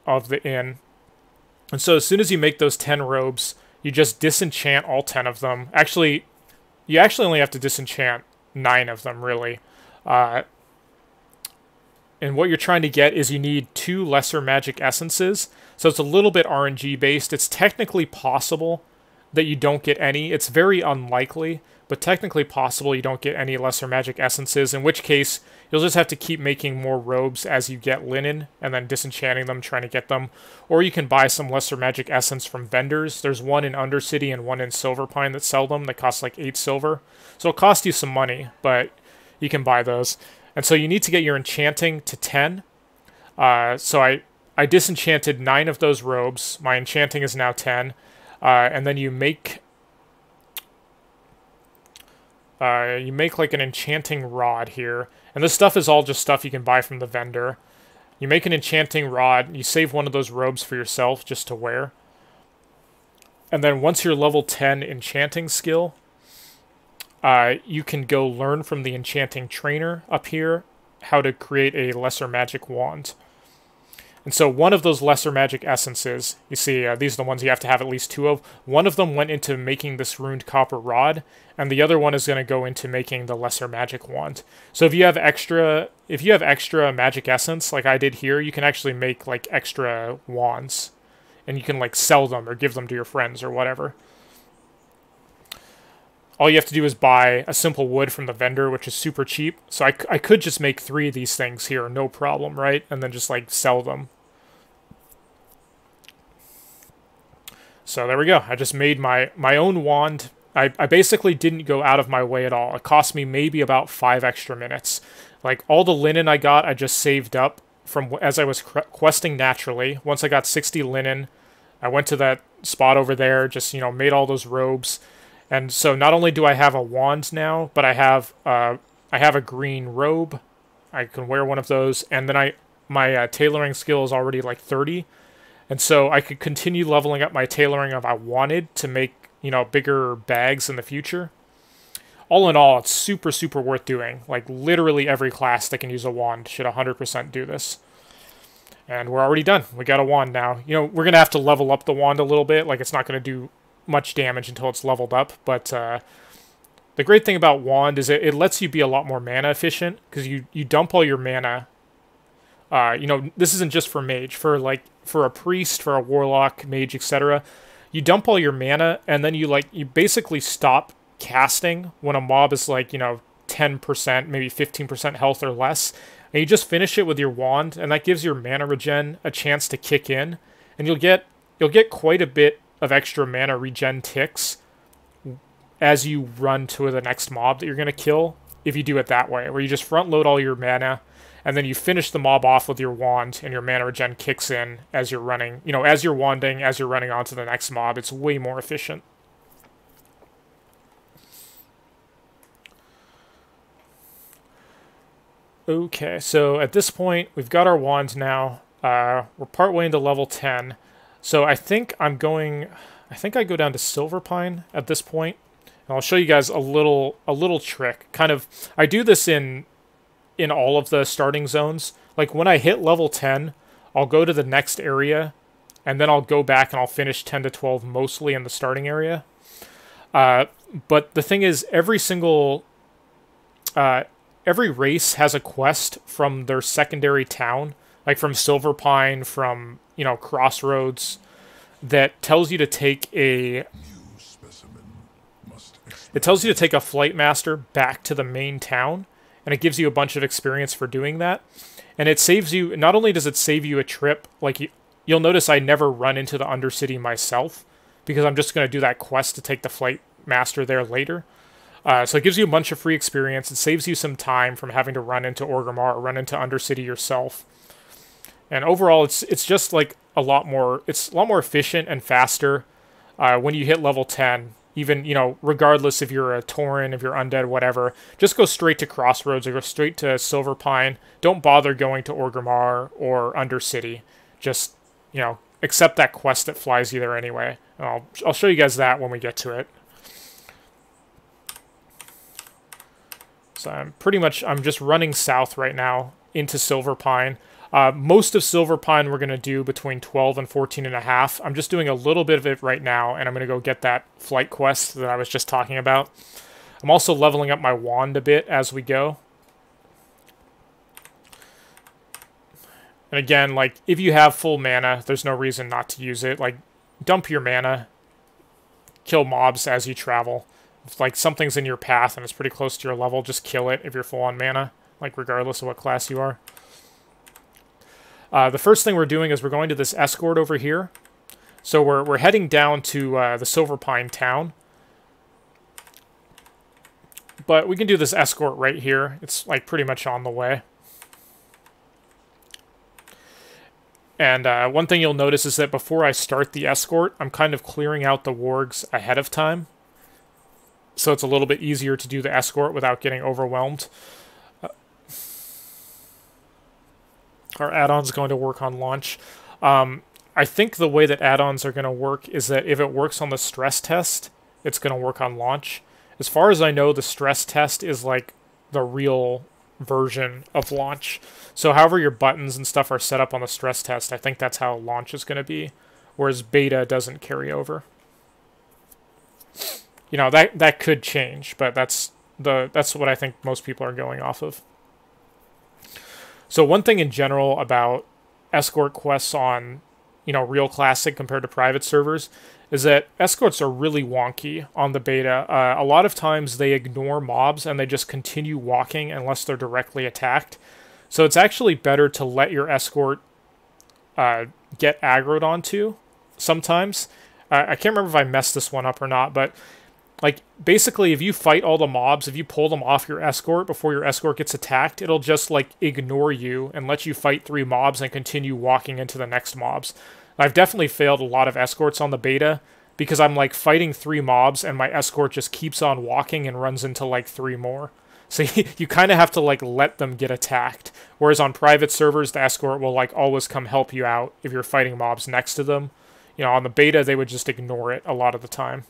of the inn. And so as soon as you make those 10 robes, you just disenchant all 10 of them. Actually, you actually only have to disenchant 9 of them, really. And what you're trying to get is you need 2 lesser magic essences. So it's a little bit RNG based. It's technically possible that you don't get any. It's very unlikely, but technically possible you don't get any lesser magic essences, in which case you'll just have to keep making more robes as you get linen, and then disenchanting them, trying to get them. Or you can buy some lesser magic essence from vendors. There's one in Undercity and one in Silverpine that sell them that cost like 8 silver. So it'll cost you some money, but you can buy those. And so you need to get your enchanting to 10. So I disenchanted 9 of those robes. My enchanting is now 10. And then you make like an enchanting rod here. And this stuff is all just stuff you can buy from the vendor. You make an enchanting rod. You save one of those robes for yourself just to wear. And then once you're level 10 enchanting skill, you can go learn from the enchanting trainer up here how to create a lesser magic wand. And so one of those lesser magic essences, you see, these are the ones you have to have at least 2 of. One of them went into making this runed copper rod, and the other one is going to go into making the lesser magic wand. So if you have extra magic essence, like I did here, you can actually make like extra wands, and you can like sell them or give them to your friends or whatever. All you have to do is buy a simple wood from the vendor, which is super cheap. So I could just make 3 of these things here, no problem, right? And then just like sell them. So there we go. I just made my own wand. I basically didn't go out of my way at all. It cost me maybe about 5 extra minutes. Like all the linen I got, I just saved up from as I was questing naturally. Once I got 60 linen, I went to that spot over there, just, you know, made all those robes. And so not only do I have a wand now, but I have a green robe. I can wear one of those, and then my tailoring skill is already like 30, and so I could continue leveling up my tailoring if I wanted to make, you know, bigger bags in the future. All in all, it's super, super worth doing. Like literally every class that can use a wand should 100% do this. And we're already done. We got a wand now. You know, we're gonna have to level up the wand a little bit. Like it's not gonna do much damage until it's leveled up, but the great thing about wand is it lets you be a lot more mana efficient, because you dump all your mana. You know, this isn't just for mage, for a priest, for a warlock, mage, etc. You dump all your mana, and then you basically stop casting when a mob is like, you know, 10%, maybe 15% health or less, and you just finish it with your wand, and that gives your mana regen a chance to kick in, and you'll get quite a bit of extra mana regen ticks as you run to the next mob that you're going to kill, if you do it that way, where you just front load all your mana, and then you finish the mob off with your wand, and your mana regen kicks in as you're running, you know, as you're wanding, as you're running on to the next mob. It's way more efficient. Okay, so at this point, we've got our wands now. We're partway into level 10. So I think I go down to Silverpine at this point, and I'll show you guys a little trick. Kind of, I do this in all of the starting zones. Like when I hit level 10, I'll go to the next area, and then I'll go back and I'll finish 10 to 12 mostly in the starting area. But the thing is, every race has a quest from their secondary town, like from Silverpine, from, you know, Crossroads, that tells you to take a flight master back to the main town, and it gives you a bunch of experience for doing that. And it saves you, not only does it save you a trip, like you'll notice I never run into the Undercity myself, because I'm just going to do that quest to take the Flight Master there later. So it gives you a bunch of free experience. It saves you some time from having to run into Orgrimmar or run into Undercity yourself. And overall, it's just like a lot more efficient and faster when you hit level 10. Even, you know, regardless if you're a Tauren, if you're undead, whatever, just go straight to Crossroads or go straight to Silverpine. Don't bother going to Orgrimmar or Undercity. Just, you know, accept that quest that flies you there anyway. And I'll show you guys that when we get to it. So I'm just running south right now into Silverpine. Most of Silverpine we're going to do between 12 and 14 and a half. I'm just doing a little bit of it right now, and I'm going to go get that flight quest that I was just talking about. I'm also leveling up my wand a bit as we go. And again, like, if you have full mana, there's no reason not to use it. Like, dump your mana, kill mobs as you travel. If, like, something's in your path and it's pretty close to your level, just kill it if you're full on mana, like, regardless of what class you are. The first thing we're doing is we're going to this escort over here. So we're heading down to the Silverpine town. But we can do this escort right here. It's like pretty much on the way. And one thing you'll notice is that before I start the escort, I'm kind of clearing out the wargs ahead of time. So it's a little bit easier to do the escort without getting overwhelmed. Our add-on's going to work on launch. I think the way that add-ons are going to work is that if it works on the stress test, it's going to work on launch. As far as I know, the stress test is like the real version of launch. So however your buttons and stuff are set up on the stress test, I think that's how launch is going to be, whereas beta doesn't carry over. You know, that could change, but that's what I think most people are going off of. So one thing in general about escort quests on, you know, real classic compared to private servers is that escorts are really wonky on the beta. A lot of times they ignore mobs and they just continue walking unless they're directly attacked. So it's actually better to let your escort get aggroed onto sometimes. I can't remember if I messed this one up or not, but like, basically, if you fight all the mobs, if you pull them off your escort before your escort gets attacked, it'll just, like, ignore you and let you fight 3 mobs and continue walking into the next mobs. I've definitely failed a lot of escorts on the beta because I'm, like, fighting 3 mobs and my escort just keeps on walking and runs into, like, 3 more. So you kind of have to, like, let them get attacked. Whereas on private servers, the escort will, like, always come help you out if you're fighting mobs next to them. You know, on the beta, they would just ignore it a lot of the time.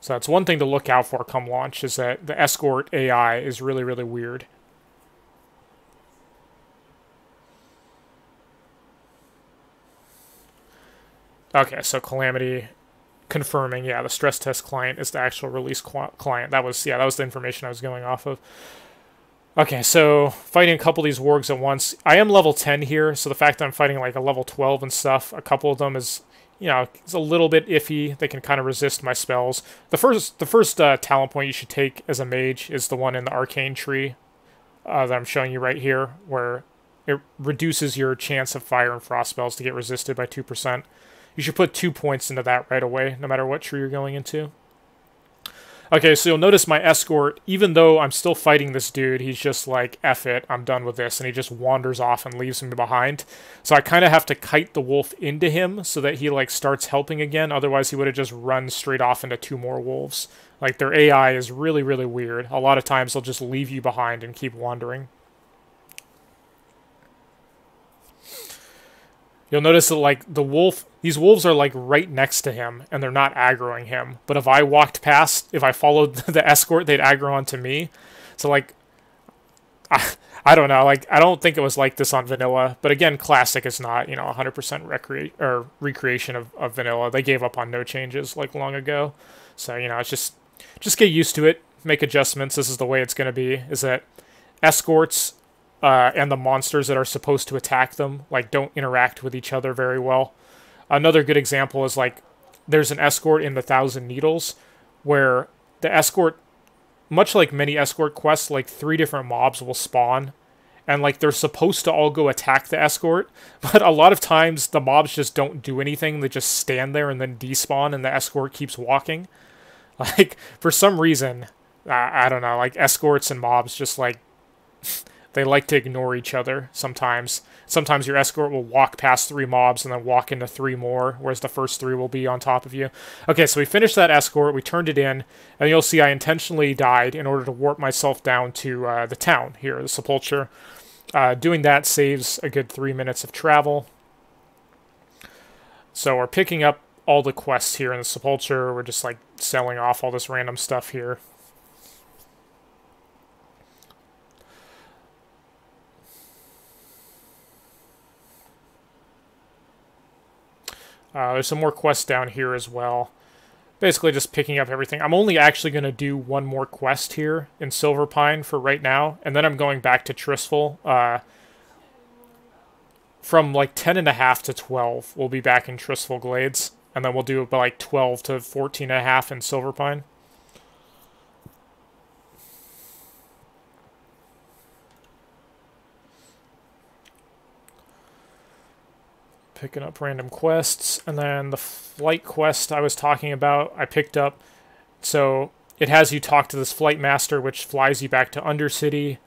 So that's one thing to look out for come launch, is that the escort AI is really, really weird. Okay, so Calamity confirming, yeah, the stress test client is the actual release client. That was the information I was going off of. Okay, so fighting a couple of these wargs at once. I am level 10 here, so the fact that I'm fighting like a level 12 and stuff, a couple of them is, you know, it's a little bit iffy. They can kind of resist my spells. The first talent point you should take as a mage is the one in the arcane tree that I'm showing you right here, where it reduces your chance of fire and frost spells to get resisted by 2%. You should put 2 points into that right away, no matter what tree you're going into. Okay, so you'll notice my escort, even though I'm still fighting this dude, he's just like, F it, I'm done with this, and he just wanders off and leaves me behind. So I kind of have to kite the wolf into him so that he, like, starts helping again, otherwise he would have just run straight off into 2 more wolves. Like, their AI is really, really weird. A lot of times they'll just leave you behind and keep wandering. You'll notice that, like, these wolves are, like, right next to him, and they're not aggroing him. But if I walked past, if I followed the escort, they'd aggro onto me. So, like, I don't know. Like, I don't think it was like this on vanilla. But again, classic is not, you know, 100% recreation of vanilla. They gave up on no changes, like, long ago. So, you know, it's just get used to it, make adjustments. This is the way it's going to be, is that escorts and the monsters that are supposed to attack them, like, don't interact with each other very well. Another good example is, like, there's an escort in the Thousand Needles where the escort, much like many escort quests, like, 3 different mobs will spawn, and like they're supposed to all go attack the escort, but a lot of times the mobs just don't do anything. They just stand there and then despawn, and the escort keeps walking. Like, for some reason, I don't know, like escorts and mobs just like they like to ignore each other sometimes. Sometimes your escort will walk past 3 mobs and then walk into 3 more, whereas the first 3 will be on top of you. Okay, so we finished that escort, we turned it in, and you'll see I intentionally died in order to warp myself down to the town here, the Sepulchre. Doing that saves a good 3 minutes of travel. So we're picking up all the quests here in the Sepulchre. We're just like selling off all this random stuff here. There's some more quests down here as well. Basically just picking up everything. I'm only actually going to do one more quest here in Silverpine for right now, and then I'm going back to Tristful. From like 10.5 to 12, we'll be back in Tristful Glades, and then we'll do about like 12 to 14.5 in Silverpine. Picking up random quests, and then the flight quest I was talking about, I picked up. So it has you talk to this flight master, which flies you back to Undercity.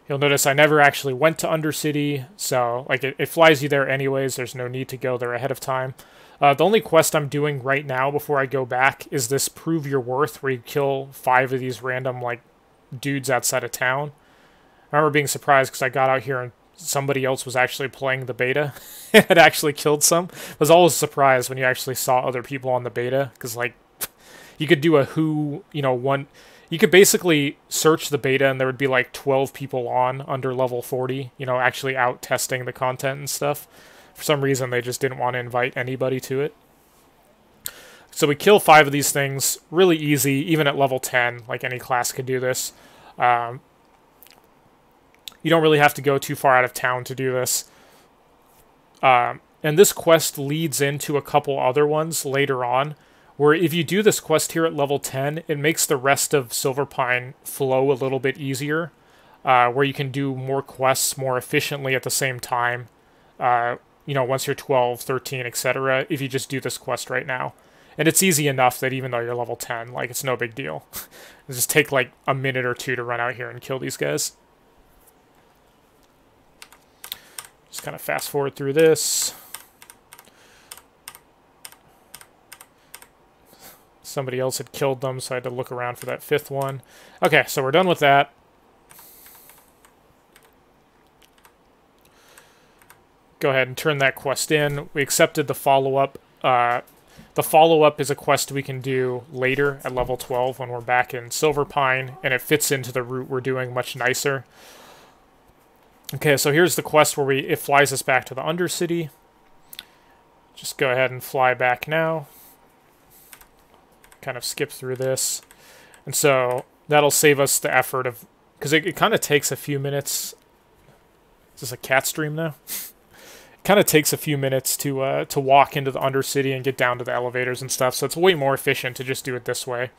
You'll notice I never actually went to Undercity, so like it flies you there anyways. There's no need to go there ahead of time. The only quest I'm doing right now before I go back is this Prove Your Worth, where you kill 5 of these random like dudes outside of town. I remember being surprised because I got out here and somebody else was actually playing the beta and had actually killed some. I was always surprised when you actually saw other people on the beta, because like you could do a who, you know, you could basically search the beta and there would be like 12 people on under level 40, you know, actually out testing the content and stuff. For some reason they just didn't want to invite anybody to it. So we kill 5 of these things, really easy, even at level 10, like any class could do this. You don't really have to go too far out of town to do this. And this quest leads into a couple other ones later on, where if you do this quest here at level 10, it makes the rest of Silverpine flow a little bit easier, where you can do more quests more efficiently at the same time, you know, once you're 12, 13, etc., if you just do this quest right now. And it's easy enough that even though you're level 10, like, it's no big deal. It just take like a minute or 2 to run out here and kill these guys. Just kind of fast forward through this. Somebody else had killed them, so I had to look around for that 5th one. Okay, so we're done with that. Go ahead and turn that quest in. We accepted the follow-up. The follow-up is a quest we can do later at level 12 when we're back in Silverpine, and it fits into the route we're doing much nicer. Okay, so here's the quest where it flies us back to the Undercity. Just go ahead and fly back now. Kind of skip through this. And so that'll save us the effort of... Because it kind of takes a few minutes... Is this a cat stream now? It kind of takes a few minutes to walk into the Undercity and get down to the elevators and stuff, so it's way more efficient to just do it this way.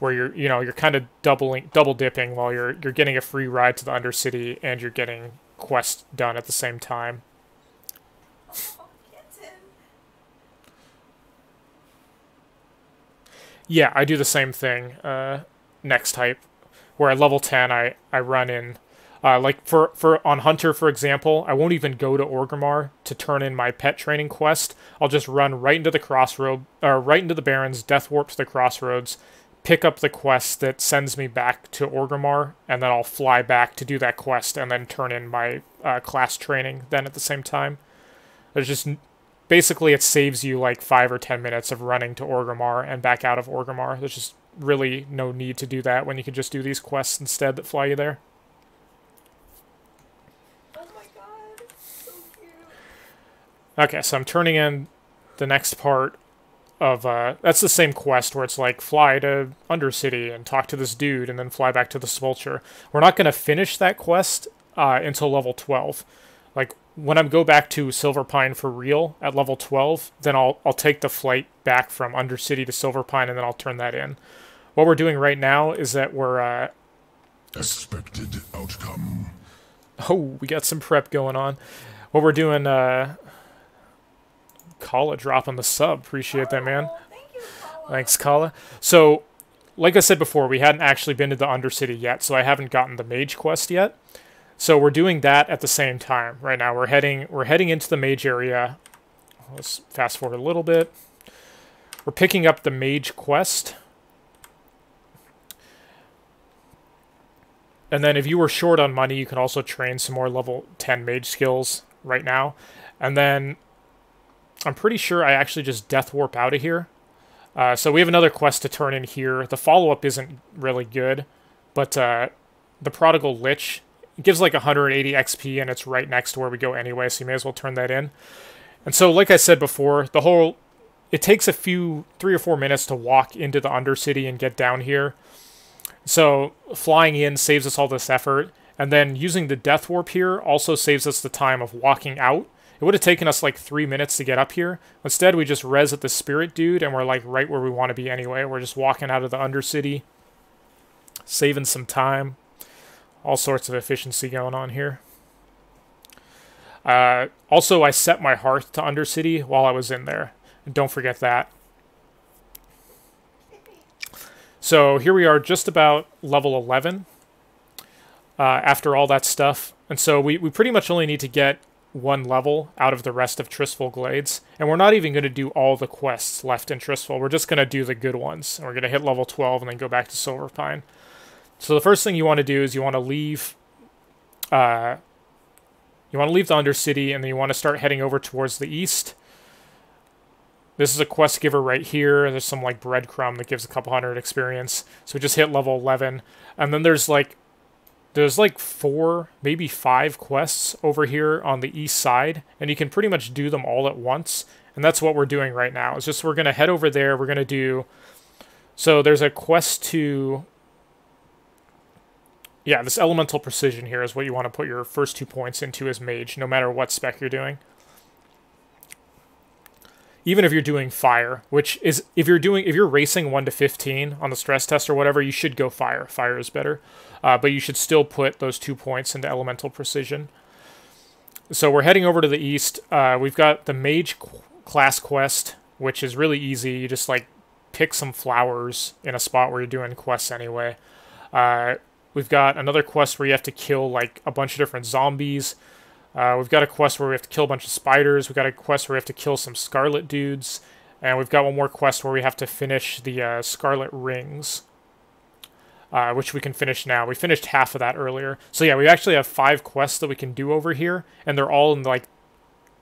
Where you're kind of double dipping while you're getting a free ride to the Undercity and you're getting quests done at the same time. Yeah, I do the same thing. Next type, where at level 10 I run in, like for on Hunter for example, I won't even go to Orgrimmar to turn in my pet training quest. I'll just run right into the crossroad, right into the Barrens, death warp to the crossroads, pick up the quest that sends me back to Orgrimmar, and then I'll fly back to do that quest and then turn in my class training then at the same time. There's just... Basically, it saves you like 5 or 10 minutes of running to Orgrimmar and back out of Orgrimmar. There's just really no need to do that when you can just do these quests instead that fly you there. Oh my god, so cute. Okay, so I'm turning in the next part of... that's the same quest where it's like, fly to Undercity and talk to this dude and then fly back to the Sepulchre. We're not going to finish that quest until level 12. Like, when I go back to Silverpine for real at level 12, then I'll take the flight back from Undercity to Silverpine, and then I'll turn that in. What we're doing right now is that we're... Expected outcome. Oh, we got some prep going on. What we're doing, Kala dropping the sub. Appreciate that, man. Oh, thank you, Paula. Thanks, Kala. So, like I said before, we hadn't actually been to the Undercity yet, so I haven't gotten the mage quest yet. So we're doing that at the same time. Right now, we're heading into the mage area. Let's fast forward a little bit. We're picking up the mage quest. And then if you were short on money, you can also train some more level 10 mage skills right now. And then I'm pretty sure I actually just death warp out of here. So we have another quest to turn in here. The follow-up isn't really good, but the Prodigal Lich gives like 180 XP, and it's right next to where we go anyway, so you may as well turn that in. And so, like I said before, it takes a few 3 or 4 minutes to walk into the Undercity and get down here. So flying in saves us all this effort, and then using the death warp here also saves us the time of walking out. It would have taken us like 3 minutes to get up here. Instead, we just res at the spirit dude, and we're like right where we want to be anyway. We're just walking out of the Undercity, saving some time. All sorts of efficiency going on here. Also, I set my hearth to Undercity while I was in there. And don't forget that. So here we are just about level 11 after all that stuff. And so we pretty much only need to get 1 level out of the rest of Tristful Glades. And we're not even going to do all the quests left in Tristful. We're just going to do the good ones. And we're going to hit level 12 and then go back to Silverpine. So the first thing you want to do is you want to leave the Undercity, and then you want to start heading over towards the east. This is a quest giver right here. There's some like breadcrumb that gives a couple hundred experience. So we just hit level 11. And then there's like 4, maybe 5 quests over here on the east side, and you can pretty much do them all at once. And that's what we're doing right now. It's just we're going to head over there. We're going to do... So there's a quest to... Yeah, this elemental precision here is what you want to put your first 2 points into as mage, no matter what spec you're doing. Even if you're doing fire, which is if you're racing 1 to 15 on the stress test or whatever, you should go fire. Fire is better, but you should still put those 2 points into elemental precision. So we're heading over to the east. We've got the mage class quest, which is really easy. You just like pick some flowers in a spot where you're doing quests anyway. We've got another quest where you have to kill like a bunch of different zombies. We've got a quest where we have to kill a bunch of spiders. We've got a quest where we have to kill some scarlet dudes. And we've got one more quest where we have to finish the scarlet rings, which we can finish now. We finished half of that earlier. So yeah, we actually have 5 quests that we can do over here, and they're all in like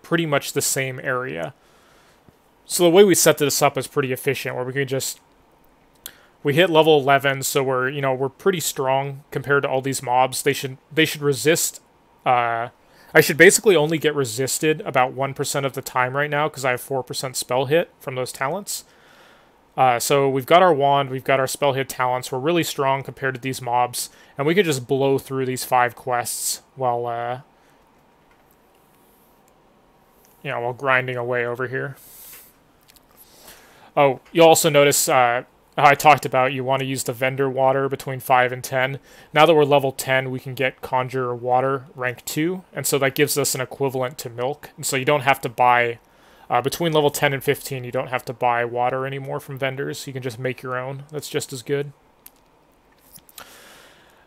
pretty much the same area. So the way we set this up is pretty efficient, where we can just... We hit level 11, so we're pretty strong compared to all these mobs. They should resist... I should basically only get resisted about 1% of the time right now, because I have 4% spell hit from those talents. So we've got our wand, we've got our spell hit talents. We're really strong compared to these mobs, and we can just blow through these 5 quests while while grinding away over here. Oh, you'll also notice I talked about you want to use the vendor water between 5 and 10. Now that we're level 10, we can get Conjure Water rank 2, and so that gives us an equivalent to milk. And so you don't have to buy, between level 10 and 15, you don't have to buy water anymore from vendors. You can just make your own. That's just as good.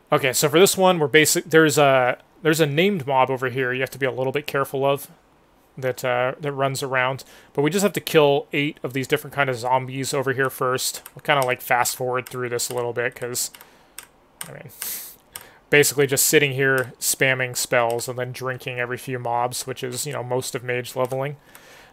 Okay, so for this one, there's a named mob over here you have to be a little bit careful of. That runs around, but we just have to kill 8 of these different kind of zombies over here first. We'll kind of like fast forward through this a little bit, because I mean, basically just sitting here spamming spells and then drinking every few mobs, which is most of mage leveling.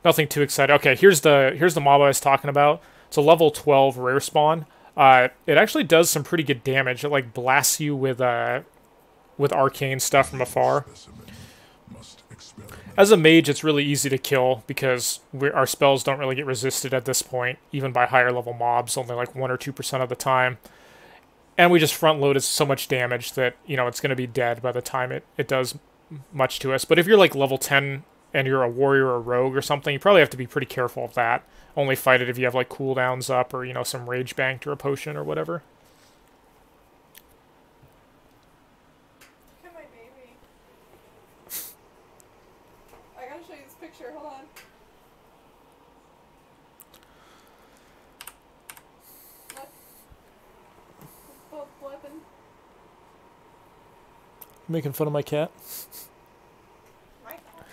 Nothing too exciting. Okay, here's the mob I was talking about. It's a level 12 rare spawn. It actually does some pretty good damage. It like blasts you with arcane stuff from afar. As a mage, it's really easy to kill because our spells don't really get resisted at this point, even by higher level mobs, only like 1 or 2% of the time. And we just front loaded so much damage that, it's going to be dead by the time it does much to us. But if you're like level 10 and you're a warrior or a rogue or something, you probably have to be pretty careful of that. Only fight it if you have like cooldowns up or, some rage banked or a potion or whatever. Making fun of my cat. My fault.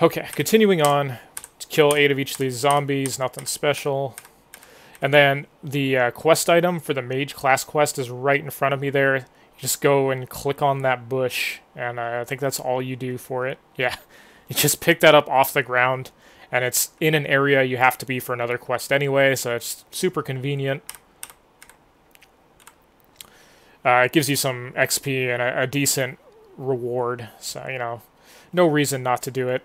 Okay, continuing on. To kill 8 of each of these zombies, nothing special. And then the quest item for the mage class quest is right in front of me there. You just go and click on that bush, and I think that's all you do for it. Yeah, you just pick that up off the ground, and it's in an area you have to be for another quest anyway, so it's super convenient. It gives you some XP and a decent reward, so, you know, no reason not to do it.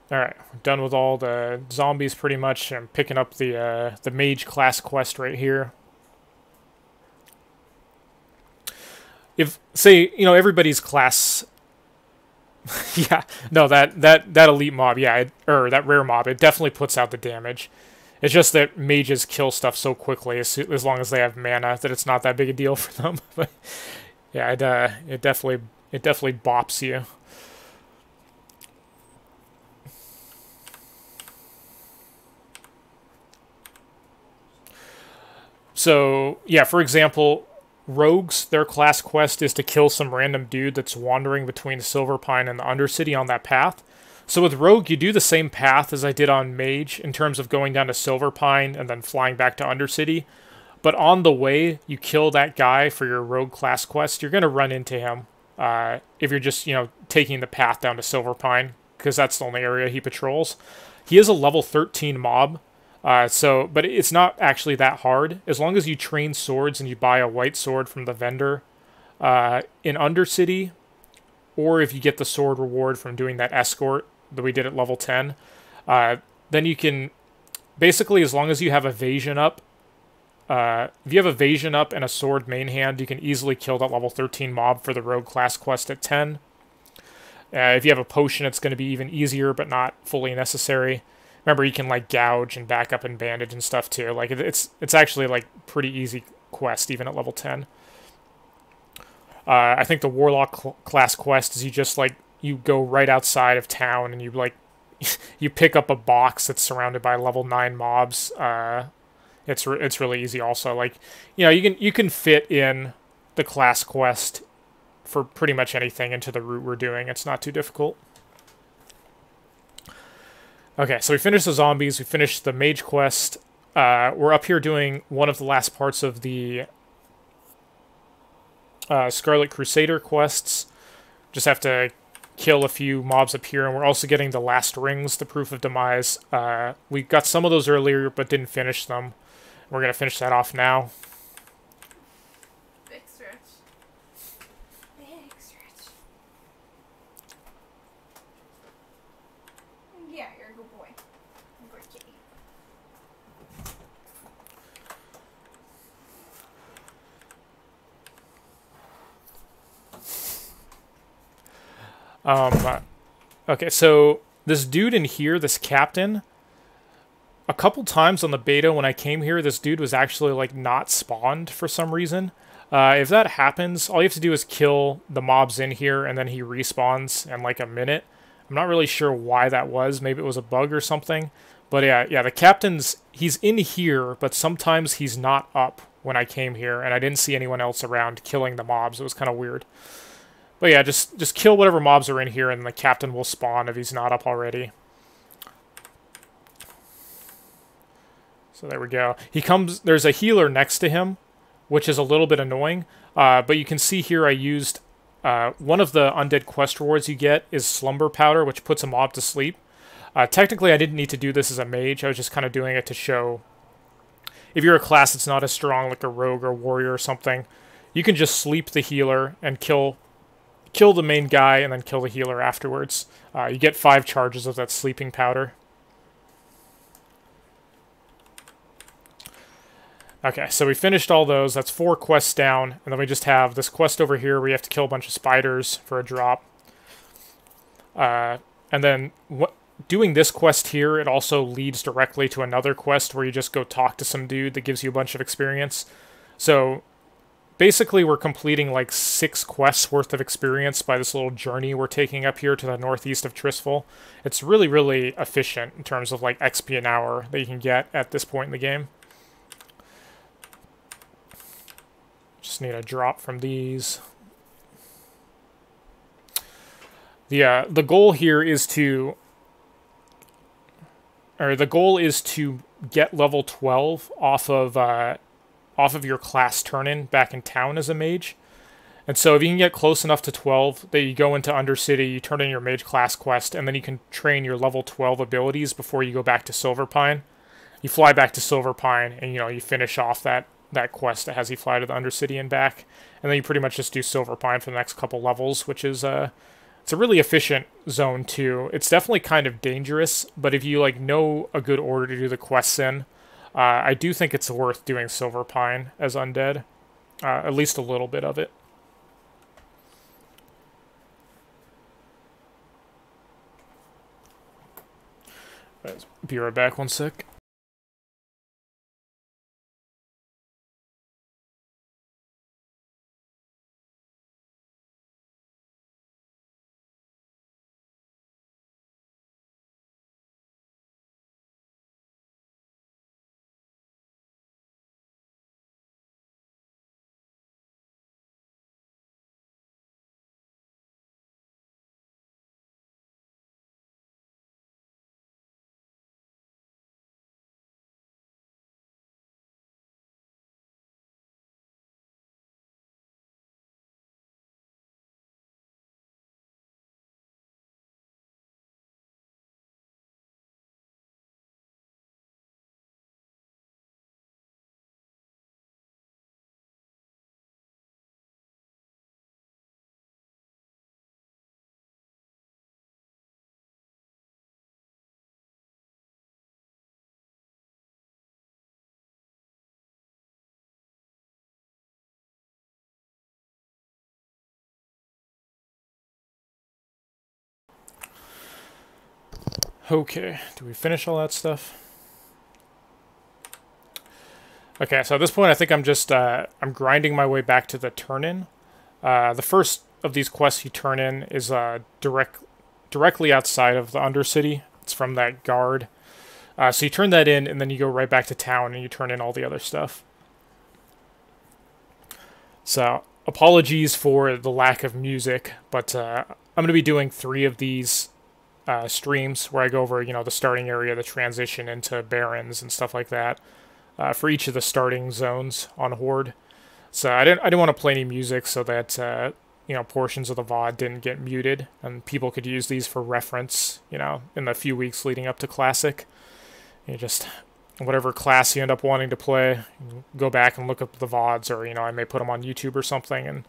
Alright, we're done with all the zombies pretty much. I'm picking up the mage class quest right here. If, say, you know, everybody's class... yeah, no, that elite mob, yeah, or that rare mob, it definitely puts out the damage. It's just that mages kill stuff so quickly, as long as they have mana, that it's not that big a deal for them. But yeah, it definitely bops you. So, yeah, for example, rogues, their class quest is to kill some random dude that's wandering between Silverpine and the Undercity on that path. So with rogue, you do the same path as I did on mage in terms of going down to Silverpine and then flying back to Undercity. But on the way, you kill that guy for your rogue class quest, you're going to run into him if you're just, you know, taking the path down to Silverpine, because that's the only area he patrols. He is a level 13 mob. But it's not actually that hard. As long as you train swords and you buy a white sword from the vendor in Undercity, or if you get the sword reward from doing that escort that we did at level 10, then you can, basically, as long as you have evasion up, if you have evasion up and a sword main hand, you can easily kill that level 13 mob for the rogue class quest at 10. If you have a potion, it's going to be even easier, but not fully necessary. Remember, you can, like, gouge and back up and bandage and stuff, too. Like, it's actually, like, pretty easy quest, even at level 10. I think the Warlock class quest is you just, like, you go right outside of town and you, like, you pick up a box that's surrounded by level 9 mobs. It's really easy also. Like, you know, you can fit in the class quest for pretty much anything into the route we're doing. It's not too difficult. Okay, so we finished the zombies, we finished the mage quest. We're up here doing one of the last parts of the Scarlet Crusader quests. Just have to kill a few mobs up here, and we're also getting the last rings, the Proof of Demise. We got some of those earlier, but didn't finish them. We're going to finish that off now. Big stretch. Big stretch. Yeah, you're a good boy. Good kitty. Okay, so this dude in here, this captain, a couple times on the beta when I came here, this dude was actually, like, not spawned for some reason. If that happens, all you have to do is kill the mobs in here, and then he respawns in, like, a minute. I'm not really sure why that was. Maybe it was a bug or something. But yeah, the captain's, he's in here, but sometimes he's not up when I came here, and I didn't see anyone else around killing the mobs. It was kind of weird. But yeah, just kill whatever mobs are in here, and the captain will spawn if he's not up already. So there we go. He comes, there's a healer next to him, which is a little bit annoying. But you can see here I used, one of the undead quest rewards you get is Slumber Powder, which puts a mob to sleep. Technically, I didn't need to do this as a mage. I was just kind of doing it to show, if you're a class that's not as strong, like a rogue or warrior or something, you can just sleep the healer and kill the main guy and then kill the healer afterwards. You get 5 charges of that sleeping powder. Okay, so we finished all those. That's 4 quests down, and then we just have this quest over here where you have to kill a bunch of spiders for a drop. And then doing this quest here, it also leads directly to another quest where you just go talk to some dude that gives you a bunch of experience. So basically, we're completing like 6 quests worth of experience by this little journey we're taking up here to the northeast of Tristful. It's really, really efficient in terms of like XP an hour that you can get at this point in the game. just need a drop from these. The goal here is to, or the goal is to get level 12 off of your class turn-in back in town as a mage. And so if you can get close enough to 12 that you go into Undercity, you turn in your mage class quest, and then you can train your level 12 abilities before you go back to Silverpine. You fly back to Silverpine, and you finish off that quest that has you fly to the Undercity and back. And then you pretty much just do Silverpine for the next couple levels, which is it's a really efficient zone too. It's definitely kind of dangerous, but if you know a good order to do the quests in, I do think it's worth doing Silverpine as Undead, at least a little bit of it. Be right back, one sec. Okay, do we finish all that stuff? Okay, so at this point I think I'm just, I'm grinding my way back to the turn-in. The first of these quests you turn in is directly outside of the Undercity. It's from that guard. So you turn that in, and then you go right back to town, and you turn in all the other stuff. So, apologies for the lack of music, but I'm going to be doing 3 of these streams where I go over, the starting area, the transition into Barrens and stuff like that, for each of the starting zones on Horde. So I didn't want to play any music so that portions of the VOD didn't get muted, and people could use these for reference, in the few weeks leading up to Classic. You just, whatever class you end up wanting to play, go back and look up the VODs, or I may put them on YouTube or something and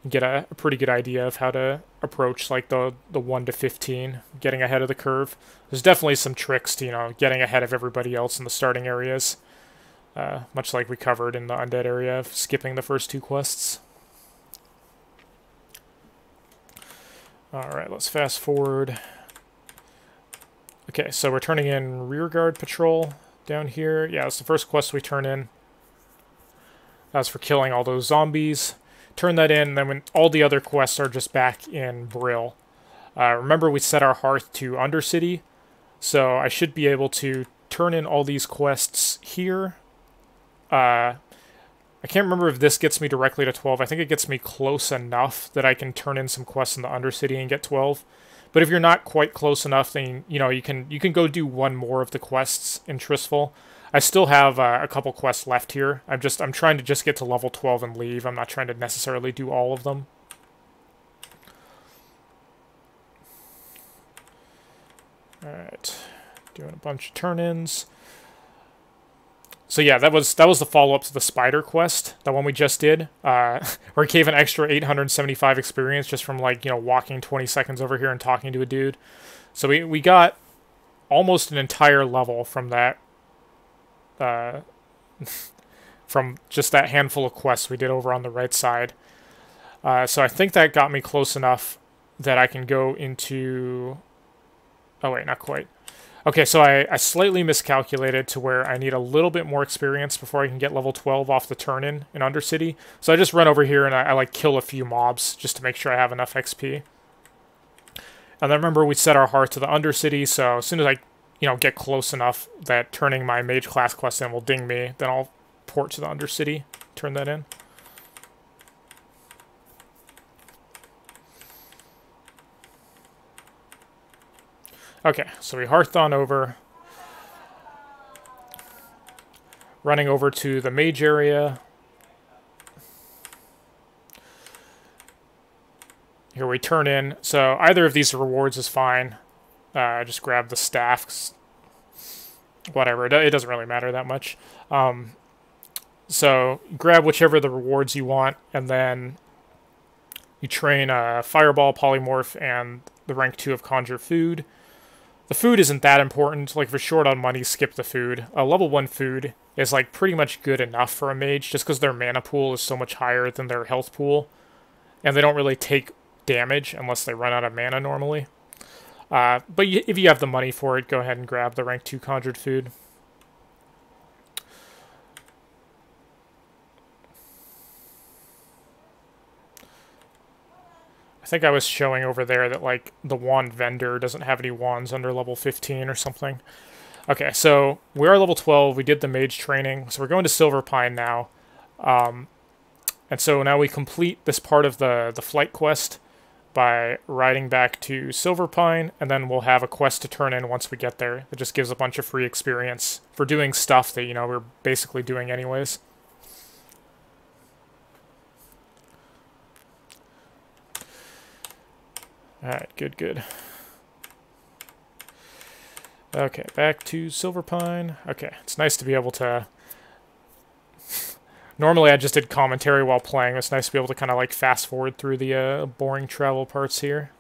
get a pretty good idea of how to approach the 1 to 15, getting ahead of the curve. There's definitely some tricks to getting ahead of everybody else in the starting areas, much like we covered in the Undead area of skipping the first 2 quests. Alright, let's fast forward. Okay, so we're turning in Rearguard Patrol down here. Yeah, that's the first quest we turn in. That's for killing all those zombies. Turn that in, and then when all the other quests are just back in Brill. Remember, we set our hearth to Undercity, so I should be able to turn in all these quests here. I can't remember if this gets me directly to 12. I think it gets me close enough that I can turn in some quests in the Undercity and get 12. But if you're not quite close enough, then you can go do 1 more of the quests in Tristful. I still have a couple quests left here. I'm trying to just get to level 12 and leave. I'm not trying to necessarily do all of them. Alright. Doing a bunch of turn-ins. So yeah, that was the follow-up to the Spider quest, the one we just did, where it gave an extra 875 experience just from walking 20 seconds over here and talking to a dude. So we got almost an entire level from that, from just that handful of quests we did over on the right side. So I think that got me close enough that I can go into... Oh wait, not quite. Okay, so I slightly miscalculated to where I need a little bit more experience before I can get level 12 off the turn-in Undercity. So I just run over here and I kill a few mobs just to make sure I have enough XP. And then remember, we set our hearth to the Undercity, so as soon as I get close enough that turning my mage class quest in will ding me, then I'll port to the Undercity, turn that in. Okay, so we hearthed on over. Running over to the mage area. Here we turn in. So either of these rewards is fine. Just grab the staff. Whatever, it doesn't really matter that much. So grab whichever of the rewards you want, and then you train Fireball, Polymorph, and the rank 2 of Conjure Food. The food isn't that important. Like, if you're short on money, skip the food. Level 1 food is, like, pretty much good enough for a mage, just because their mana pool is so much higher than their health pool. And they don't really take damage unless they run out of mana normally. But if you have the money for it, go ahead and grab the rank 2 Conjured Food. I think I was showing over there that, like, the wand vendor doesn't have any wands under level 15 or something. Okay, so we are level 12. We did the mage training. So we're going to Silverpine now. And so now we complete this part of the flight quest by riding back to Silverpine, and then we'll have a quest to turn in once we get there. It just gives a bunch of free experience for doing stuff that, you know, we're basically doing anyways. Alright, good. Okay, back to Silverpine. Okay, it's nice to be able to... Normally I just did commentary while playing. It's nice to be able to kind of like fast forward through the boring travel parts here.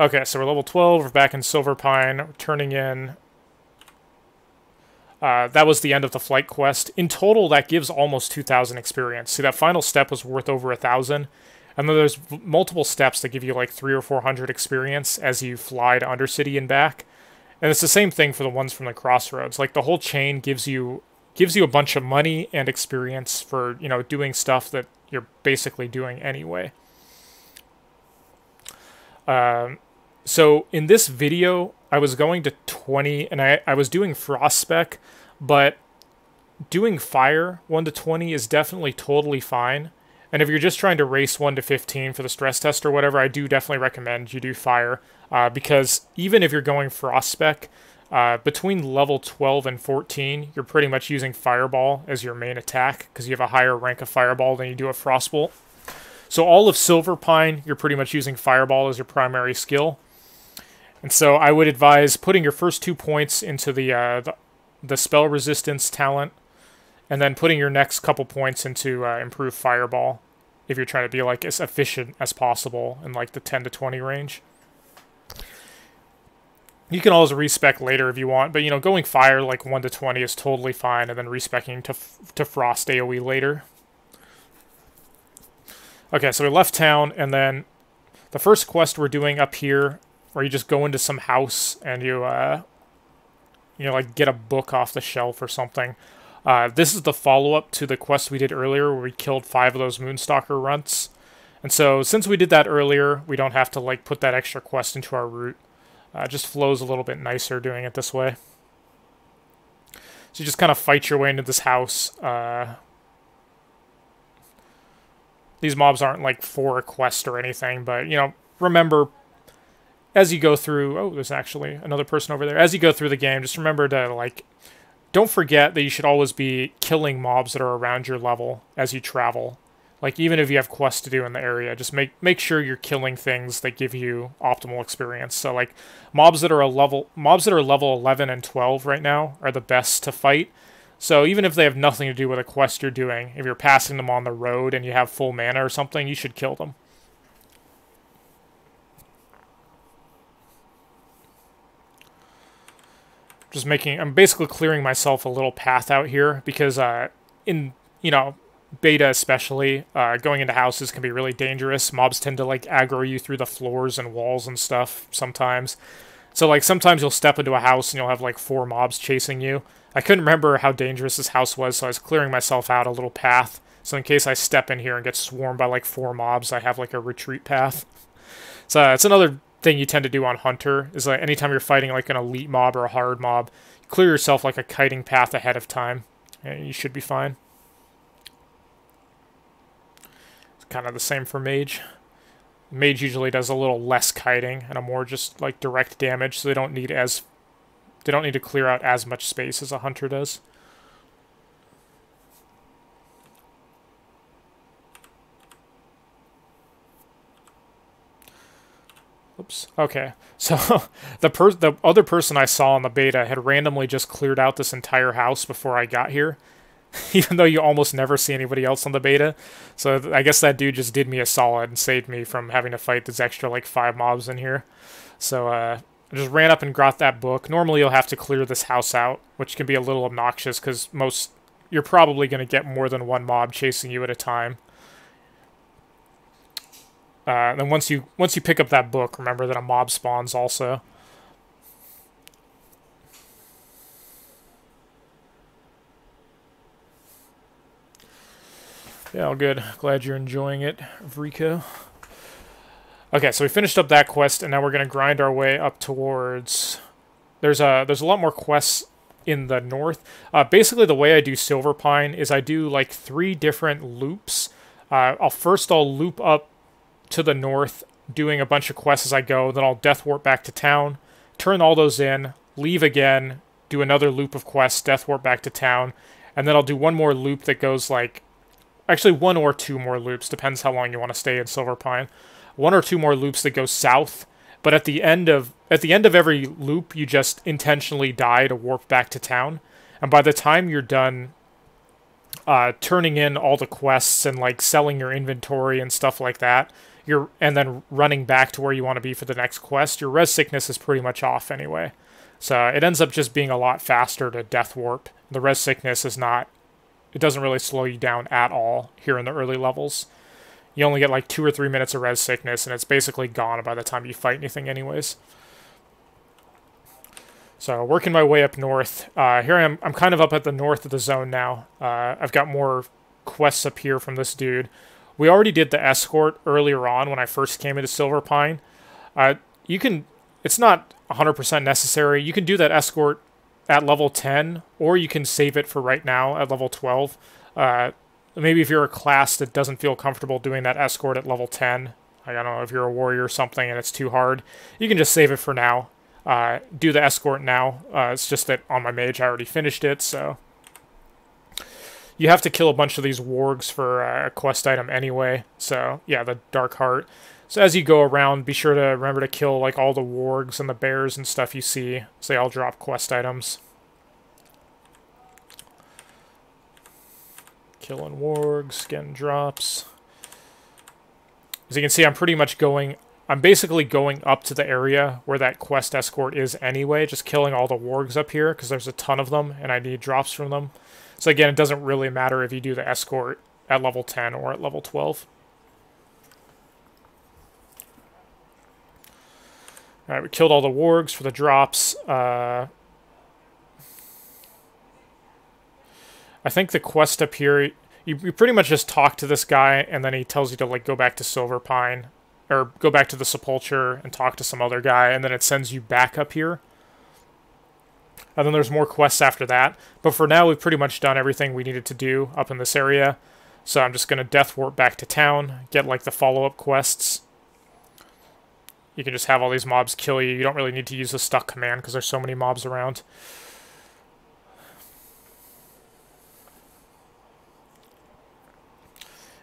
Okay, so we're level 12. We're back in Silverpine. We're turning in... that was the end of the flight quest. In total, that gives almost 2,000 experience. See, that final step was worth over 1,000. And then there's multiple steps that give you like 300 or 400 experience as you fly to Undercity and back. And it's the same thing for the ones from the Crossroads. Like, the whole chain gives you a bunch of money and experience for, you know, doing stuff that you're basically doing anyway. So in this video, I was going to 20, and I was doing Frost Spec, but doing Fire 1 to 20 is definitely totally fine. And if you're just trying to race 1 to 15 for the stress test or whatever, I do definitely recommend you do Fire, because even if you're going Frost Spec, between level 12 and 14, you're pretty much using Fireball as your main attack, because you have a higher rank of Fireball than you do a Frostbolt. So all of Silverpine, you're pretty much using Fireball as your primary skill. And so I would advise putting your first 2 points into the spell resistance talent, and then putting your next couple points into improved Fireball, if you're trying to be like as efficient as possible in like the 10 to 20 range. You can always respec later if you want, but, you know, going Fire like 1 to 20 is totally fine, and then respecing to Frost AoE later. Okay, so we left town, and then the first quest we're doing up here, where you just go into some house and you know, like get a book off the shelf or something. This is the follow-up to the quest we did earlier, where we killed 5 of those Moonstalker runts. And so, since we did that earlier, we don't have to like put that extra quest into our route. It just flows a little bit nicer doing it this way. So you just kind of fight your way into this house. These mobs aren't like for a quest or anything, but, you know, remember, as you go through... Oh, there's actually another person over there. As you go through the game, just remember to, like... Don't forget that you should always be killing mobs that are around your level as you travel. Like, even if you have quests to do in the area, just make sure you're killing things that give you optimal experience. So, like, mobs that are level 11 and 12 right now are the best to fight. So even if they have nothing to do with a quest you're doing, if you're passing them on the road and you have full mana or something, you should kill them. I'm basically clearing myself a little path out here, because in, you know, beta especially, going into houses can be really dangerous. Mobs tend to like aggro you through the floors and walls and stuff sometimes. So like sometimes you'll step into a house and you'll have like 4 mobs chasing you. I couldn't remember how dangerous this house was, so I was clearing myself out a little path. So in case I step in here and get swarmed by like 4 mobs, I have like a retreat path. So it's another thing you tend to do on Hunter, is like anytime you're fighting like an elite mob or a hard mob, clear yourself like a kiting path ahead of time, and you should be fine. It's kind of the same for Mage. Mage usually does a little less kiting and a more just like direct damage, so they don't need to clear out as much space as a hunter does. Oops. Okay. So the other person I saw in the beta had randomly just cleared out this entire house before I got here, even though you almost never see anybody else on the beta. So I guess that dude just did me a solid and saved me from having to fight this extra like 5 mobs in here. So I just ran up and got that book. Normally you'll have to clear this house out, which can be a little obnoxious because you're probably going to get more than 1 mob chasing you at a time. Then once you pick up that book, remember that a mob spawns also. Yeah, all good. Glad you're enjoying it, Vrico. Okay, so we finished up that quest, and now we're gonna grind our way up towards. There's a lot more quests in the north. Basically, the way I do Silverpine is I do like 3 different loops. I'll loop up to the north, doing a bunch of quests as I go. Then I'll death warp back to town, turn all those in, leave again, do another loop of quests, death warp back to town, and then I'll do one more loop that goes like. Actually, 1 or 2 more loops, depends how long you want to stay in Silverpine. 1 or 2 more loops that go south, but at the end of every loop, you just intentionally die to warp back to town. And by the time you're done turning in all the quests and like selling your inventory and stuff like that, and then running back to where you want to be for the next quest, your res sickness is pretty much off anyway. So it ends up just being a lot faster to death warp. The res sickness is not. It doesn't really slow you down at all here in the early levels. You only get like 2 or 3 minutes of res sickness, and it's basically gone by the time you fight anything anyways. So working my way up north. Here I am. I'm kind of up at the north of the zone now. I've got more quests up here from this dude. We already did the escort earlier on when I first came into Silverpine. It's not 100% necessary. You can do that escort at level 10, or you can save it for right now at level 12. Maybe if you're a class that doesn't feel comfortable doing that escort at level 10, I don't know, if you're a warrior or something and it's too hard, you can just save it for now. Do the escort now. It's just that on my mage I already finished it, so. You have to kill a bunch of these wargs for a quest item anyway, so yeah, the Dark Heart. So as you go around, be sure to remember to kill like all the wargs and the bears and stuff you see, so they all drop quest items. Killing wargs, getting drops. As you can see, I'm basically going up to the area where that quest escort is anyway, just killing all the wargs up here, because there's a ton of them, and I need drops from them. So again, it doesn't really matter if you do the escort at level 10 or at level 12. Alright, we killed all the wargs for the drops. I think the quest up here, you pretty much just talk to this guy, and then he tells you to like go back to Silverpine, or go back to the Sepulture and talk to some other guy, and then it sends you back up here. And then there's more quests after that. But for now, we've pretty much done everything we needed to do up in this area. So I'm just going to death warp back to town, get like the follow-up quests. You can just have all these mobs kill you. You don't really need to use the stuck command because there's so many mobs around.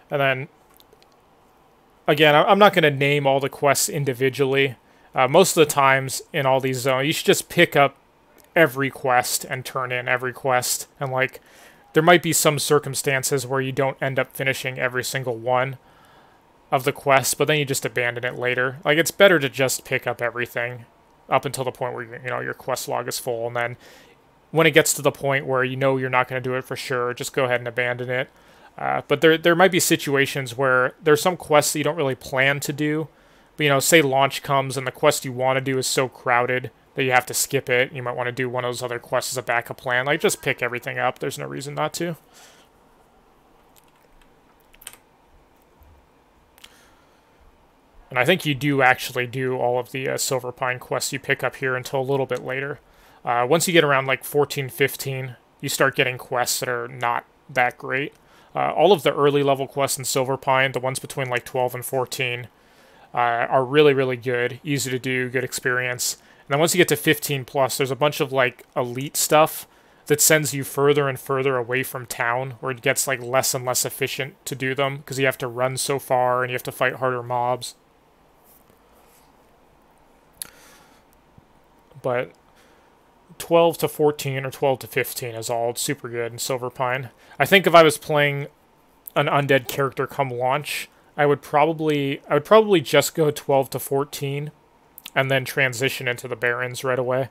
And then, again, I'm not going to name all the quests individually. Most of the times in all these zones, you should just pick up every quest and turn in every quest. And like, there might be some circumstances where you don't end up finishing every single one of the quests, but then you just abandon it later. Like, it's better to just pick up everything up until the point where your quest log is full, and then when it gets to the point where you know you're not going to do it for sure, just go ahead and abandon it. But there might be situations where there's some quests that you don't really plan to do, but say launch comes and the quest you want to do is so crowded that you have to skip it. You might want to do one of those other quests as a backup plan. Like, just pick everything up. There's no reason not to. And I think you do actually do all of the Silverpine quests you pick up here until a little bit later. Once you get around like 14, 15, you start getting quests that are not that great. All of the early level quests in Silverpine, the ones between like 12 and 14, are really, really good, easy to do, good experience. And then once you get to 15 plus, there's a bunch of like elite stuff that sends you further and further away from town, where it gets like less and less efficient to do them because you have to run so far and you have to fight harder mobs. But 12 to 14 or 12 to 15 is all super good in Silverpine. I think if I was playing an undead character come launch, I would probably just go 12 to 14 and then transition into the Barrens right away.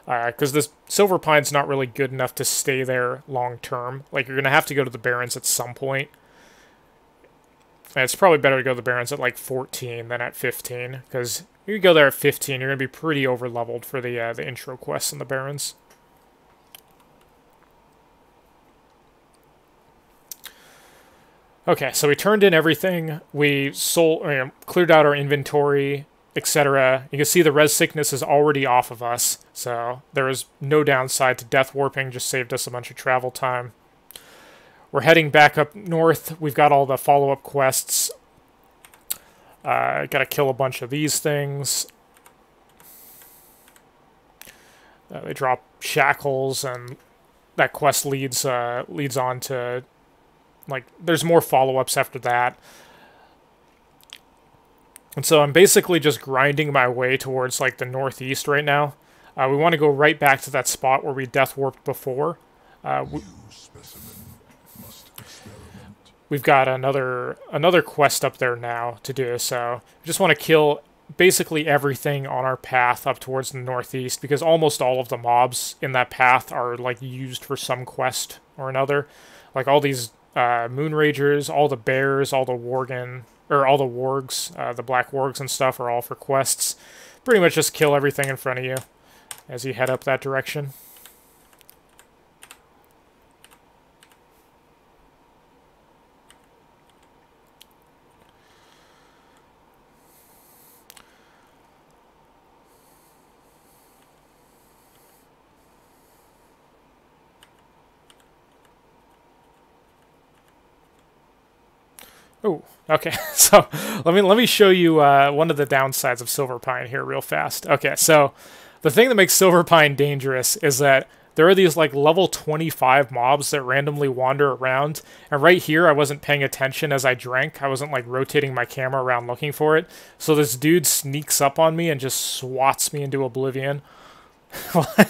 Because this Silverpine's not really good enough to stay there long term. Like, you're going to have to go to the Barrens at some point. And it's probably better to go to the Barrens at like 14 than at 15, because if you go there at 15, you're going to be pretty over-leveled for the intro quests in the Barrens. Okay, so we turned in everything. We cleared out our inventory, etc. You can see the res sickness is already off of us, so there is no downside to death warping, just saved us a bunch of travel time. We're heading back up north. We've got all the follow-up quests. Gotta kill a bunch of these things. They drop shackles, and that quest leads on to, like, there's more follow-ups after that. And so I'm basically just grinding my way towards, like, the northeast right now. We want to go right back to that spot where we death warped before. We've got another quest up there now to do, so we just want to kill basically everything on our path up towards the northeast, because almost all of the mobs in that path are, like, used for some quest or another. Like, all these Moonragers, all the bears, all the wargs, the black wargs and stuff are all for quests. Pretty much just kill everything in front of you as you head up that direction. Oh, okay. So let me show you one of the downsides of Silverpine here real fast. Okay, so the thing that makes Silverpine dangerous is that there are these like level 25 mobs that randomly wander around, and right here I wasn't paying attention as I drank. I wasn't like rotating my camera around looking for it. So this dude sneaks up on me and just swats me into oblivion.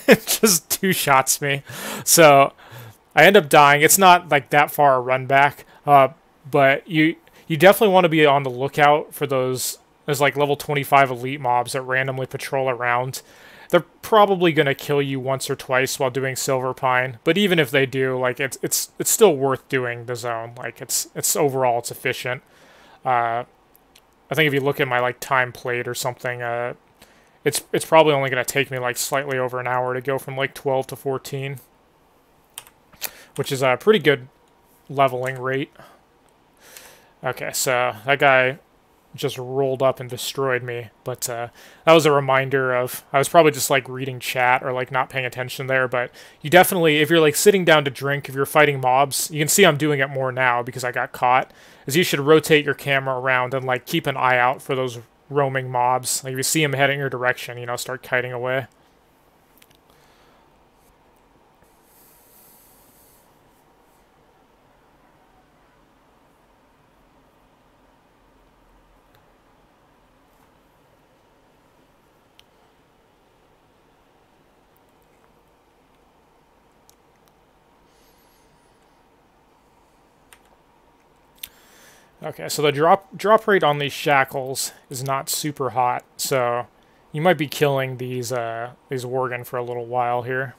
Just two-shots me. So I end up dying. It's not like that far a run back, but you definitely want to be on the lookout for those like level 25 elite mobs that randomly patrol around. They're probably going to kill you once or twice while doing Silverpine, but even if they do, like, it's still worth doing the zone. Like, it's overall it's efficient. I think if you look at my like time played or something, it's probably only going to take me like slightly over an hour to go from like 12 to 14, which is a pretty good leveling rate. Okay, so that guy just rolled up and destroyed me, but that was a reminder of, I was probably just like reading chat or like not paying attention there, but you definitely, if you're like sitting down to drink, if you're fighting mobs, you can see I'm doing it more now because I got caught, is you should rotate your camera around and like keep an eye out for those roaming mobs. Like if you see them heading your direction, you know, start kiting away. Okay, so the drop rate on these shackles is not super hot, so you might be killing these worgen for a little while here.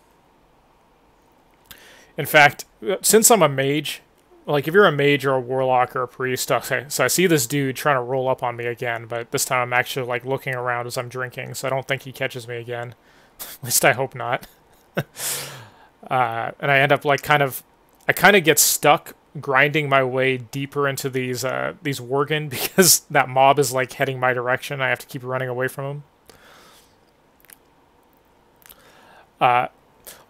In fact, since I'm a mage, like if you're a mage or a warlock or a priest, okay, so I see this dude trying to roll up on me again, but this time I'm actually like looking around as I'm drinking, so I don't think he catches me again. At least I hope not. And I end up like I kind of get stuck grinding my way deeper into these worgen because that mob is like heading my direction. I have to keep running away from him.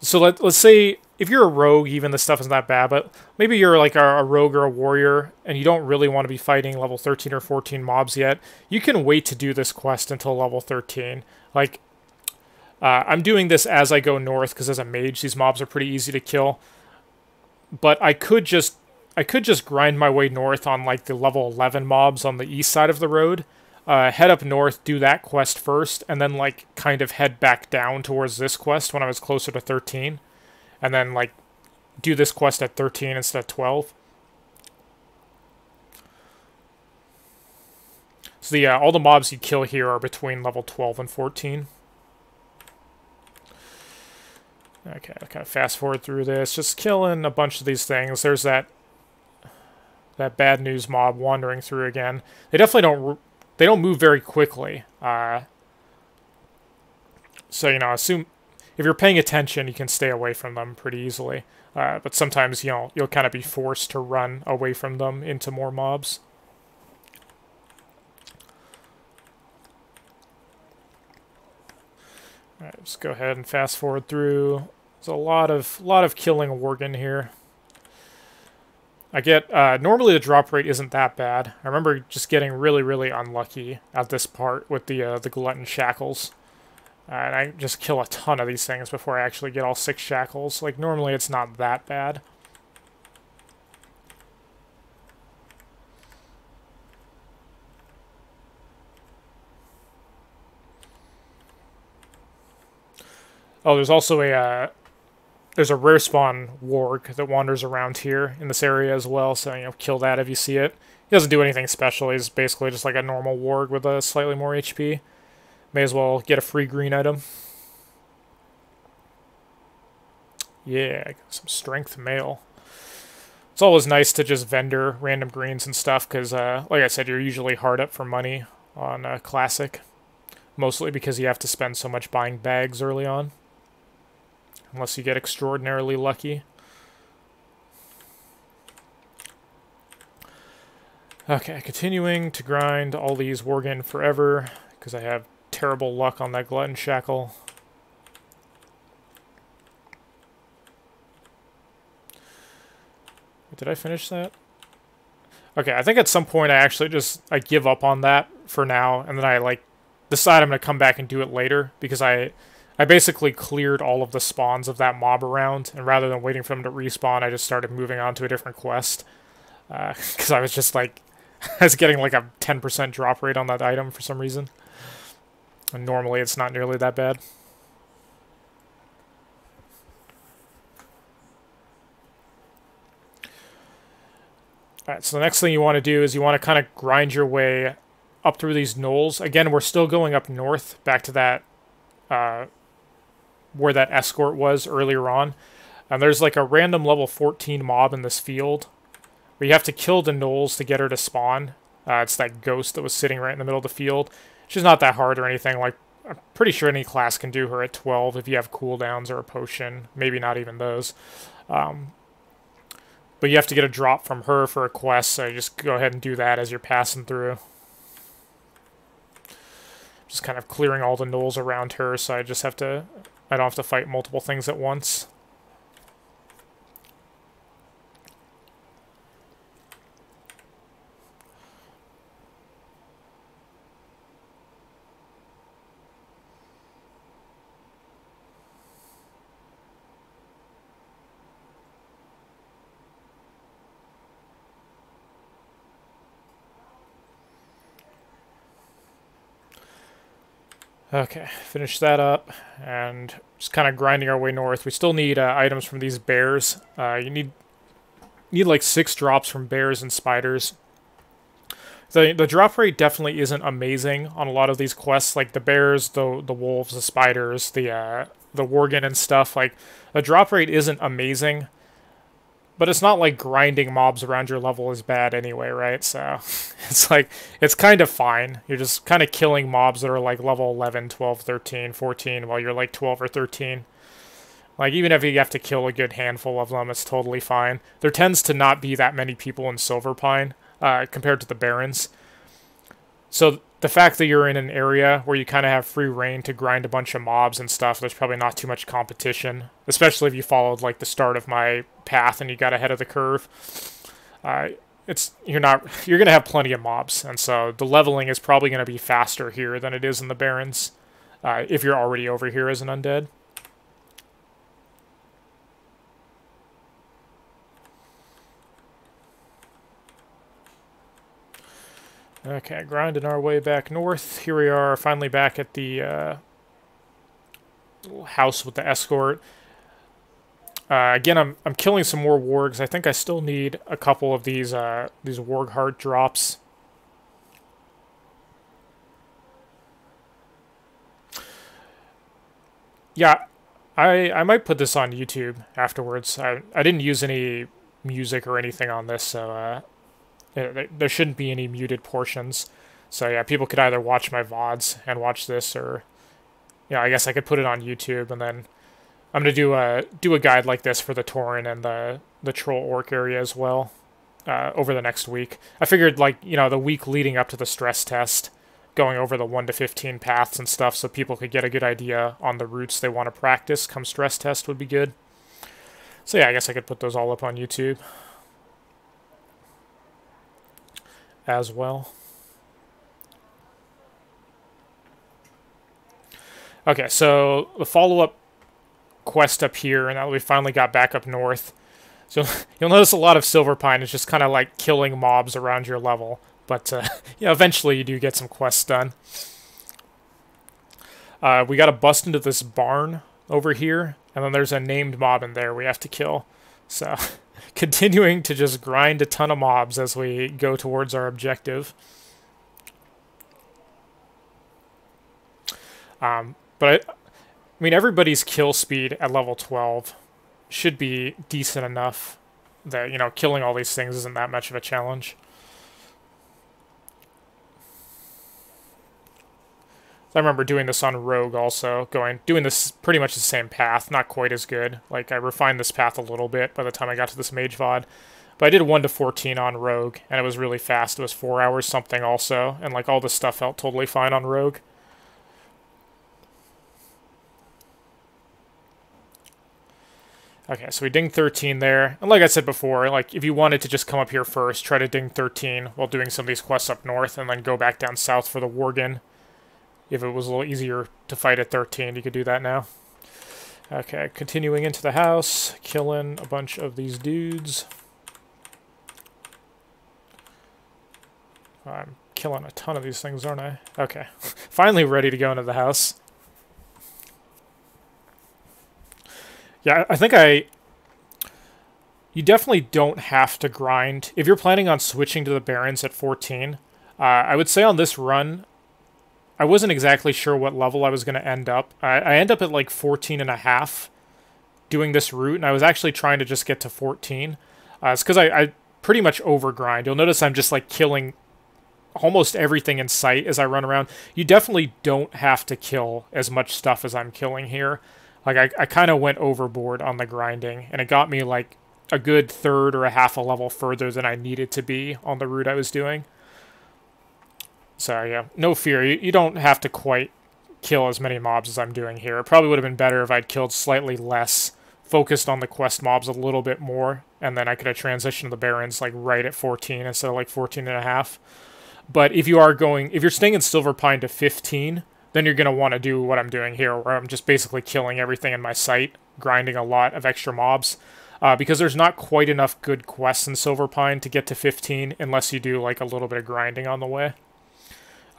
So let's say if you're a rogue, even this stuff isn't that bad, but maybe you're like a rogue or a warrior, and you don't really want to be fighting level 13 or 14 mobs yet, you can wait to do this quest until level 13. Like, I'm doing this as I go north, because as a mage, these mobs are pretty easy to kill. But I could just grind my way north on like the level 11 mobs on the east side of the road, head up north, do that quest first, and then like kind of head back down towards this quest when I was closer to 13, and then like do this quest at 13 instead of 12. So the all the mobs you kill here are between level 12 and 14. Okay, I'll kind of fast forward through this, just killing a bunch of these things. There's that bad news mob wandering through again. They definitely don't move very quickly. So you know, assume if you're paying attention, you can stay away from them pretty easily. But sometimes you'll kind of be forced to run away from them into more mobs. All right, let's go ahead and fast forward through. There's a lot of killing worgen here. I get normally the drop rate isn't that bad. I remember just getting really unlucky at this part with the glutton shackles, and I just kill a ton of these things before I actually get all 6 shackles. Like normally it's not that bad. Oh, there's also there's a rare spawn warg that wanders around here in this area as well, so, you know, kill that if you see it. He doesn't do anything special, he's basically just like a normal warg with a slightly more HP. May as well get a free green item. Yeah, some strength mail. It's always nice to just vendor random greens and stuff, because, like I said, you're usually hard up for money on Classic. Mostly because you have to spend so much buying bags early on. Unless you get extraordinarily lucky. Okay, continuing to grind all these worgen forever, because I have terrible luck on that glutton shackle. Did I finish that? Okay, I think at some point I actually I give up on that for now, and then I like decide I'm going to come back and do it later, because I basically cleared all of the spawns of that mob around, and rather than waiting for them to respawn, I just started moving on to a different quest. Because I was just like, I was getting like a 10% drop rate on that item for some reason. And normally it's not nearly that bad. Alright, so the next thing you want to do is you want to kind of grind your way up through these knolls. Again, we're still going up north, back to that, where that escort was earlier on. And there's like a random level 14 mob in this field. Where you have to kill the gnolls to get her to spawn. It's that ghost that was sitting right in the middle of the field. She's not that hard or anything. Like, I'm pretty sure any class can do her at 12 if you have cooldowns or a potion. Maybe not even those. But you have to get a drop from her for a quest, so you just go ahead and do that as you're passing through. Just kind of clearing all the gnolls around her, so I don't have to fight multiple things at once. Okay, finish that up, and just kind of grinding our way north. We still need items from these bears. You need like 6 drops from bears and spiders. The drop rate definitely isn't amazing on a lot of these quests, like the bears, the wolves, the spiders, the worgen and stuff. Like, the drop rate isn't amazing, but it's not like grinding mobs around your level is bad anyway, right? So it's like, it's kind of fine. You're just kind of killing mobs that are like level 11, 12, 13, 14 while you're like 12 or 13. Like, even if you have to kill a good handful of them, it's totally fine. There tends to not be that many people in Silverpine compared to the Barrens. So the fact that you're in an area where you kind of have free reign to grind a bunch of mobs and stuff, there's probably not too much competition, especially if you followed like the start of my path and you got ahead of the curve. You're gonna have plenty of mobs, and so the leveling is probably gonna be faster here than it is in the Barrens, if you're already over here as an undead. Okay, grinding our way back north. Here we are, finally back at the house with the escort. Again, I'm killing some more wargs. I think I still need a couple of these warg heart drops. Yeah, I might put this on YouTube afterwards. I didn't use any music or anything on this, so there shouldn't be any muted portions. So yeah, people could either watch my VODs and watch this, or yeah, I guess I could put it on YouTube, and then I'm gonna do a guide like this for the Tauren and the Troll Orc area as well over the next week. I figured, like, you know, the week leading up to the stress test, going over the 1 to 15 paths and stuff, so people could get a good idea on the routes they want to practice come stress test would be good. So yeah, I guess I could put those all up on YouTube as well. Okay, so the follow-up quest up here, and now we finally got back up north. So you'll notice a lot of Silverpine is just kind of like killing mobs around your level, but you know, eventually you do get some quests done. We got to bust into this barn over here, and then there's a named mob in there we have to kill. So continuing to just grind a ton of mobs as we go towards our objective. But I mean, everybody's kill speed at level 12 should be decent enough that, you know, killing all these things isn't that much of a challenge. I remember doing this on Rogue also, doing this pretty much the same path, not quite as good. Like, I refined this path a little bit by the time I got to this mage VOD. But I did 1 to 14 on Rogue, and it was really fast. It was 4 hours something also, and like all this stuff felt totally fine on Rogue. Okay, so we dinged 13 there. And like I said before, like, if you wanted to just come up here first, try to ding 13 while doing some of these quests up north, and then go back down south for the Worgen. If it was a little easier to fight at 13, you could do that now. Okay, continuing into the house, killing a bunch of these dudes. I'm killing a ton of these things, aren't I? Okay, finally ready to go into the house. Yeah, I think you definitely don't have to grind. If you're planning on switching to the Barrens at 14, I would say on this run, I wasn't exactly sure what level I was going to end up. I end up at like 14 and a half doing this route, and I was actually trying to just get to 14. It's because I pretty much overgrind. You'll notice I'm just like killing almost everything in sight as I run around. You definitely don't have to kill as much stuff as I'm killing here. Like, I kind of went overboard on the grinding, and it got me like a good third or a half a level further than I needed to be on the route I was doing. So yeah, no fear. You don't have to quite kill as many mobs as I'm doing here. It probably would have been better if I'd killed slightly less, focused on the quest mobs a little bit more, and then I could have transitioned to the Barrens like right at 14 instead of like 14 and a half. But if you're staying in Silverpine to 15, then you're going to want to do what I'm doing here, where I'm just basically killing everything in my sight, grinding a lot of extra mobs, because there's not quite enough good quests in Silverpine to get to 15 unless you do like a little bit of grinding on the way.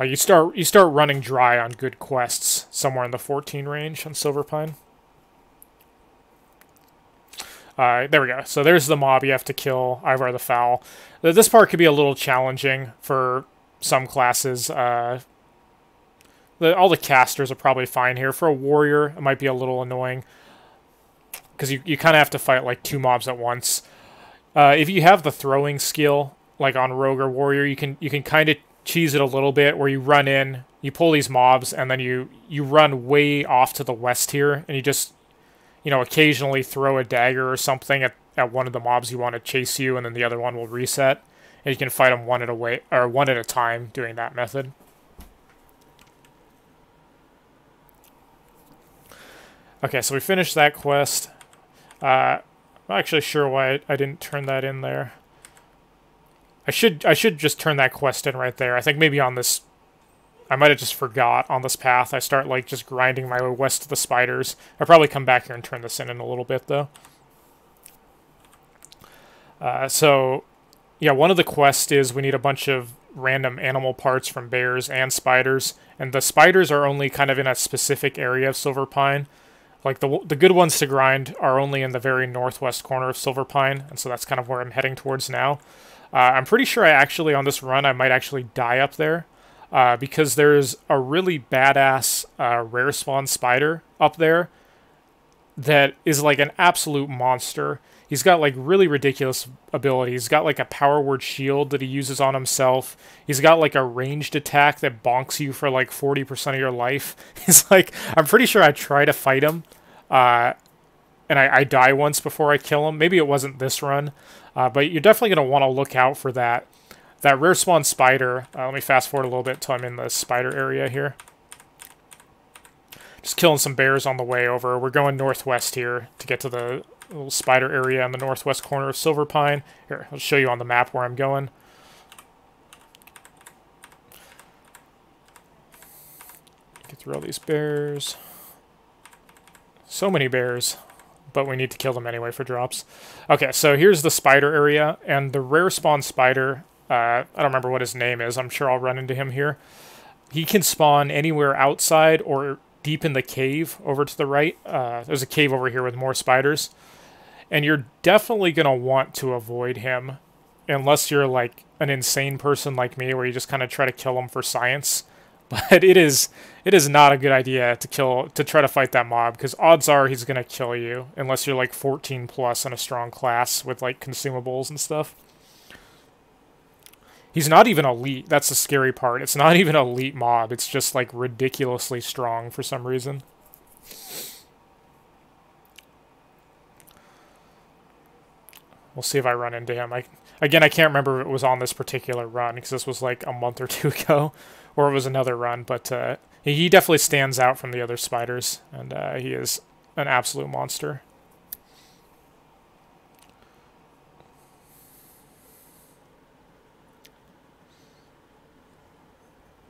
You start running dry on good quests somewhere in the 14 range on Silverpine. There we go. So there's the mob you have to kill, Ivar the Foul. This part could be a little challenging for some classes. All the casters are probably fine here. For a warrior, it might be a little annoying, because you kind of have to fight like 2 mobs at once. If you have the throwing skill, like on rogue or warrior, you can kind of cheese it a little bit, where you run in, you pull these mobs, and then you run way off to the west here, and you just, you know, occasionally throw a dagger or something at one of the mobs you want to chase you, and then the other one will reset, and you can fight them one at a time doing that method. Okay, so we finished that quest. I'm not actually sure why I didn't turn that in there. I should just turn that quest in right there. I think maybe on this, I might have just forgot on this path. I start like just grinding my way west to the spiders. I'll probably come back here and turn this in a little bit though. So yeah, one of the quests is we need a bunch of random animal parts from bears and spiders, and the spiders are only kind of in a specific area of Silverpine. Like the good ones to grind are only in the very northwest corner of Silverpine, and so that's kind of where I'm heading towards now. I'm pretty sure I actually, on this run, I might actually die up there, because there's a really badass rare spawn spider up there that is like an absolute monster. He's got like really ridiculous abilities. He's got like a power word shield that he uses on himself. He's got like a ranged attack that bonks you for like 40% of your life. He's like, I'm pretty sure I try to fight him, and I die once before I kill him. Maybe it wasn't this run, but you're definitely going to want to look out for that rare spawn spider. Let me fast forward a little bit until I'm in the spider area here. Just killing some bears on the way over. We're going northwest here to get to the little spider area in the northwest corner of Silverpine. Here, I'll show you on the map where I'm going. Get through all these bears. So many bears, but we need to kill them anyway for drops. Okay, so here's the spider area, and the rare spawn spider, I don't remember what his name is. I'm sure I'll run into him here. He can spawn anywhere outside or deep in the cave over to the right. There's a cave over here with more spiders. And you're definitely going to want to avoid him unless you're like an insane person like me where you just kind of try to kill him for science. But it is not a good idea to try to fight that mob, because odds are he's going to kill you unless you're like 14 plus in a strong class with like consumables and stuff. He's not even elite. That's the scary part. It's not even elite mob. It's just like ridiculously strong for some reason. We'll see if I run into him. Again, I can't remember if it was on this particular run, because this was like a month or two ago, or it was another run, but he definitely stands out from the other spiders, and he is an absolute monster.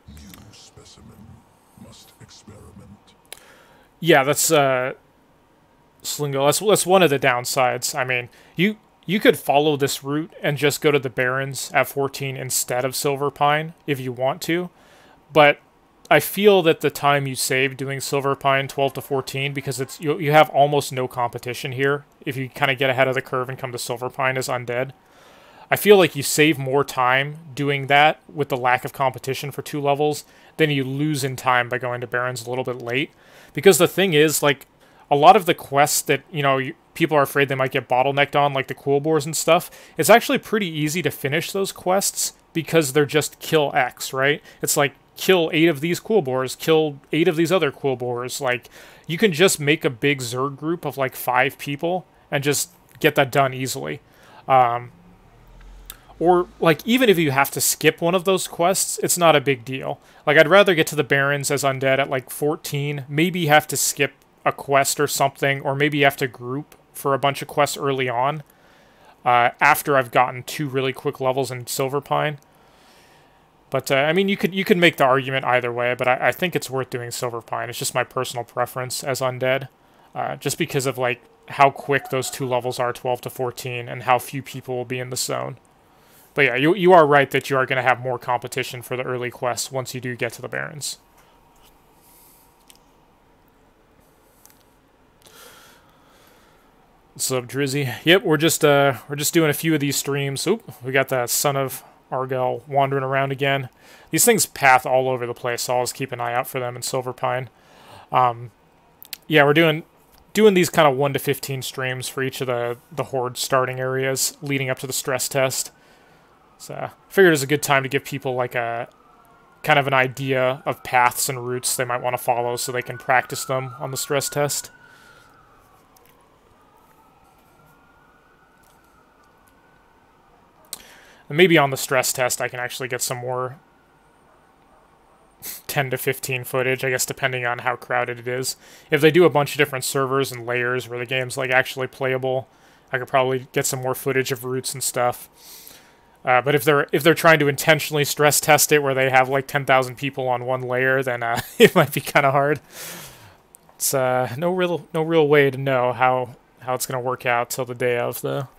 New specimen must experiment. Yeah, that's Slingo. That's one of the downsides. I mean, you could follow this route and just go to the Barrens at 14 instead of Silverpine if you want to, but I feel that the time you save doing Silverpine 12 to 14, because you have almost no competition here if you kind of get ahead of the curve and come to Silverpine as Undead. I feel like you save more time doing that with the lack of competition for 2 levels than you lose in time by going to Barrens a little bit late. Because the thing is, like, a lot of the quests that, you know, people are afraid they might get bottlenecked on, like the cool boars and stuff, it's actually pretty easy to finish those quests because they're just kill X, right? It's like, kill 8 of these cool boars, kill 8 of these other cool boars. Like, you can just make a big Zerg group of like 5 people and just get that done easily. Or, like, even if you have to skip one of those quests, it's not a big deal. Like, I'd rather get to the Barrens as Undead at, like, 14. Maybe you have to skip a quest or something, or maybe you have to group for a bunch of quests early on, after I've gotten 2 really quick levels in Silverpine. But, I mean, you could make the argument either way, but I think it's worth doing Silverpine. It's just my personal preference as Undead, just because of, like, how quick those 2 levels are, 12 to 14, and how few people will be in the zone. But yeah, you are right that you are going to have more competition for the early quests once you do get to the Barrens. What's up, Drizzy? Yep, we're just doing a few of these streams. Oop, we got that son of Argel wandering around again. These things path all over the place, so I'll just keep an eye out for them in Silverpine. Yeah, we're doing these kind of 1 to 15 streams for each of the Horde starting areas leading up to the stress test. So I figured it was a good time to give people like a kind of an idea of paths and routes they might want to follow so they can practice them on the stress test. And maybe on the stress test I can actually get some more 10 to 15 footage, I guess, depending on how crowded it is. If they do a bunch of different servers and layers where the game's like actually playable, I could probably get some more footage of routes and stuff. But if they're trying to intentionally stress test it where they have like 10,000 people on one layer, then it might be kind of hard. It's no real way to know how it's gonna work out till the day of, though.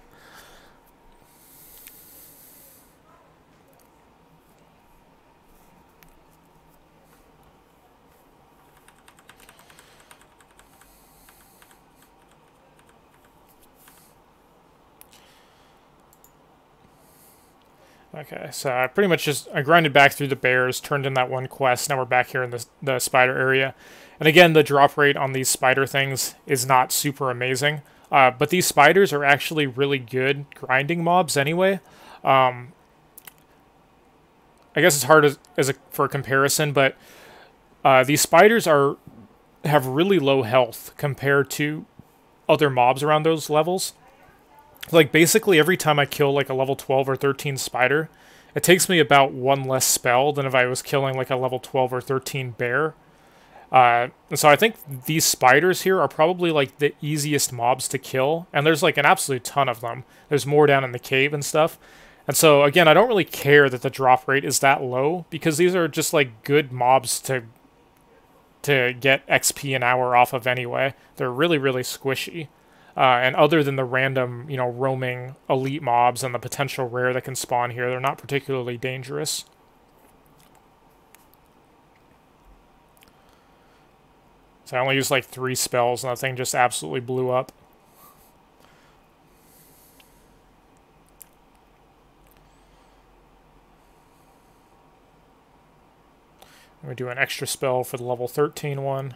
Okay, so I pretty much I grinded back through the bears, turned in that one quest. Now we're back here in the spider area. And again, the drop rate on these spider things is not super amazing. But these spiders are actually really good grinding mobs anyway. I guess it's hard for a comparison, but these spiders have really low health compared to other mobs around those levels. Like, basically, every time I kill, like, a level 12 or 13 spider, it takes me about one less spell than if I was killing, like, a level 12 or 13 bear. And so I think these spiders here are probably, like, the easiest mobs to kill, and there's, like, an absolute ton of them. There's more down in the cave and stuff. And so, again, I don't really care that the drop rate is that low, because these are just, like, good mobs to get XP an hour off of anyway. They're really, really squishy. And other than the random, roaming elite mobs and the potential rare that can spawn here, they're not particularly dangerous. So I only used like 3 spells and that thing just absolutely blew up. I'm going to do an extra spell for the level 13 one.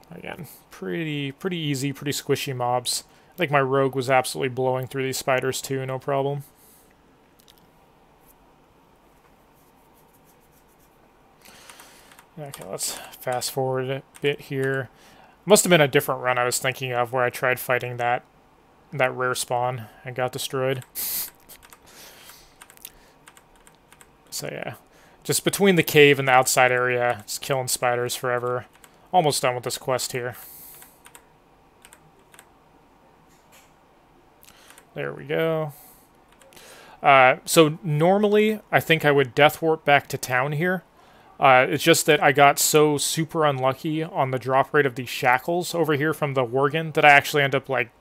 Again, pretty easy, pretty squishy mobs. I think my rogue was absolutely blowing through these spiders too, no problem. Okay, let's fast forward a bit here. Must have been a different run I was thinking of where I tried fighting that rare spawn and got destroyed. So yeah, just between the cave and the outside area, just killing spiders forever. Almost done with this quest here. There we go. So normally, I think I would death warp back to town here. It's just that I got so super unlucky on the drop rate of these shackles over here from the Worgen that I actually end up, like,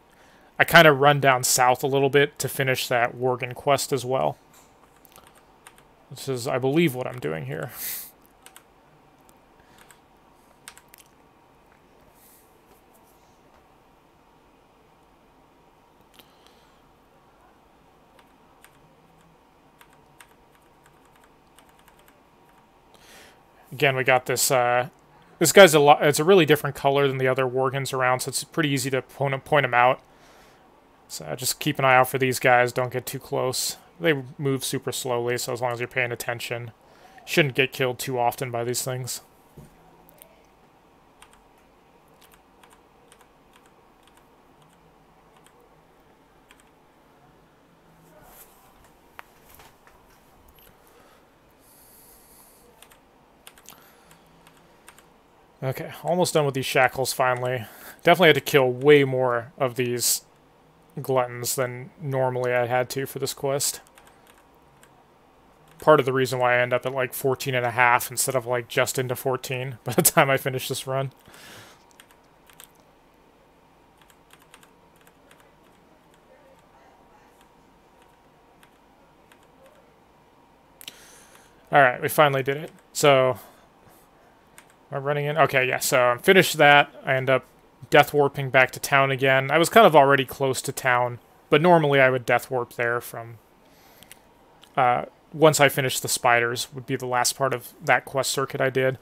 I kind of run down south a little bit to finish that Worgen quest as well. This is, I believe, what I'm doing here. Again, we got this, this guy's it's a really different color than the other Worgens around, so it's pretty easy to point them out. So just keep an eye out for these guys, don't get too close. They move super slowly, so as long as you're paying attention, shouldn't get killed too often by these things. Okay, almost done with these shackles finally. Definitely had to kill way more of these gluttons than normally I had to for this quest. Part of the reason why I end up at like 14.5 instead of like just into 14 by the time I finish this run. Alright, we finally did it. So, am I running in? Okay, yeah, so I finished that. I end up death warping back to town again. I was kind of already close to town, but normally I would death warp there from... once I finished the spiders would be the last part of that quest circuit I did.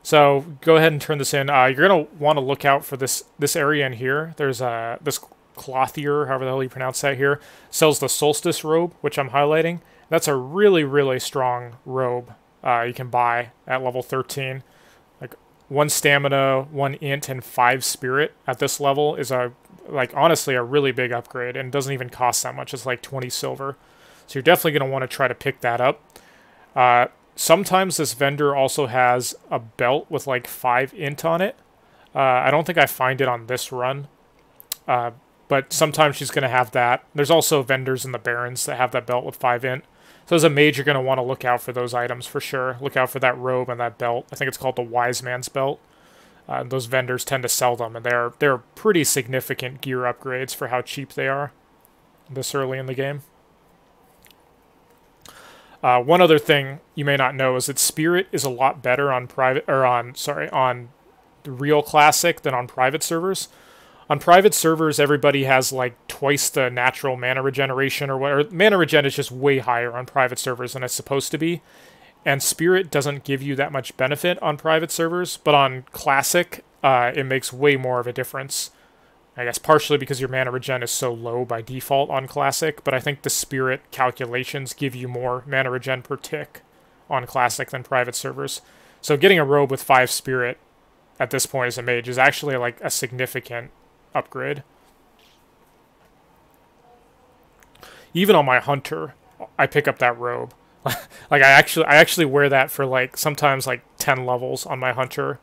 So go ahead and turn this in. You're going to want to look out for this area in here. There's this clothier, however the hell you pronounce that here, sells the solstice robe, which I'm highlighting. That's a really, really strong robe you can buy at level 13. Like 1 stamina, 1 int, and 5 spirit at this level is honestly a really big upgrade, and doesn't even cost that much. It's like 20 silver. So you're definitely going to want to try to pick that up. sometimes this vendor also has a belt with like 5 int on it. I don't think I find it on this run, but sometimes she's going to have that. There's also vendors in the Barrens that have that belt with 5 int. So as a mage, you're going to want to look out for those items for sure. Look out for that robe and that belt. I think it's called the Wise Man's Belt. Those vendors tend to sell them, and they're pretty significant gear upgrades for how cheap they are this early in the game. One other thing you may not know is that Spirit is a lot better on on real Classic than on private servers. On private servers, everybody has like twice the natural mana regeneration, or mana regen is just way higher on private servers than it's supposed to be. And Spirit doesn't give you that much benefit on private servers, but on Classic, it makes way more of a difference. I guess partially because your mana regen is so low by default on Classic, but I think the Spirit calculations give you more mana regen per tick on Classic than private servers. So getting a robe with 5 Spirit at this point as a mage is actually like a significant upgrade. Even on my Hunter, I pick up that robe. Like I actually wear that for like sometimes like 10 levels on my Hunter.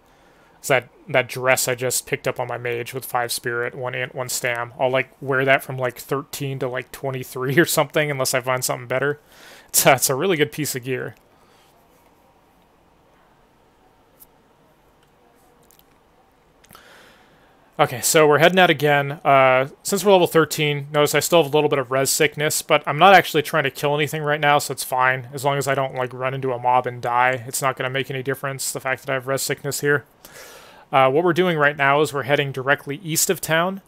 It's that dress I just picked up on my mage with 5 Spirit, 1 int, 1 stam. I'll like wear that from like 13 to like 23 or something unless I find something better. It's a really good piece of gear. Okay, so we're heading out again. Since we're level 13, notice I still have a little bit of res sickness, but I'm not actually trying to kill anything right now, so it's fine. As long as I don't like run into a mob and die, it's not going to make any difference, the fact that I have res sickness here. What we're doing right now is we're heading directly east of town,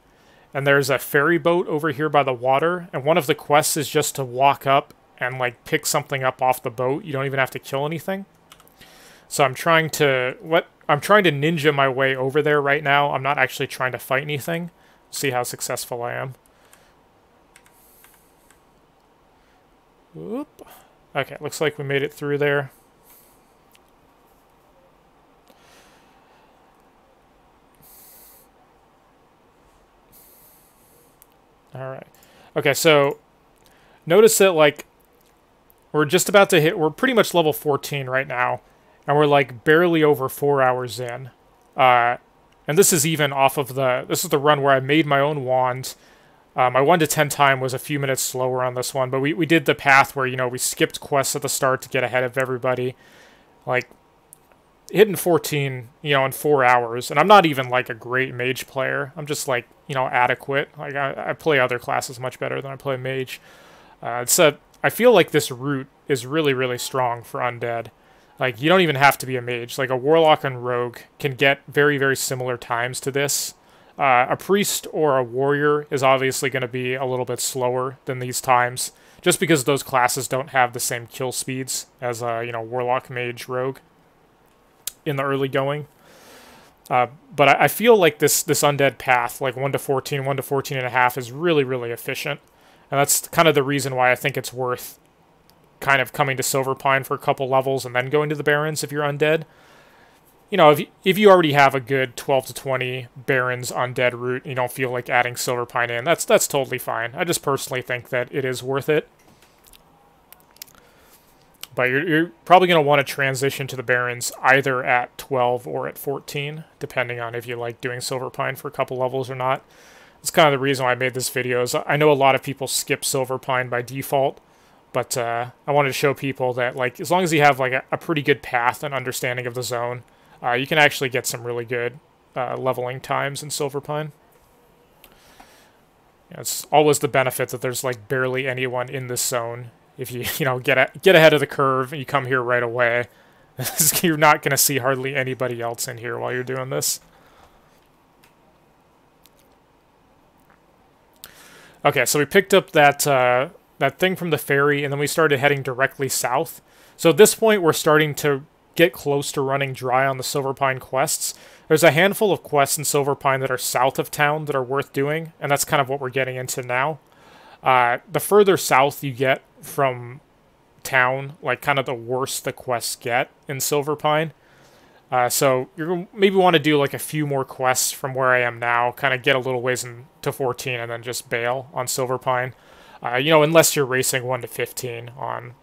and there's a ferry boat over here by the water, and one of the quests is just to walk up and like pick something up off the boat. You don't even have to kill anything. So I'm trying to ninja my way over there right now. I'm not actually trying to fight anything. See how successful I am. Whoop. Okay, looks like we made it through there. Alright. Okay, so notice that like we're just about to hit, we're pretty much level 14 right now. And we're like barely over 4 hours in. And this is even off of this is the run where I made my own wand. My 1 to 10 time was a few minutes slower on this one, but we did the path where, you know, we skipped quests at the start to get ahead of everybody. Like, hitting 14, you know, in 4 hours. And I'm not even like a great mage player. I'm just like, you know, adequate. Like, I play other classes much better than I play mage. I feel like this route is really, really strong for Undead. Like, you don't even have to be a mage. Like, a warlock and rogue can get very, very similar times to this. A priest or a warrior is obviously going to be a little bit slower than these times, just because those classes don't have the same kill speeds as, you know, warlock, mage, rogue in the early going. But I feel like this undead path, like 1 to 14, 1 to 14 and a half, is really, really efficient. And that's kind of the reason why I think it's worth kind of coming to Silverpine for a couple levels and then going to the Barrens if you're undead. You know, if you already have a good 12 to 20 Barrens undead route and you don't feel like adding Silverpine in, that's totally fine. I just personally think that it is worth it. But you're probably going to want to transition to the Barrens either at 12 or at 14, depending on if you like doing Silverpine for a couple levels or not. That's kind of the reason why I made this video. Is I know a lot of people skip Silverpine by default, but I wanted to show people that, like, as long as you have like a pretty good path and understanding of the zone, you can actually get some really good leveling times in Silverpine. It's always the benefit that there's like barely anyone in this zone. If you know get ahead of the curve and you come here right away, you're not going to see hardly anybody else in here while you're doing this. Okay, so we picked up that thing from the ferry, and then we started heading directly south. So at this point, we're starting to get close to running dry on the Silverpine quests. There's a handful of quests in Silverpine that are south of town that are worth doing, and that's kind of what we're getting into now. The further south you get from town, like kind of the worse the quests get in Silverpine. So you're gonna maybe want to do like a few more quests from where I am now, kind of get a little ways into 14 and then just bail on Silverpine. You know, unless you're racing 1 to 15 on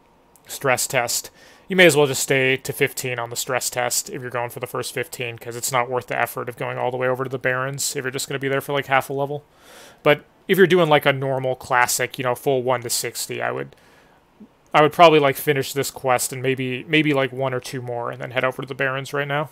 stress test. you may as well just stay to 15 on the stress test if you're going for the first 15, because it's not worth the effort of going all the way over to the Barrens if you're just going to be there for like half a level. But if you're doing like a normal classic, you know, full 1 to 60, I would probably like finish this quest and maybe like 1 or 2 more and then head over to the Barrens right now.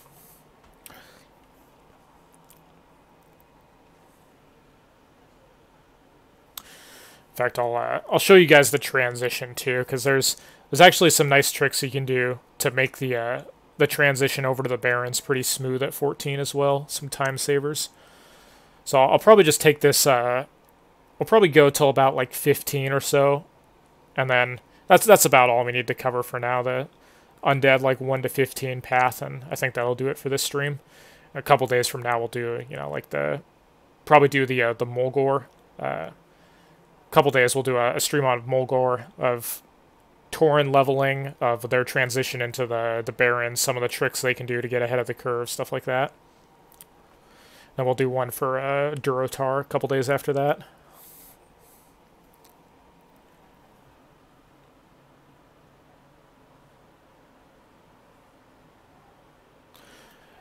In fact, I'll show you guys the transition too, because there's actually some nice tricks you can do to make the transition over to the Barrens pretty smooth at 14 as well. Some time savers. So I'll probably just take this. We'll probably go till about like 15 or so, and then that's about all we need to cover for now. The undead like 1 to 15 path, and I think that'll do it for this stream. A couple days from now, we'll do like probably do the Mulgore. Couple days we'll do a stream on Mulgore, of Tauren leveling, of their transition into the Barrens, some of the tricks they can do to get ahead of the curve, stuff like that. Then we'll do one for Durotar a couple days after that.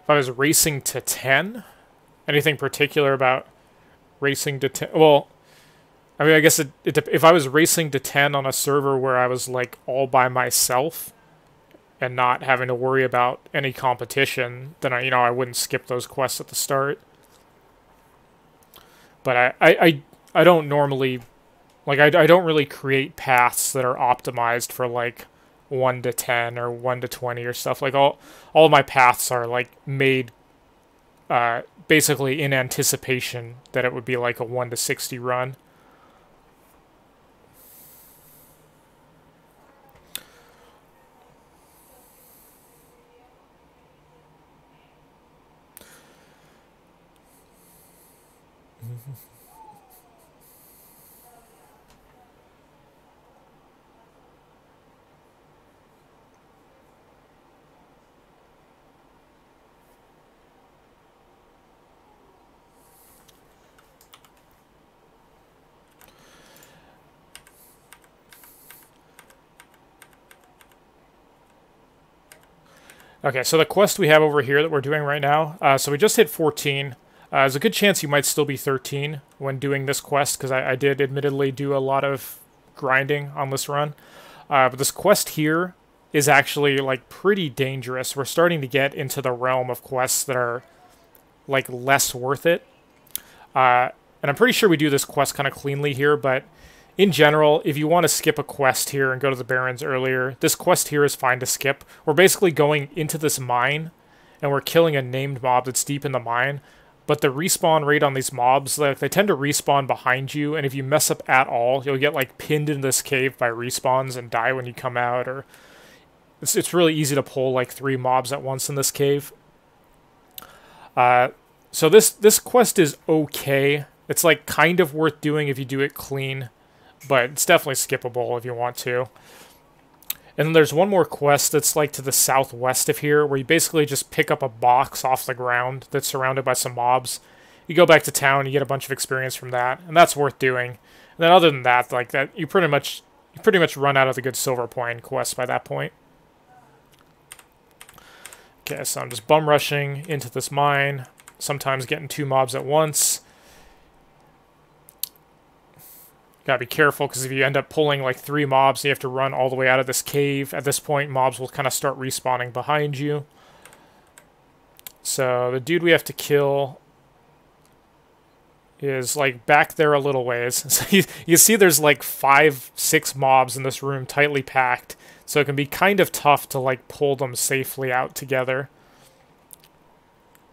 If I was racing to 10, anything particular about racing to 10? Well, I mean, I guess if I was racing to 10 on a server where I was like all by myself and not having to worry about any competition, then I wouldn't skip those quests at the start. But I don't normally, like, I don't really create paths that are optimized for like 1 to 10 or 1 to 20 or stuff. Like all of my paths are like made basically in anticipation that it would be like a 1 to 60 run. Okay, so the quest we have over here that we're doing right now, so we just hit 14. There's a good chance you might still be 13 when doing this quest, because I did admittedly do a lot of grinding on this run. But this quest here is actually like pretty dangerous. We're starting to get into the realm of quests that are like less worth it. And I'm pretty sure we do this quest kind of cleanly here, but in general, if you want to skip a quest here and go to the Barrens earlier, this quest here is fine to skip. We're basically going into this mine, and we're killing a named mob that's deep in the mine. But the respawn rate on these mobs, like, they tend to respawn behind you, and if you mess up at all, you'll get like pinned in this cave by respawns and die when you come out. Or it's really easy to pull like 3 mobs at once in this cave. So this quest is okay. It's like kind of worth doing if you do it clean, but it's definitely skippable if you want to. And then there's one more quest that's like to the southwest of here, where you basically just pick up a box off the ground that's surrounded by some mobs. You go back to town, you get a bunch of experience from that, and that's worth doing. And then other than that, like that, you pretty much run out of the good Silverpine quest by that point. Okay, so I'm just bum rushing into this mine, sometimes getting 2 mobs at once. Gotta be careful, because if you end up pulling like 3 mobs, you have to run all the way out of this cave. At this point, mobs will kind of start respawning behind you. So the dude we have to kill is like back there a little ways. So you see there's like 5, 6 mobs in this room tightly packed. So it can be kind of tough to like pull them safely out together.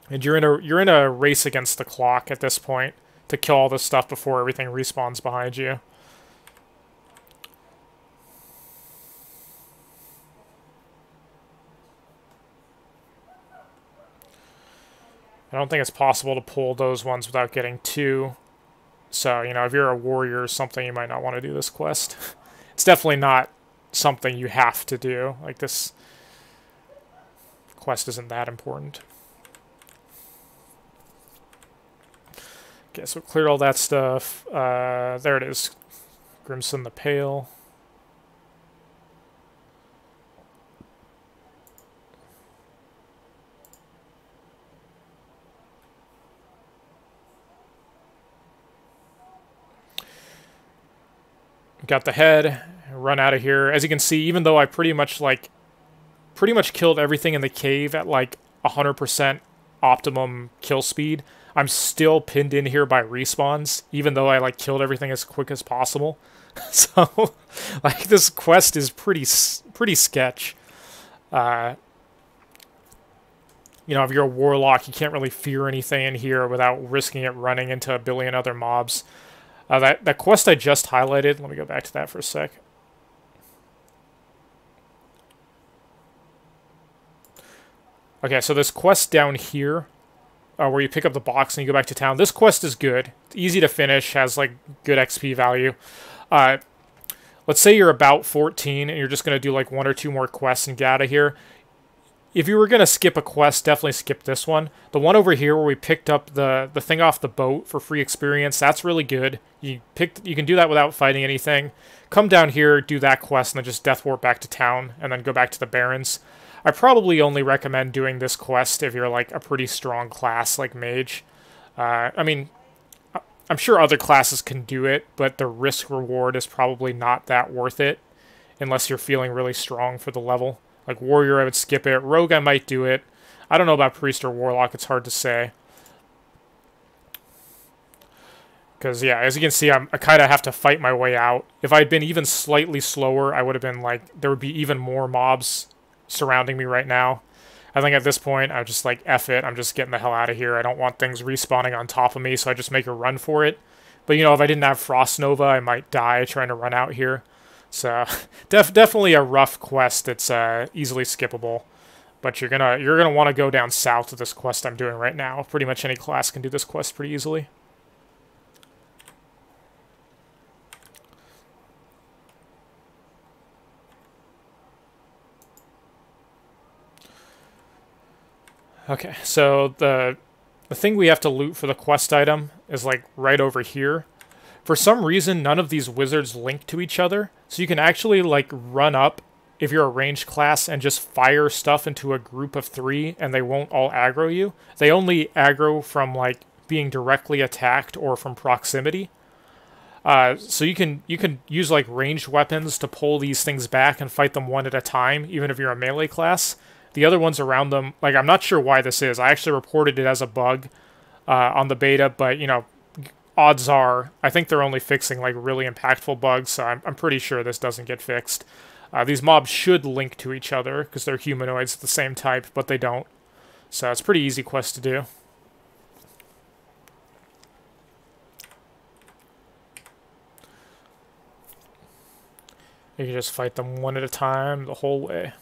And you're in a race against the clock at this point to kill all this stuff before everything respawns behind you. I don't think it's possible to pull those ones without getting 2. So, if you're a warrior or something, you might not want to do this quest. It's definitely not something you have to do. Like, this quest isn't that important. Okay, so we cleared all that stuff. There it is. Grimson the Pale. Got the head, run out of here. As you can see, even though I pretty much killed everything in the cave at like 100% optimum kill speed, I'm still pinned in here by respawns, even though I like killed everything as quick as possible. So, like, this quest is pretty sketch. You know, if you're a warlock, you can't really fear anything in here without risking it running into a billion other mobs. That quest I just highlighted, let me go back to that for a sec. Okay, so this quest down here, where you pick up the box and you go back to town, this quest is good. It's easy to finish, has, like, good XP value. Let's say you're about 14 and you're just going to do, like, 1 or 2 more quests and get out of here. If you were going to skip a quest, definitely skip this one. The one over here where we picked up the thing off the boat for free experience, that's really good. You can do that without fighting anything. Come down here, do that quest, and then just death warp back to town, and then go back to the Barrens. I probably only recommend doing this quest if you're like a pretty strong class like mage. I mean, I'm sure other classes can do it, but the risk-reward is probably not that worth it unless you're feeling really strong for the level. Like warrior, I would skip it. Rogue, I might do it. I don't know about priest or warlock. It's hard to say. Because, yeah, as you can see, I kind of have to fight my way out. If I'd been even slightly slower, I would have been like, there would be even more mobs surrounding me right now. I think at this point, I'm just like, F it. I'm just getting the hell out of here. I don't want things respawning on top of me, so I just make a run for it. But, you know, if I didn't have Frost Nova, I might die trying to run out here. So, definitely a rough quest that's easily skippable. But you're gonna want to go down south to this quest I'm doing right now. Pretty much any class can do this quest pretty easily. Okay, so the thing we have to loot for the quest item is like right over here. For some reason, none of these wizards link to each other, so you can actually like run up if you're a ranged class and just fire stuff into a group of 3 and they won't all aggro you. They only aggro from like being directly attacked or from proximity. So you can use like ranged weapons to pull these things back and fight them one at a time, even if you're a melee class. The other ones around them, like, I'm not sure why this is. I actually reported it as a bug on the beta, but, you know, odds are, I think they're only fixing, like, really impactful bugs, so I'm pretty sure this doesn't get fixed. These mobs should link to each other, because they're humanoids of the same type, but they don't. So it's a pretty easy quest to do. You can just fight them one at a time the whole way.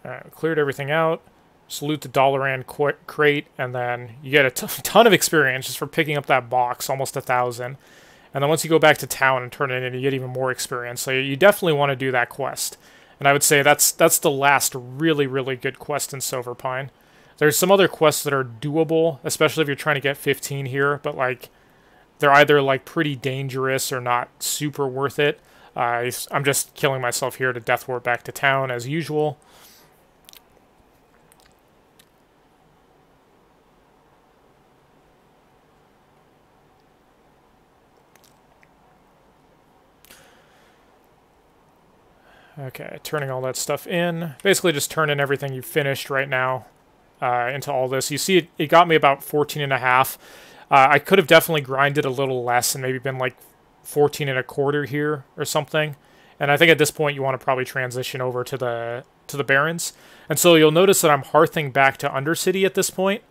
Alright, cleared everything out. Just loot the Dollaran crate, and then you get a ton of experience just for picking up that box, almost 1,000. And then once you go back to town and turn it in, you get even more experience. So you definitely want to do that quest. And I would say that's the last really, really good quest in Silverpine. There's some other quests that are doable, especially if you're trying to get 15 here, but like they're either like pretty dangerous or not super worth it. I'm just killing myself here to death warp back to town as usual. Okay, turning all that stuff in. Basically just turning everything you've finished right now into all this. You see it got me about 14.5. I could have definitely grinded a little less and maybe been like 14.25 here or something. And I think at this point you want to probably transition over to the Barrens. And so you'll notice that I'm hearthing back to Undercity at this point.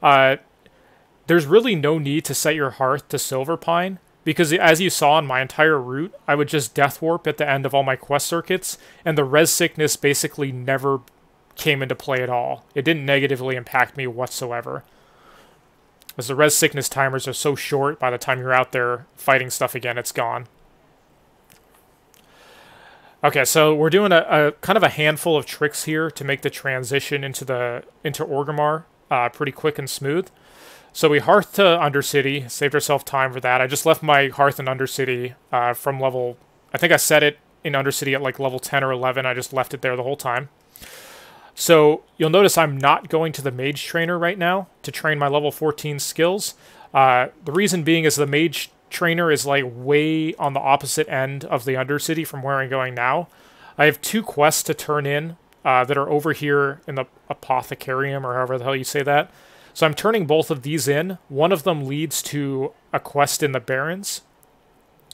There's really no need to set your hearth to Silverpine, because as you saw in my entire route, I would just death warp at the end of all my quest circuits, and the res sickness basically never came into play at all. It didn't negatively impact me whatsoever, as the res sickness timers are so short. By the time you're out there fighting stuff again, it's gone. Okay, so we're doing a kind of a handful of tricks here to make the transition into Orgrimmar pretty quick and smooth. So we hearth to Undercity, saved ourselves time for that. I just left my hearth in Undercity from level... I think I set it in Undercity at like level 10 or 11. I just left it there the whole time. So you'll notice I'm not going to the mage trainer right now to train my level 14 skills. The reason being is the mage trainer is like way on the opposite end of the Undercity from where I'm going now. I have 2 quests to turn in that are over here in the Apothecarium, or however the hell you say that. So I'm turning both of these in. One of them leads to a quest in the Barrens.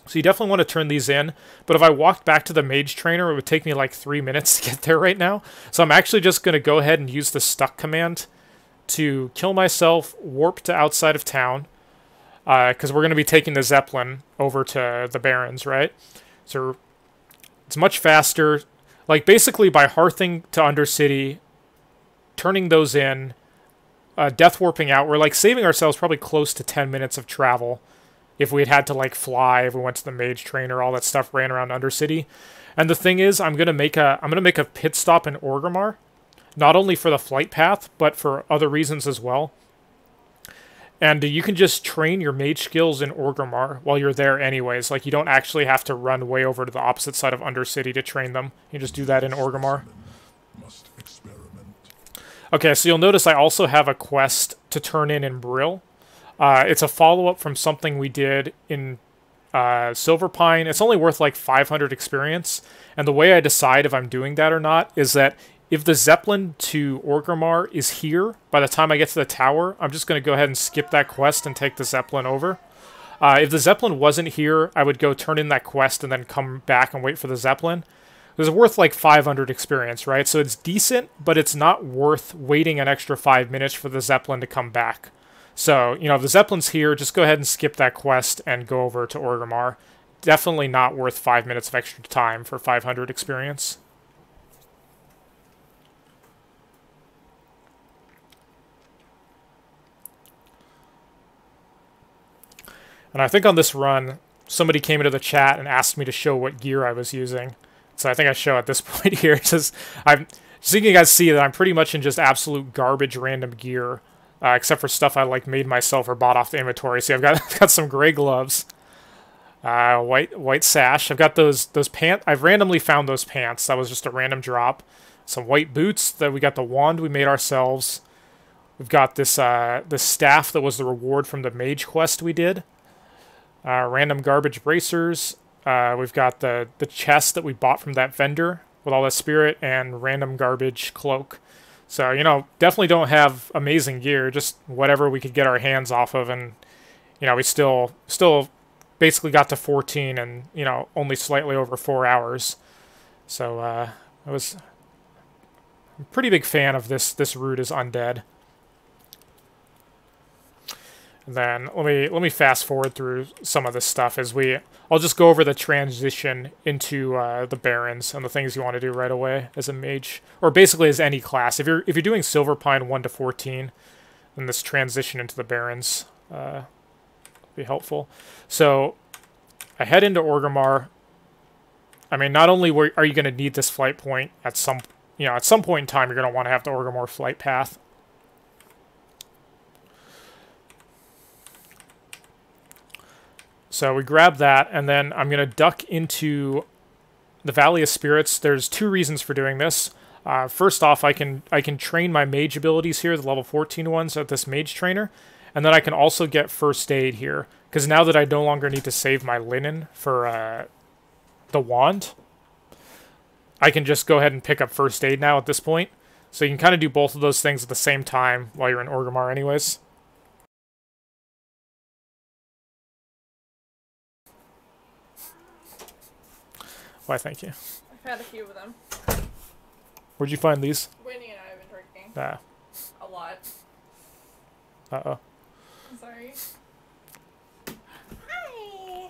So you definitely want to turn these in. But if I walked back to the mage trainer, it would take me like 3 minutes to get there right now. So I'm actually just going to go ahead and use the stuck command to kill myself, warp to outside of town. Because we're going to be taking the Zeppelin over to the Barrens, right? So it's much faster. Like basically by hearthing to Undercity, turning those in, death warping out, we're like saving ourselves probably close to 10 minutes of travel. If we had to like fly, if we went to the mage trainer, all that stuff ran around Undercity. And the thing is, I'm gonna make a pit stop in Orgrimmar, not only for the flight path, but for other reasons as well. And you can just train your mage skills in Orgrimmar while you're there anyways. Like, you don't actually have to run way over to the opposite side of Undercity to train them. You just do that in Orgrimmar. Must experiment. Okay, so you'll notice I also have a quest to turn in Brill. It's a follow-up from something we did in Silverpine. It's only worth like 500 experience. And the way I decide if I'm doing that or not is that if the Zeppelin to Orgrimmar is here by the time I get to the tower, I'm just going to go ahead and skip that quest and take the Zeppelin over. If the Zeppelin wasn't here, I would go turn in that quest and then come back and wait for the Zeppelin. It was worth like 500 experience, right? So it's decent, but it's not worth waiting an extra 5 minutes for the Zeppelin to come back. So, you know, if the Zeppelin's here, just go ahead and skip that quest and go over to Orgrimmar. Definitely not worth 5 minutes of extra time for 500 experience. And I think on this run, somebody came into the chat and asked me to show what gear I was using. So I think I show at this point here. It's just, I'm just thinking you guys see that I'm pretty much in just absolute garbage random gear. Except for stuff I like made myself or bought off the inventory. See, I've got some gray gloves, white sash. I've got those pants. I've randomly found those pants. That was just a random drop. Some white boots. That we got the wand we made ourselves. We've got this this staff that was the reward from the mage quest we did. Random garbage bracers. We've got the chest that we bought from that vendor with all that spirit, and random garbage cloak. So, you know, definitely don't have amazing gear, just whatever we could get our hands off of, and, you know, we still basically got to 14 and, you know, only slightly over 4 hours. So, I'm a pretty big fan of this route as Undead. And then let me fast forward through some of this stuff as I'll just go over the transition into the Barrens and the things you want to do right away as a mage, or basically as any class. If you're doing Silverpine 1 to 14, then this transition into the Barrens will be helpful. So I head into Orgrimmar. I mean, not only are you going to need this flight point at some point in time, you're going to want to have the Orgrimmar flight path. So we grab that, and then I'm going to duck into the Valley of Spirits. There's 2 reasons for doing this. First off, I can train my mage abilities here, the level 14 ones at this mage trainer, and then I can also get first aid here, because now that I no longer need to save my linen for the wand, I can just go ahead and pick up first aid now at this point. So you can kind of do both of those things at the same time while you're in Orgrimmar anyways. Why, thank you. I've had a few of them. Where'd you find these? Whitney and I have been drinking. Ah. A lot. Uh-oh. I'm sorry. Hi!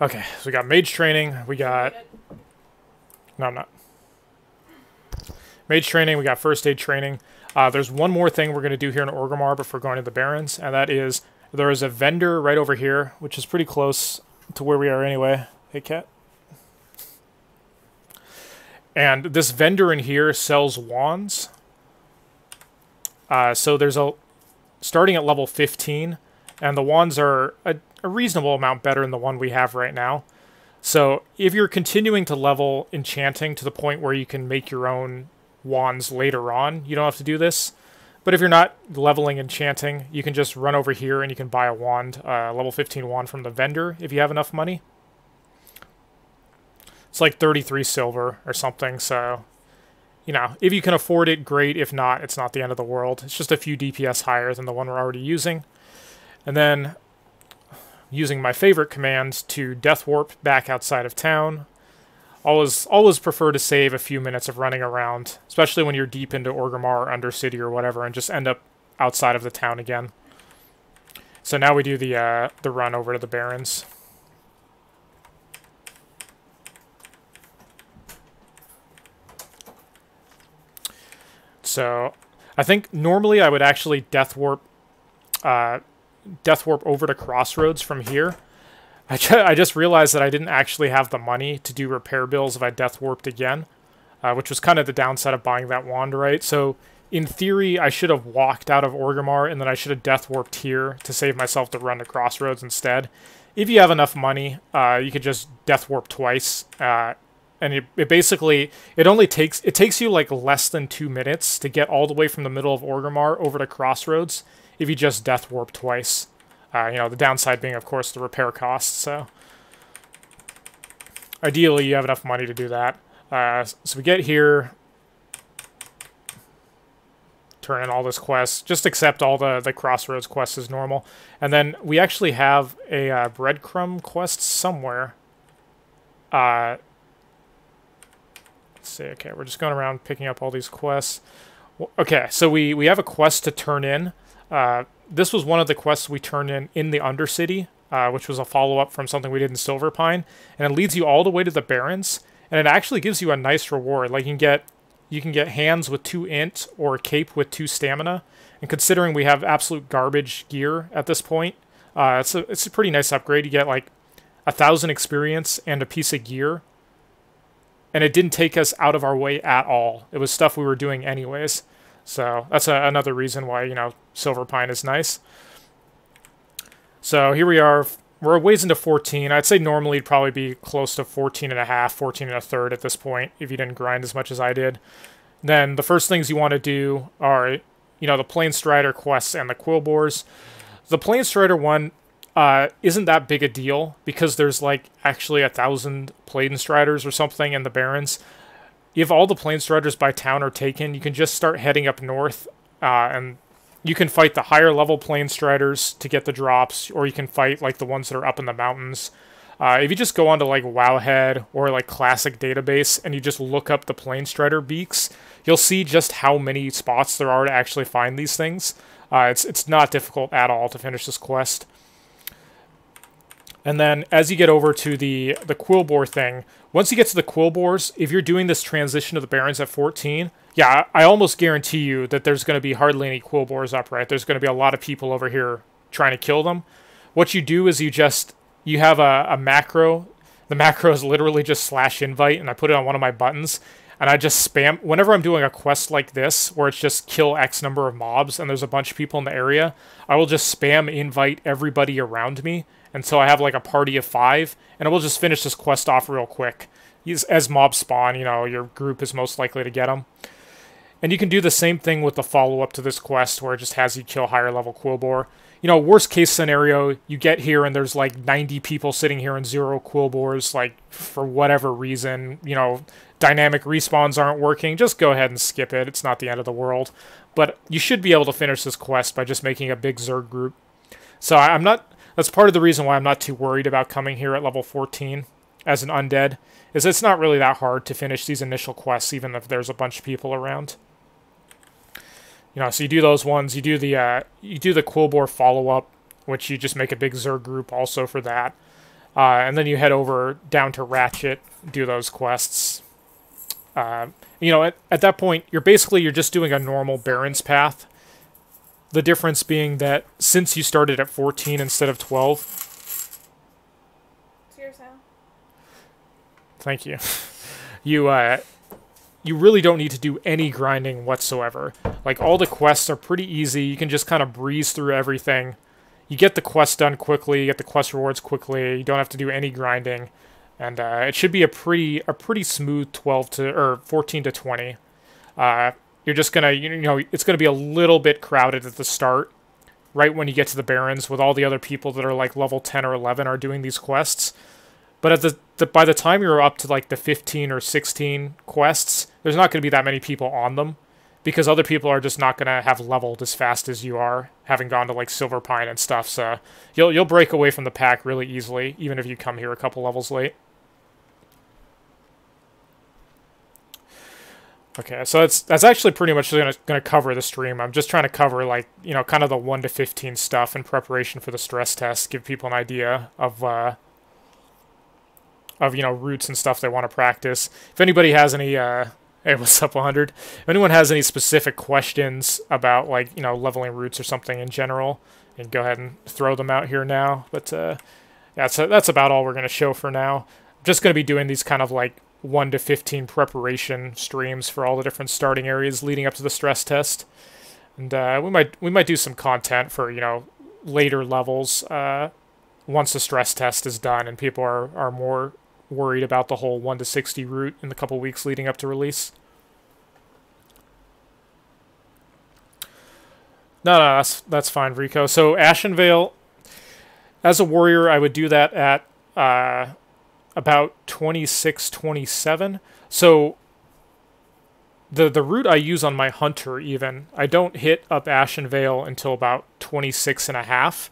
Okay, so we got mage training, we got... No, I'm not. Mage training, we got first aid training. There's one more thing we're going to do here in Orgrimmar before going to the Barrens, and that is there is a vendor right over here, which is pretty close to where we are anyway. Hey, cat. And this vendor in here sells wands. So there's starting at level 15, and the wands are a reasonable amount better than the one we have right now. So if you're continuing to level enchanting to the point where you can make your own wands later on, you don't have to do this. But if you're not leveling enchanting, you can just run over here and you can buy a wand, level 15 wand from the vendor if you have enough money. It's like 33 silver or something, so, you know, if you can afford it, great. If not, it's not the end of the world. It's just a few DPS higher than the one we're already using. And then, using my favorite command to death warp back outside of town. Always prefer to save a few minutes of running around, especially when you're deep into Orgrimmar or Undercity or whatever, and just end up outside of the town again. So now we do the run over to the Barrens. So I think normally I would actually death warp over to Crossroads from here. I just realized that I didn't actually have the money to do repair bills if I death warped again, which was kind of the downside of buying that wand, right? So in theory, I should have walked out of Orgrimmar, and then I should have death warped here to save myself the run to Crossroads instead. If you have enough money, you could just death warp twice, and it basically it takes you like less than 2 minutes to get all the way from the middle of Orgrimmar over to Crossroads if you just death warp twice. You know, the downside being, of course, the repair costs, so ideally you have enough money to do that. So we get here, turn in all this quest, just accept all the Crossroads quests as normal, and then we actually have a breadcrumb quest somewhere. Let's see, okay, we're just going around picking up all these quests. Okay, so we have a quest to turn in. This was one of the quests we turned in the Undercity, which was a follow-up from something we did in Silverpine, and it leads you all the way to the Barrens, and it actually gives you a nice reward. Like you can get hands with 2 int or a cape with 2 stamina, and considering we have absolute garbage gear at this point, it's a pretty nice upgrade. You get like 1,000 experience and a piece of gear, and it didn't take us out of our way at all. It was stuff we were doing anyways. So that's another reason why, you know, Silverpine is nice. So here we are. We're a ways into 14. I'd say normally it'd probably be close to 14 and a half, 14 and a third at this point if you didn't grind as much as I did. Then the first things you want to do are, you know, the Planestrider quests and the Quillbores. The Planestrider one isn't that big a deal because there's like actually 1,000 Plainstriders or something in the Barrens. If all the Plainstriders by town are taken, you can just start heading up north, and you can fight the higher level Plainstriders to get the drops, or you can fight like the ones that are up in the mountains. If you just go onto like Wowhead or like Classic Database and you just look up the Plainstrider beaks, you'll see just how many spots there are to actually find these things. It's not difficult at all to finish this quest. And then as you get over to the Quillbore thing, once you get to the Quillbores, if you're doing this transition to the Barrens at 14, yeah, I almost guarantee you that there's going to be hardly any Quillbores up, right? There's going to be a lot of people over here trying to kill them. What you do is you have a macro. The macro is literally just /invite, and I put it on one of my buttons, and I just spam. Whenever I'm doing a quest like this, where it's just kill X number of mobs, and there's a bunch of people in the area, I will just spam invite everybody around me, until I have like a party of 5, and we'll just finish this quest off real quick. As mobs spawn, you know, your group is most likely to get them. And you can do the same thing with the follow-up to this quest, where it just has you kill higher level Quillbore. You know, worst case scenario, you get here and there's like 90 people sitting here and 0 Quillbores, like, for whatever reason, you know, dynamic respawns aren't working, just go ahead and skip it. It's not the end of the world. But you should be able to finish this quest by just making a big Zerg group. So that's part of the reason why I'm not too worried about coming here at level 14 as an undead, is it's not really that hard to finish these initial quests, even if there's a bunch of people around. You know, so you do those ones, you do the Quillbore follow-up, which you just make a big Zerg group also for that. And then you head over down to Ratchet, do those quests. You know, at that point, you're just doing a normal Barrens path. The difference being that since you started at 14 instead of 12... It's yours now. Thank you. you really don't need to do any grinding whatsoever. Like, all the quests are pretty easy. You can just kind of breeze through everything. You get the quest done quickly, you get the quest rewards quickly, you don't have to do any grinding. And it should be a pretty smooth 14 to 20. You're just gonna, it's gonna be a little bit crowded at the start, right when you get to the Barrens, with all the other people that are like level 10 or 11 are doing these quests. But at by the time you're up to like the 15 or 16 quests, there's not going to be that many people on them, because other people are just not going to have leveled as fast as you are, having gone to like Silverpine and stuff. So you'll break away from the pack really easily, even if you come here a couple levels late. Okay, so that's actually pretty much going to cover the stream. I'm just trying to cover, like, kind of the 1 to 15 stuff in preparation for the stress test, give people an idea of routes and stuff they want to practice. If anybody has any, hey, what's up, 100? If anyone has any specific questions about, like, leveling routes or something in general, you can go ahead and throw them out here now. But, yeah, so that's about all we're going to show for now. I'm just going to be doing these kind of, like, 1 to 15 preparation streams for all the different starting areas leading up to the stress test. And, we might do some content for, later levels, once the stress test is done and people are more worried about the whole 1 to 60 route in the couple weeks leading up to release. No, that's fine, Rico. So Ashenvale, as a warrior, I would do that at about 26, 27. So the route I use on my hunter, even, I don't hit up Ashenvale until about 26 and a half.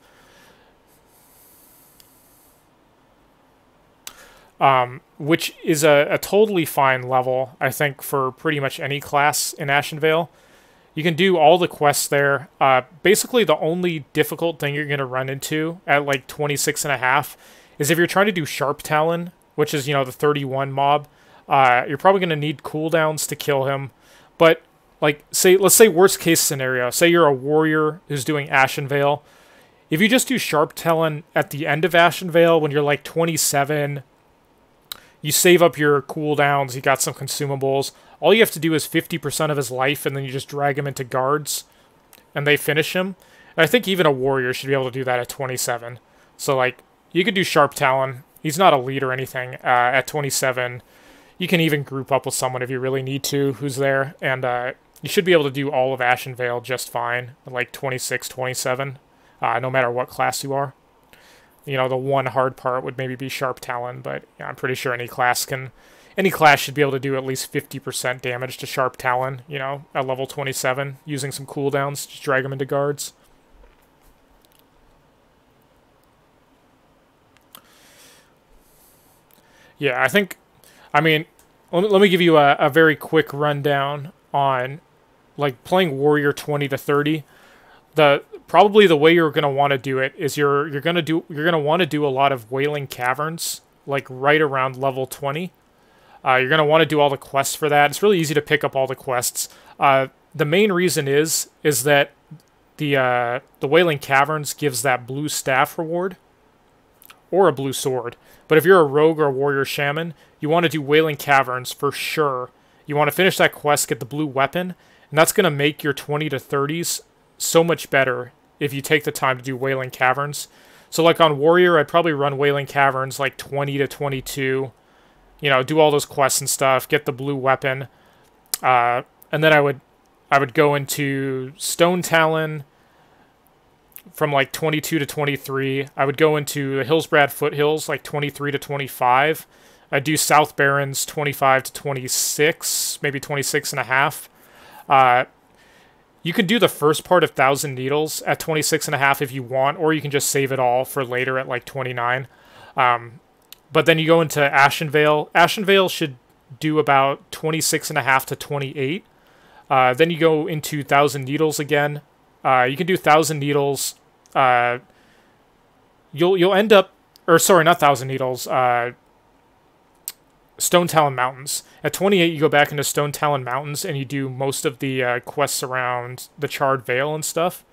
Which is a totally fine level, I think, for pretty much any class in Ashenvale. You can do all the quests there. Basically, the only difficult thing you're going to run into at like 26 and a half is if you're trying to do Sharp Talon, which is, the 31 mob. You're probably going to need cooldowns to kill him. But, like, let's say worst case scenario. Say you're a warrior who's doing Ashenvale. If you just do Sharp Talon at the end of Ashenvale when you're like 27... You save up your cooldowns, you got some consumables. All you have to do is 50% of his life, and then you just drag him into guards, and they finish him. And I think even a warrior should be able to do that at 27. So, like, you could do Sharp Talon. He's not a lead or anything at 27. You can even group up with someone if you really need to who's there. And you should be able to do all of Ashenvale just fine at, like, 26, 27, no matter what class you are. The one hard part would maybe be Sharp Talon, but I'm pretty sure any class should be able to do at least 50% damage to Sharp Talon, at level 27, using some cooldowns, just drag them into guards. Yeah, let me give you a very quick rundown on, like, playing Warrior 20 to 30. Probably the way you're going to want to do it is you're going to want to do a lot of Wailing Caverns, like right around level 20. You're going to want to do all the quests for that. It's really easy to pick up all the quests. The main reason is that the Wailing Caverns gives that blue staff reward or a blue sword. But if you're a rogue or a warrior shaman, you want to do Wailing Caverns for sure. You want to finish that quest, get the blue weapon, and that's going to make your 20 to 30s so much better if you take the time to do Wailing Caverns. So, like, on Warrior, I'd probably run Wailing Caverns, like, 20 to 22. Do all those quests and stuff, get the blue weapon. And then I would go into Stone Talon from, like, 22 to 23. I would go into the Hillsbrad Foothills, like, 23 to 25. I'd do South Barrens, 25 to 26, maybe 26 and a half. You can do the first part of Thousand Needles at 26 and a half if you want, or you can just save it all for later at like 29. But then you go into Ashenvale. Ashenvale should do about 26 and a half to 28. Then you go into Thousand Needles again. You can do Thousand Needles. You'll end up, or sorry, not Thousand Needles. Stone Talon Mountains. At 28, you go back into Stone Talon Mountains, and you do most of the quests around the Charred Vale and stuff.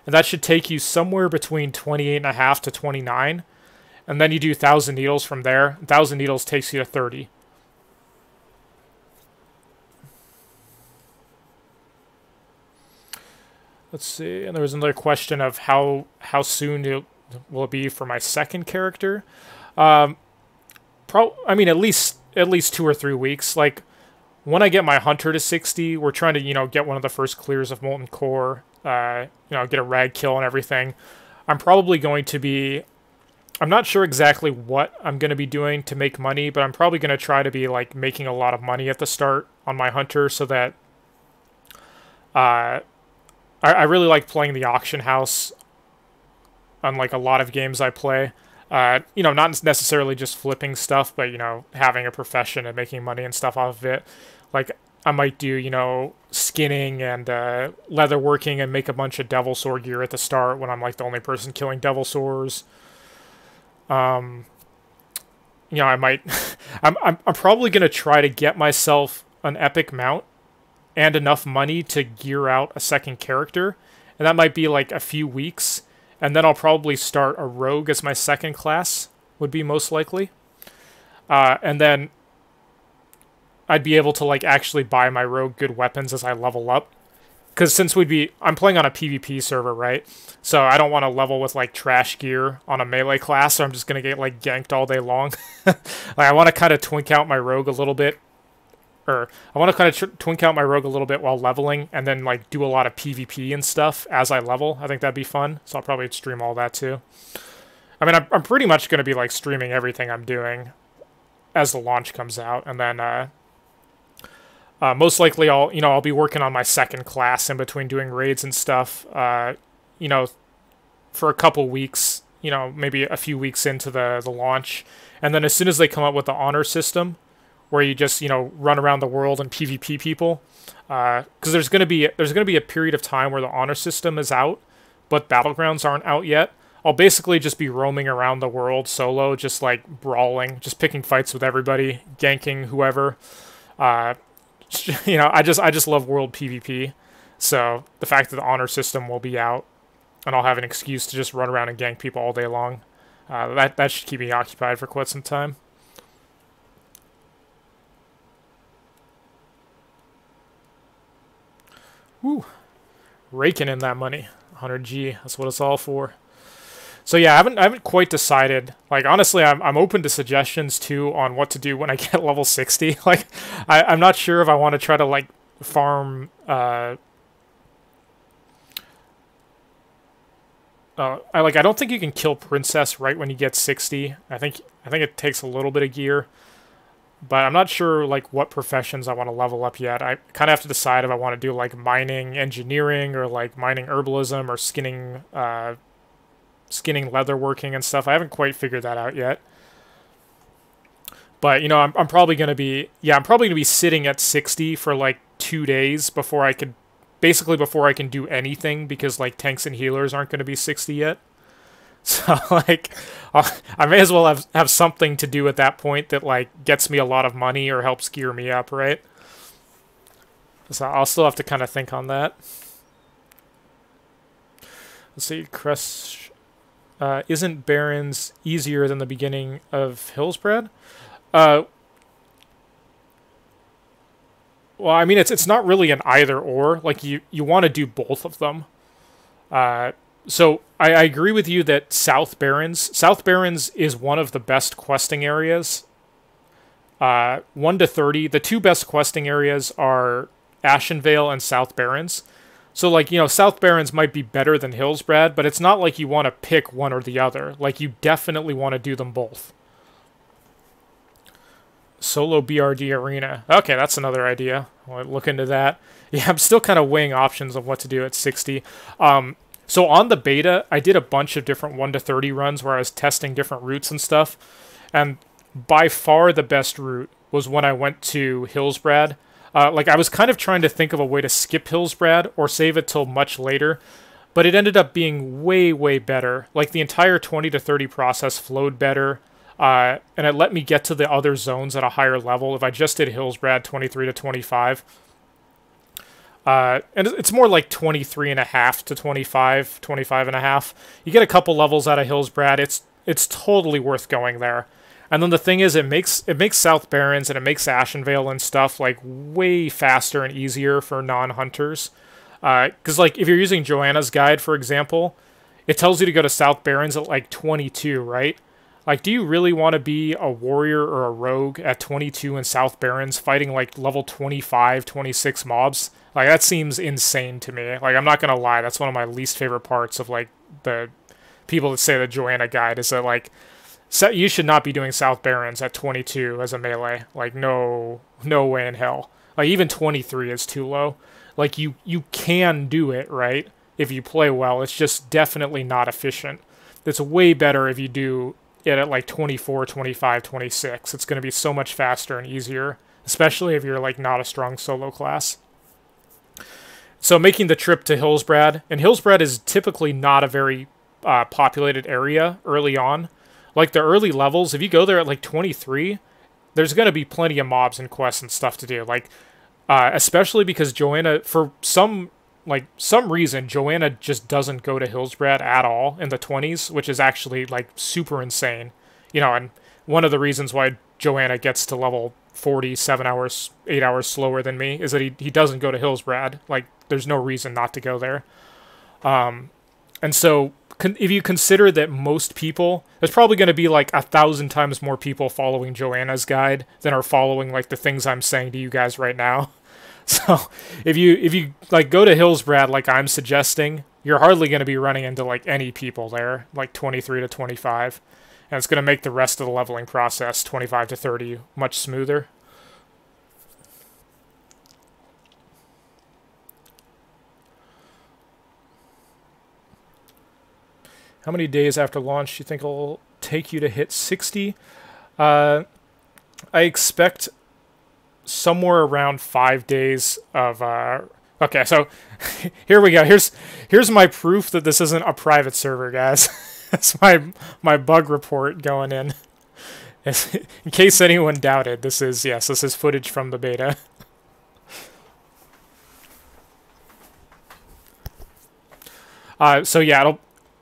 And that should take you somewhere between 28 and a half to 29. And then you do Thousand Needles from there. Thousand Needles takes you to 30. Let's see. And there was another question of how soon will it be for my second character. I mean, at least 2 or 3 weeks. Like, when I get my hunter to 60, we're trying to, get one of the first clears of Molten Core, get a rag kill and everything. I'm probably going to be... I'm not sure exactly what I'm going to be doing to make money, but I'm probably going to try to be, like, making a lot of money at the start on my hunter so that... I really like playing the auction house on, like, a lot of games I play. Not necessarily just flipping stuff, but, having a profession and making money and stuff off of it. Like, I might do, skinning and leatherworking and make a bunch of Devil Sword gear at the start when I'm, like, the only person killing Devil Swords. I might... I'm probably going to try to get myself an epic mount and enough money to gear out a second character. And that might be, like, a few weeks. And then I'll probably start a rogue as my second class, would be most likely. And then I'd be able to, like, actually buy my rogue good weapons as I level up. Because since I'm playing on a PvP server, right? So I don't want to level with, like, trash gear on a melee class, so I'm just going to get, like, ganked all day long. Like, I want to kind of twink out my rogue a little bit. Or I want to kind of twink out my rogue a little bit while leveling, and then, like, do a lot of PvP and stuff as I level. I think that'd be fun, so I'll probably stream all that too. I mean, I'm pretty much going to be, like, streaming everything I'm doing as the launch comes out, and then most likely I'll be working on my second class in between doing raids and stuff, for a couple weeks, maybe a few weeks into the launch, and then as soon as they come up with the honor system, where you just, run around the world and PvP people. Because there's gonna be a period of time where the honor system is out, but battlegrounds aren't out yet. I'll basically just be roaming around the world solo, just, like, brawling, just picking fights with everybody, ganking whoever. I just love world PvP. So the fact that the honor system will be out, and I'll have an excuse to just run around and gank people all day long, that should keep me occupied for quite some time. Woo, raking in that money, 100G. That's what it's all for. So yeah, I haven't quite decided. Like, honestly, I'm open to suggestions too on what to do when I get level 60. Like, I'm not sure if I want to try to, like, farm. I don't think you can kill Princess right when you get 60. I think it takes a little bit of gear. But I'm not sure, like, what professions I want to level up yet. I kind of have to decide if I want to do, like, mining engineering or, like, mining herbalism or skinning leatherworking and stuff. I haven't quite figured that out yet. But, I'm probably going to be... Yeah, I'm probably going to be sitting at 60 for, like, 2 days before I can do anything, because, like, tanks and healers aren't going to be 60 yet. So, like, I may as well have something to do at that point that, like, gets me a lot of money or helps gear me up, right? So I'll still have to kind of think on that. Let's see, isn't Barrens easier than the beginning of Hillsbrad? Well, I mean, it's not really an either or. Like, you want to do both of them. So I agree with you that South Barrens is one of the best questing areas. 1 to 30. The two best questing areas are Ashenvale and South Barrens. So, like, South Barrens might be better than Hillsbrad, but it's not like you want to pick one or the other. Like, you definitely want to do them both. Solo BRD Arena. Okay, that's another idea. I'll look into that. Yeah, I'm still kind of weighing options of what to do at 60. So on the beta, I did a bunch of different 1 to 30 runs where I was testing different routes and stuff. And by far the best route was when I went to Hillsbrad. Like, I was kind of trying to think of a way to skip Hillsbrad or save it till much later, but it ended up being way, way better. Like, the entire 20 to 30 process flowed better, and it let me get to the other zones at a higher level if I just did Hillsbrad 23 to 25. And it's more like 23.5 to 25, 25.5. You get a couple levels out of Hillsbrad. It's totally worth going there. And then the thing is, it makes South Barrens and it makes Ashenvale and stuff, like, way faster and easier for non-hunters. Because, like, if you're using Joanna's guide, for example, it tells you to go to South Barrens at, like, 22, right? Like, do you really want to be a warrior or a rogue at 22 in South Barrens fighting, like, level 25, 26 mobs? Like, that seems insane to me. Like, I'm not going to lie, that's one of my least favorite parts of, like, the people that say the Joanna guide is that, like, you should not be doing South Barrens at 22 as a melee. Like, no way in hell. Like, even 23 is too low. Like, you can do it, right? If you play well. It's just definitely not efficient. It's way better if you do it at, like, 24, 25, 26. It's going to be so much faster and easier, especially if you're, like, not a strong solo class. So making the trip to Hillsbrad, and Hillsbrad is typically not a very populated area early on. Like, the early levels, if you go there at, like, 23, there's going to be plenty of mobs and quests and stuff to do. Like, especially because Joanna, for some reason, Joanna just doesn't go to Hillsbrad at all in the 20s, which is actually, like, super insane. You know, and one of the reasons why Joanna gets to level 40, 7 hours, 8 hours slower than me is that he doesn't go to Hillsbrad. Like, there's no reason not to go there. And so, if you consider that most people, there's probably going to be like 1,000 times more people following Joanna's guide than are following, like, the things I'm saying to you guys right now. So if you like go to Hillsbrad like I'm suggesting, you're hardly going to be running into, like, any people there, like 23 to 25. And it's going to make the rest of the leveling process, 25 to 30, much smoother. How many days after launch do you think it'll take you to hit 60? I expect somewhere around 5 days of... Okay, so here we go. Here's my proof that this isn't a private server, guys. That's my bug report going in. In case anyone doubted, this is footage from the beta. So yeah,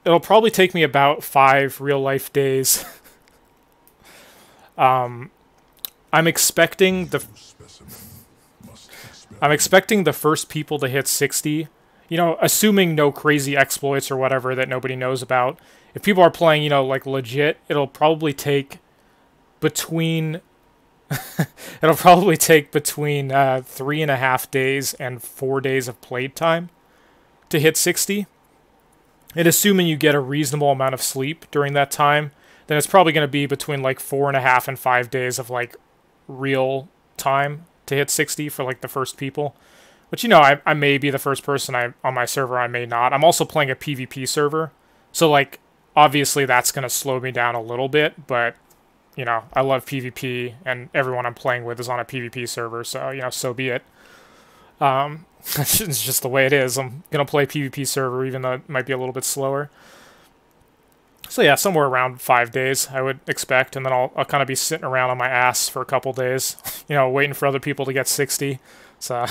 it'll probably take me about 5 real-life days. I'm expecting the first people to hit 60. You know, assuming no crazy exploits or whatever that nobody knows about. If people are playing, you know, like, legit, it'll probably take between 3.5 days and 4 days of playtime to hit 60. And assuming you get a reasonable amount of sleep during that time, then it's probably going to be between, like, 4.5 and 5 days of, like, real time to hit 60 for, like, the first people. But, you know, I may be the first person on my server, I may not. I'm also playing a PvP server, so, like, obviously that's going to slow me down a little bit, but, you know, I love PvP, and everyone I'm playing with is on a PvP server, so, you know, so be it. It's just the way it is. I'm going to play PvP server, even though it might be a little bit slower. So yeah, somewhere around 5 days, I would expect, and then I'll kind of be sitting around on my ass for a couple days, you know, waiting for other people to get 60. So,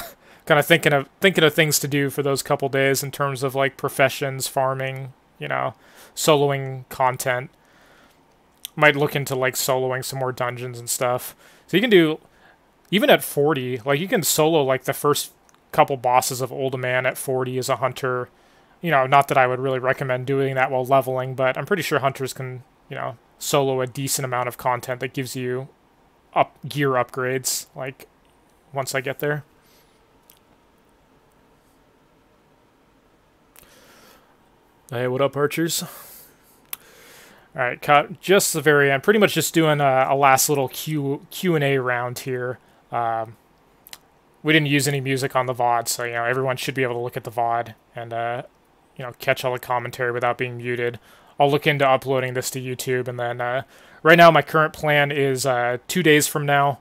kind of thinking of things to do for those couple days in terms of, like, professions, farming, you know, soloing content. Might look into, like, soloing some more dungeons and stuff. So you can do, even at 40, like, you can solo, like, the first couple bosses of Uldaman at 40 as a hunter. You know, not that I would really recommend doing that while leveling, but I'm pretty sure hunters can, you know, solo a decent amount of content that gives you gear upgrades, like, once I get there. Hey, what up, archers? Alright, just the very end. Pretty much just doing a last little Q&A round here. We didn't use any music on the VOD, so, you know, everyone should be able to look at the VOD and, you know, catch all the commentary without being muted. I'll look into uploading this to YouTube, and then, right now my current plan is 2 days from now.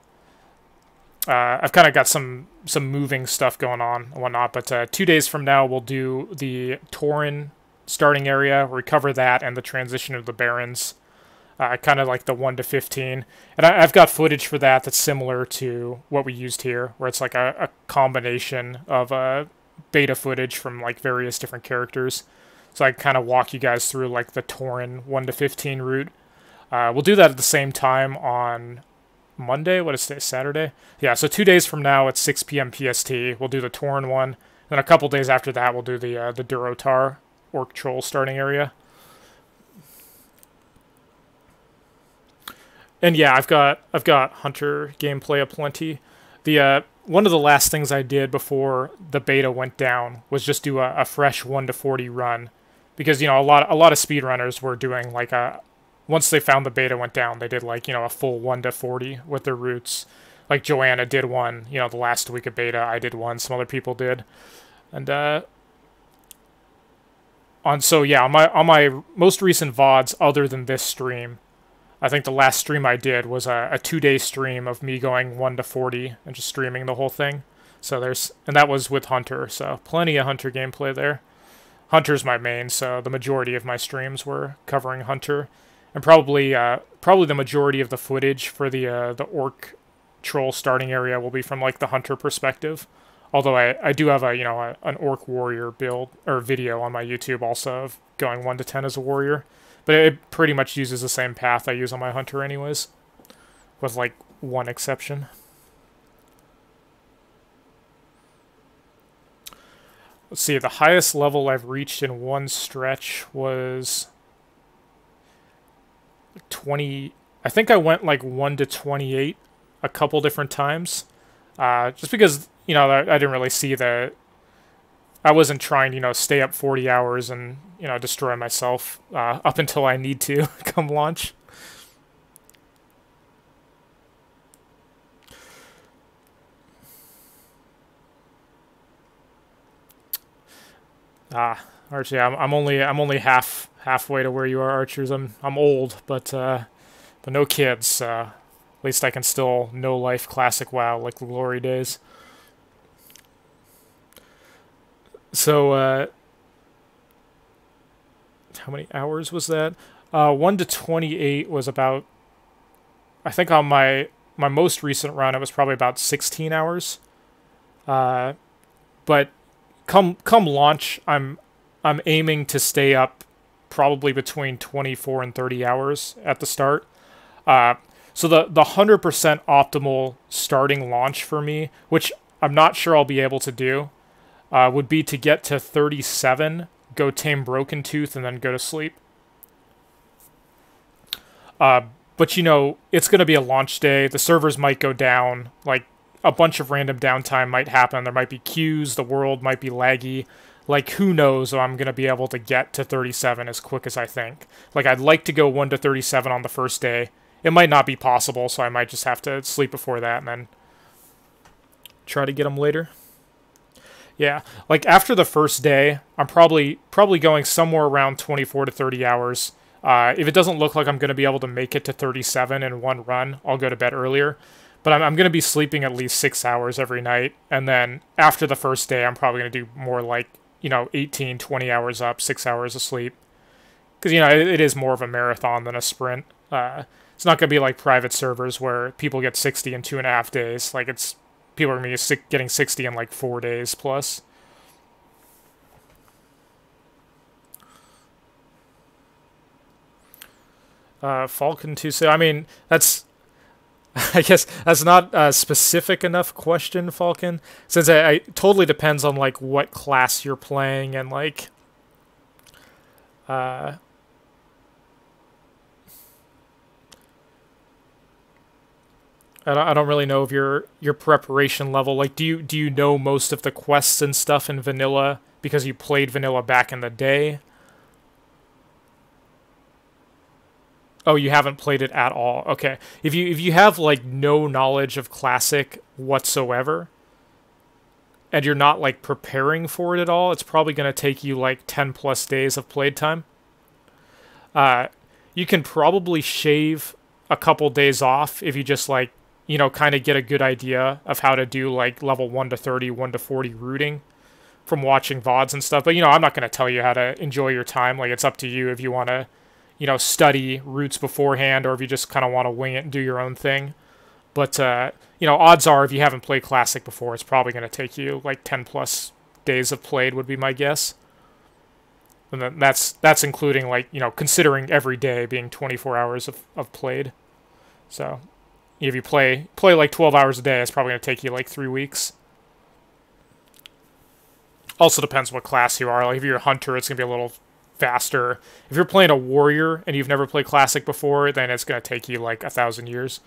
I've kind of got some moving stuff going on and whatnot, but 2 days from now we'll do the Tauren starting area, recover that, and the transition of the Barrens, kind of like the 1 to 15. And I've got footage for that that's similar to what we used here, where it's like a combination of beta footage from, like, various different characters. So I kind of walk you guys through, like, the Tauren 1 to 15 route. We'll do that at the same time on Monday. What is today? Saturday? Yeah, so 2 days from now at 6 p.m. PST, we'll do the Tauren one, Then a couple days after that, we'll do the Durotar Orc Troll starting area. And yeah, I've got Hunter gameplay aplenty. The one of the last things I did before the beta went down was just do a fresh 1 to 40 run, because a lot of speedrunners were doing like once they found the beta went down, they did like a full 1 to 40 with their roots. Like Joanna did one, the last week of beta. I did one. Some other people did, and on my most recent VODs, other than this stream, I think the last stream I did was a 2-day stream of me going 1 to 40 and just streaming the whole thing. So and that was with Hunter, so plenty of Hunter gameplay there. Hunter's my main, so the majority of my streams were covering Hunter, and probably the majority of the footage for the Orc Troll starting area will be from like the Hunter perspective. Although I do have an Orc Warrior build or video on my YouTube also of going 1 to 10 as a warrior. But it pretty much uses the same path I use on my Hunter anyways, with like one exception. Let's see, the highest level I've reached in one stretch was 20. I think I went like 1 to 28 a couple different times, just because I didn't really see I wasn't trying to stay up 40 hours and destroy myself up until I need to come launch. Archie, I'm only halfway to where you are, Archers. I'm old, but no kids. At least I can still no life classic WoW like the glory days. So how many hours was that? 1 to 28 was about, I think on my most recent run it was probably about 16 hours. But come launch, I'm aiming to stay up probably between 24 and 30 hours at the start. So the 100% optimal starting launch for me, which I'm not sure I'll be able to do, would be to get to 37, go tame Broken Tooth, and then go to sleep. But it's going to be a launch day. The servers might go down. Like, a bunch of random downtime might happen. There might be queues. The world might be laggy. Like, who knows if I'm going to be able to get to 37 as quick as I think. Like, I'd like to go 1 to 37 on the first day. It might not be possible, so I might just have to sleep before that and then try to get them later. Yeah, like after the first day, I'm probably going somewhere around 24 to 30 hours. If it doesn't look like I'm going to be able to make it to 37 in one run, I'll go to bed earlier. But I'm going to be sleeping at least 6 hours every night. And then after the first day, I'm probably going to do more like, 18, 20 hours up, 6 hours of sleep. Because, it is more of a marathon than a sprint. It's not going to be like private servers where people get 60 in 2.5 days. Like, people are going to be getting 60 in like 4 days plus. Falcon 2, I mean, I guess that's not a specific enough question, Falcon, since it totally depends on like what class you're playing and like I don't really know of your preparation level. Like, do you know most of the quests and stuff in vanilla because you played vanilla back in the day? Oh, you haven't played it at all. Okay. If you have like no knowledge of classic whatsoever, and you're not like preparing for it at all, it's probably going to take you like 10 plus days of played time. You can probably shave a couple days off if you just like, kind of get a good idea of how to do like level 1 to 30, 1 to 40 rooting from watching VODs and stuff. But, I'm not going to tell you how to enjoy your time. Like, it's up to you if you want to, study roots beforehand or if you just kind of want to wing it and do your own thing. But, odds are if you haven't played Classic before, it's probably going to take you like 10 plus days of played would be my guess. And then that's including like, considering every day being 24 hours of played. So if you play like 12 hours a day, it's probably going to take you like 3 weeks. Also depends what class you are. Like if you're a hunter, it's gonna be a little faster. If you're playing a warrior and you've never played classic before, then it's gonna take you like 1,000 years.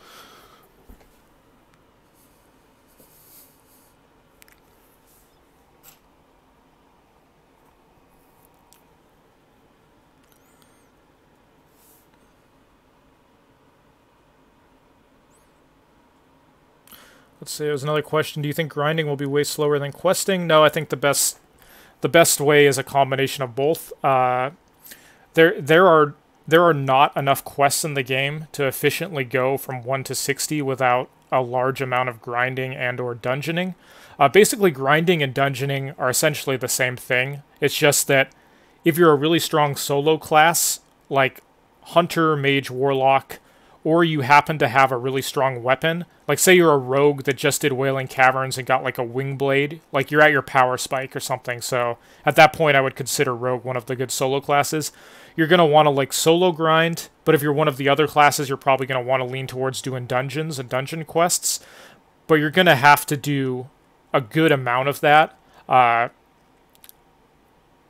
Let's see, there's another question. Do you think grinding will be way slower than questing? No, I think the best way is a combination of both. There are not enough quests in the game to efficiently go from 1 to 60 without a large amount of grinding and or dungeoning. Basically, grinding and dungeoning are essentially the same thing. It's just that if you're a really strong solo class, like Hunter, Mage, Warlock, or you happen to have a really strong weapon, like say you're a rogue that just did Wailing Caverns and got like a wing blade, like you're at your power spike or something, so at that point I would consider rogue one of the good solo classes. You're going to want to like solo grind, but if you're one of the other classes, you're probably going to want to lean towards doing dungeons and dungeon quests, but you're going to have to do a good amount of that,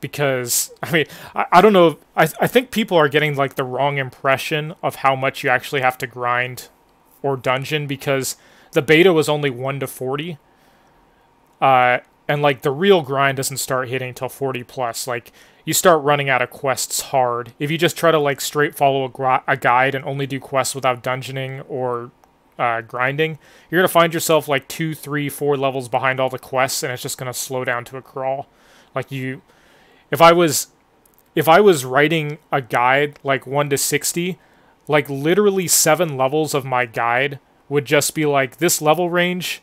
because, I mean, I don't know, I think people are getting, like, the wrong impression of how much you actually have to grind or dungeon, because the beta was only 1 to 40, and, like, the real grind doesn't start hitting until 40 plus. Like, you start running out of quests hard. If you just try to, like, straight follow a guide and only do quests without dungeoning or grinding, you're going to find yourself, like, 2, 3, 4 levels behind all the quests, and it's just going to slow down to a crawl. Like, If I was writing a guide like 1 to 60, like literally 7 levels of my guide would just be like, this level range,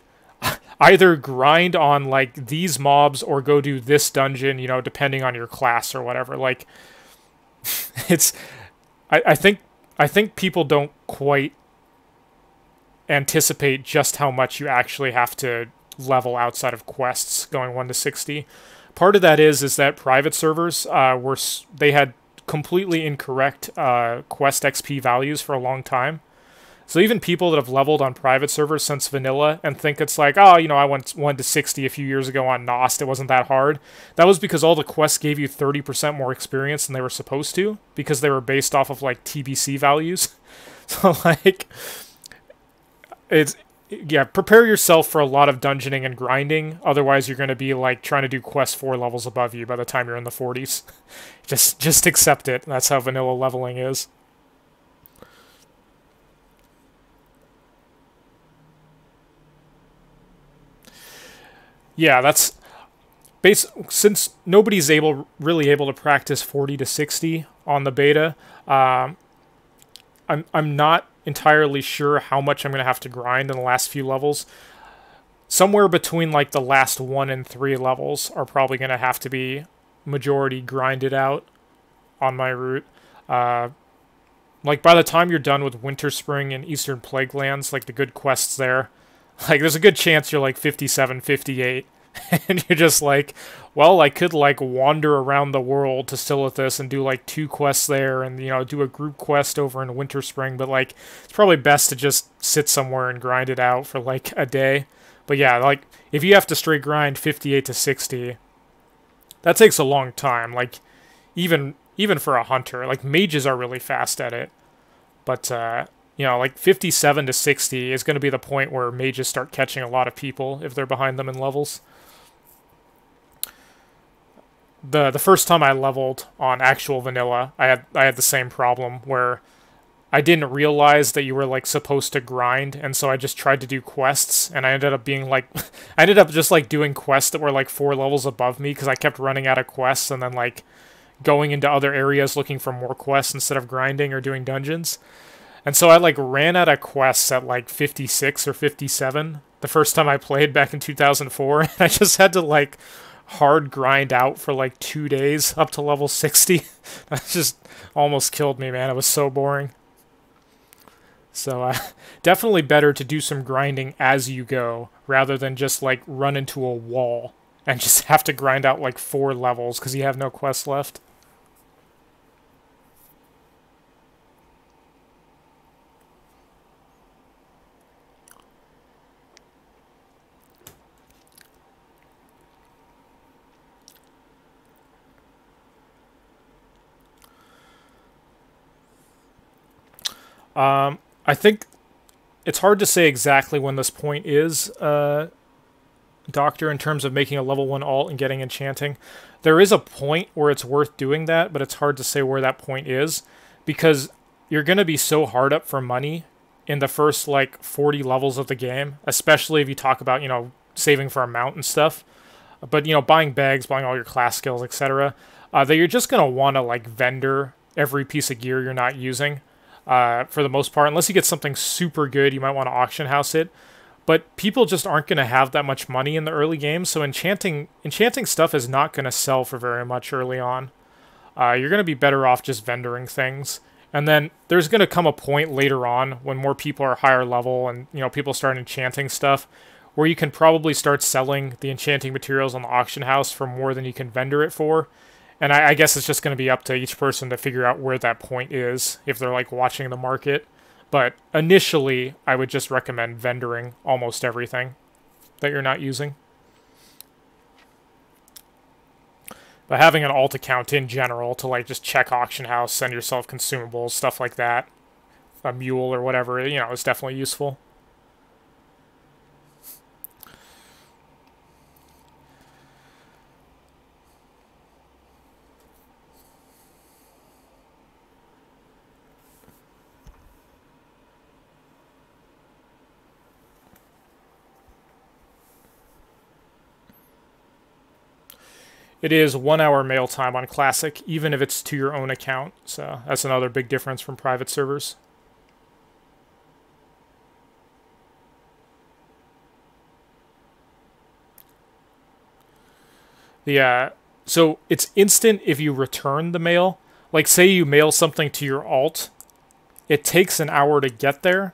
either grind on like these mobs or go do this dungeon, you know, depending on your class or whatever. Like, it's, I think people don't quite anticipate just how much you actually have to level outside of quests going 1 to 60. Part of that is that private servers they had completely incorrect quest XP values for a long time. So even people that have leveled on private servers since vanilla and think it's like, oh, you know, I went 1 to 60 a few years ago on Nost, it wasn't that hard. That was because all the quests gave you 30% more experience than they were supposed to, because they were based off of like TBC values. So like, yeah, prepare yourself for a lot of dungeoning and grinding. Otherwise, you're going to be like trying to do quests 4 levels above you by the time you're in the 40s. Just accept it. That's how vanilla leveling is. Yeah, that's since nobody's really able to practice 40 to 60 on the beta. I'm not entirely sure how much I'm going to have to grind in the last few levels. Somewhere between like the last 1 and 3 levels are probably going to have to be majority grinded out on my route. Like by the time you're done with Winter Spring and Eastern Plague Lands, like the good quests there, like there's a good chance you're like 57, 58. And you're just like, well, I could like wander around the world to Silithus and do like 2 quests there and, you know, do a group quest over in Winter Spring, but like it's probably best to just sit somewhere and grind it out for like a day. But yeah, like if you have to straight grind 58 to 60, that takes a long time. Like even for a hunter, like mages are really fast at it. But you know, like 57 to 60 is going to be the point where mages start catching a lot of people if they're behind them in levels. The first time I leveled on actual vanilla, I had the same problem where I didn't realize that you were like supposed to grind, and so I just tried to do quests, and I ended up being like I ended up just like doing quests that were like 4 levels above me because I kept running out of quests and then like going into other areas looking for more quests instead of grinding or doing dungeons. And so I like ran out of quests at like 56 or 57 the first time I played back in 2004, and I just had to like hard grind out for like 2 days up to level 60. That just almost killed me, man. It was so boring. So definitely better to do some grinding as you go rather than just like run into a wall and just have to grind out like 4 levels because you have no quests left. I think it's hard to say exactly when this point is, Doctor, in terms of making a level 1 alt and getting enchanting. There is a point where it's worth doing that, but it's hard to say where that point is, because you're going to be so hard up for money in the first, like, 40 levels of the game, especially if you talk about, you know, saving for a mount and stuff. But, you know, buying bags, buying all your class skills, etc., that you're just going to want to, like, vendor every piece of gear you're not using, for the most part. Unless you get something super good, you might want to auction house it. But people just aren't going to have that much money in the early games, so enchanting stuff is not going to sell for very much early on. You're going to be better off just vendoring things. And then there's going to come a point later on when more people are higher level and, you know, people start enchanting stuff, where you can probably start selling the enchanting materials on the auction house for more than you can vendor it for. And I guess it's just going to be up to each person to figure out where that point is, if they're, like, watching the market. But initially, I would just recommend vendoring almost everything that you're not using. But having an alt account in general to, like, just check auction house, send yourself consumables, stuff like that, a mule or whatever, you know, is definitely useful. It is 1 hour mail time on Classic, even if it's to your own account. So that's another big difference from private servers. So it's instant if you return the mail. Like, say you mail something to your alt, it takes an hour to get there,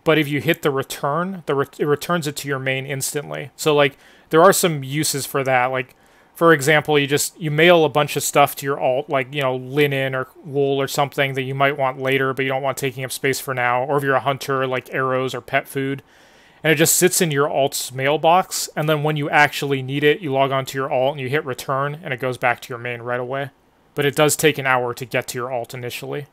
but if you hit the return, it returns it to your main instantly. So, like, there are some uses for that. Like, for example, you mail a bunch of stuff to your alt, like, you know, linen or wool or something that you might want later, but you don't want taking up space for now. Or if you're a hunter, like arrows or pet food. And it just sits in your alt's mailbox, and then when you actually need it, you log on to your alt and you hit return, and it goes back to your main right away. But it does take an hour to get to your alt initially.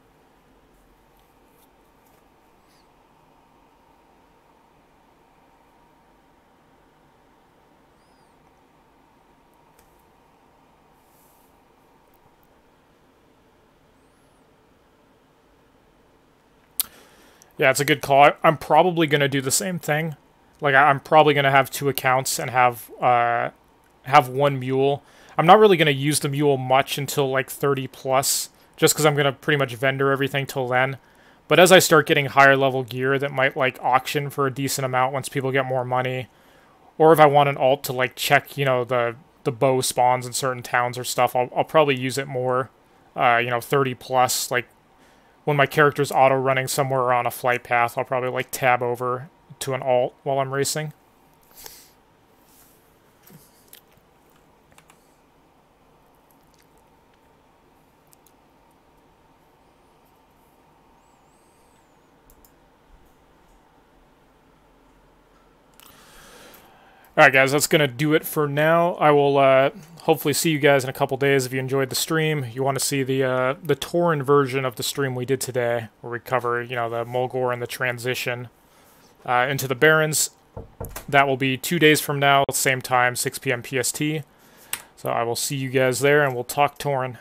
Yeah, it's a good call. I'm probably going to do the same thing. Like, I'm probably going to have 2 accounts and have 1 mule. I'm not really going to use the mule much until, like, 30 plus, just because I'm going to pretty much vendor everything till then. But as I start getting higher level gear that might, like, auction for a decent amount once people get more money, or if I want an alt to, like, check, you know, the bow spawns in certain towns or stuff, I'll probably use it more, you know, 30 plus, like, when my character's auto-running somewhere on a flight path, I'll probably, like, tab over to an alt while I'm racing. Alright guys, that's going to do it for now. I will hopefully see you guys in a couple days if you enjoyed the stream. You want to see the Tauren version of the stream we did today, where we cover, you know, the Mulgore and the transition into the Barrens. That will be 2 days from now, same time, 6 p.m. PST. So I will see you guys there, and we'll talk Tauren.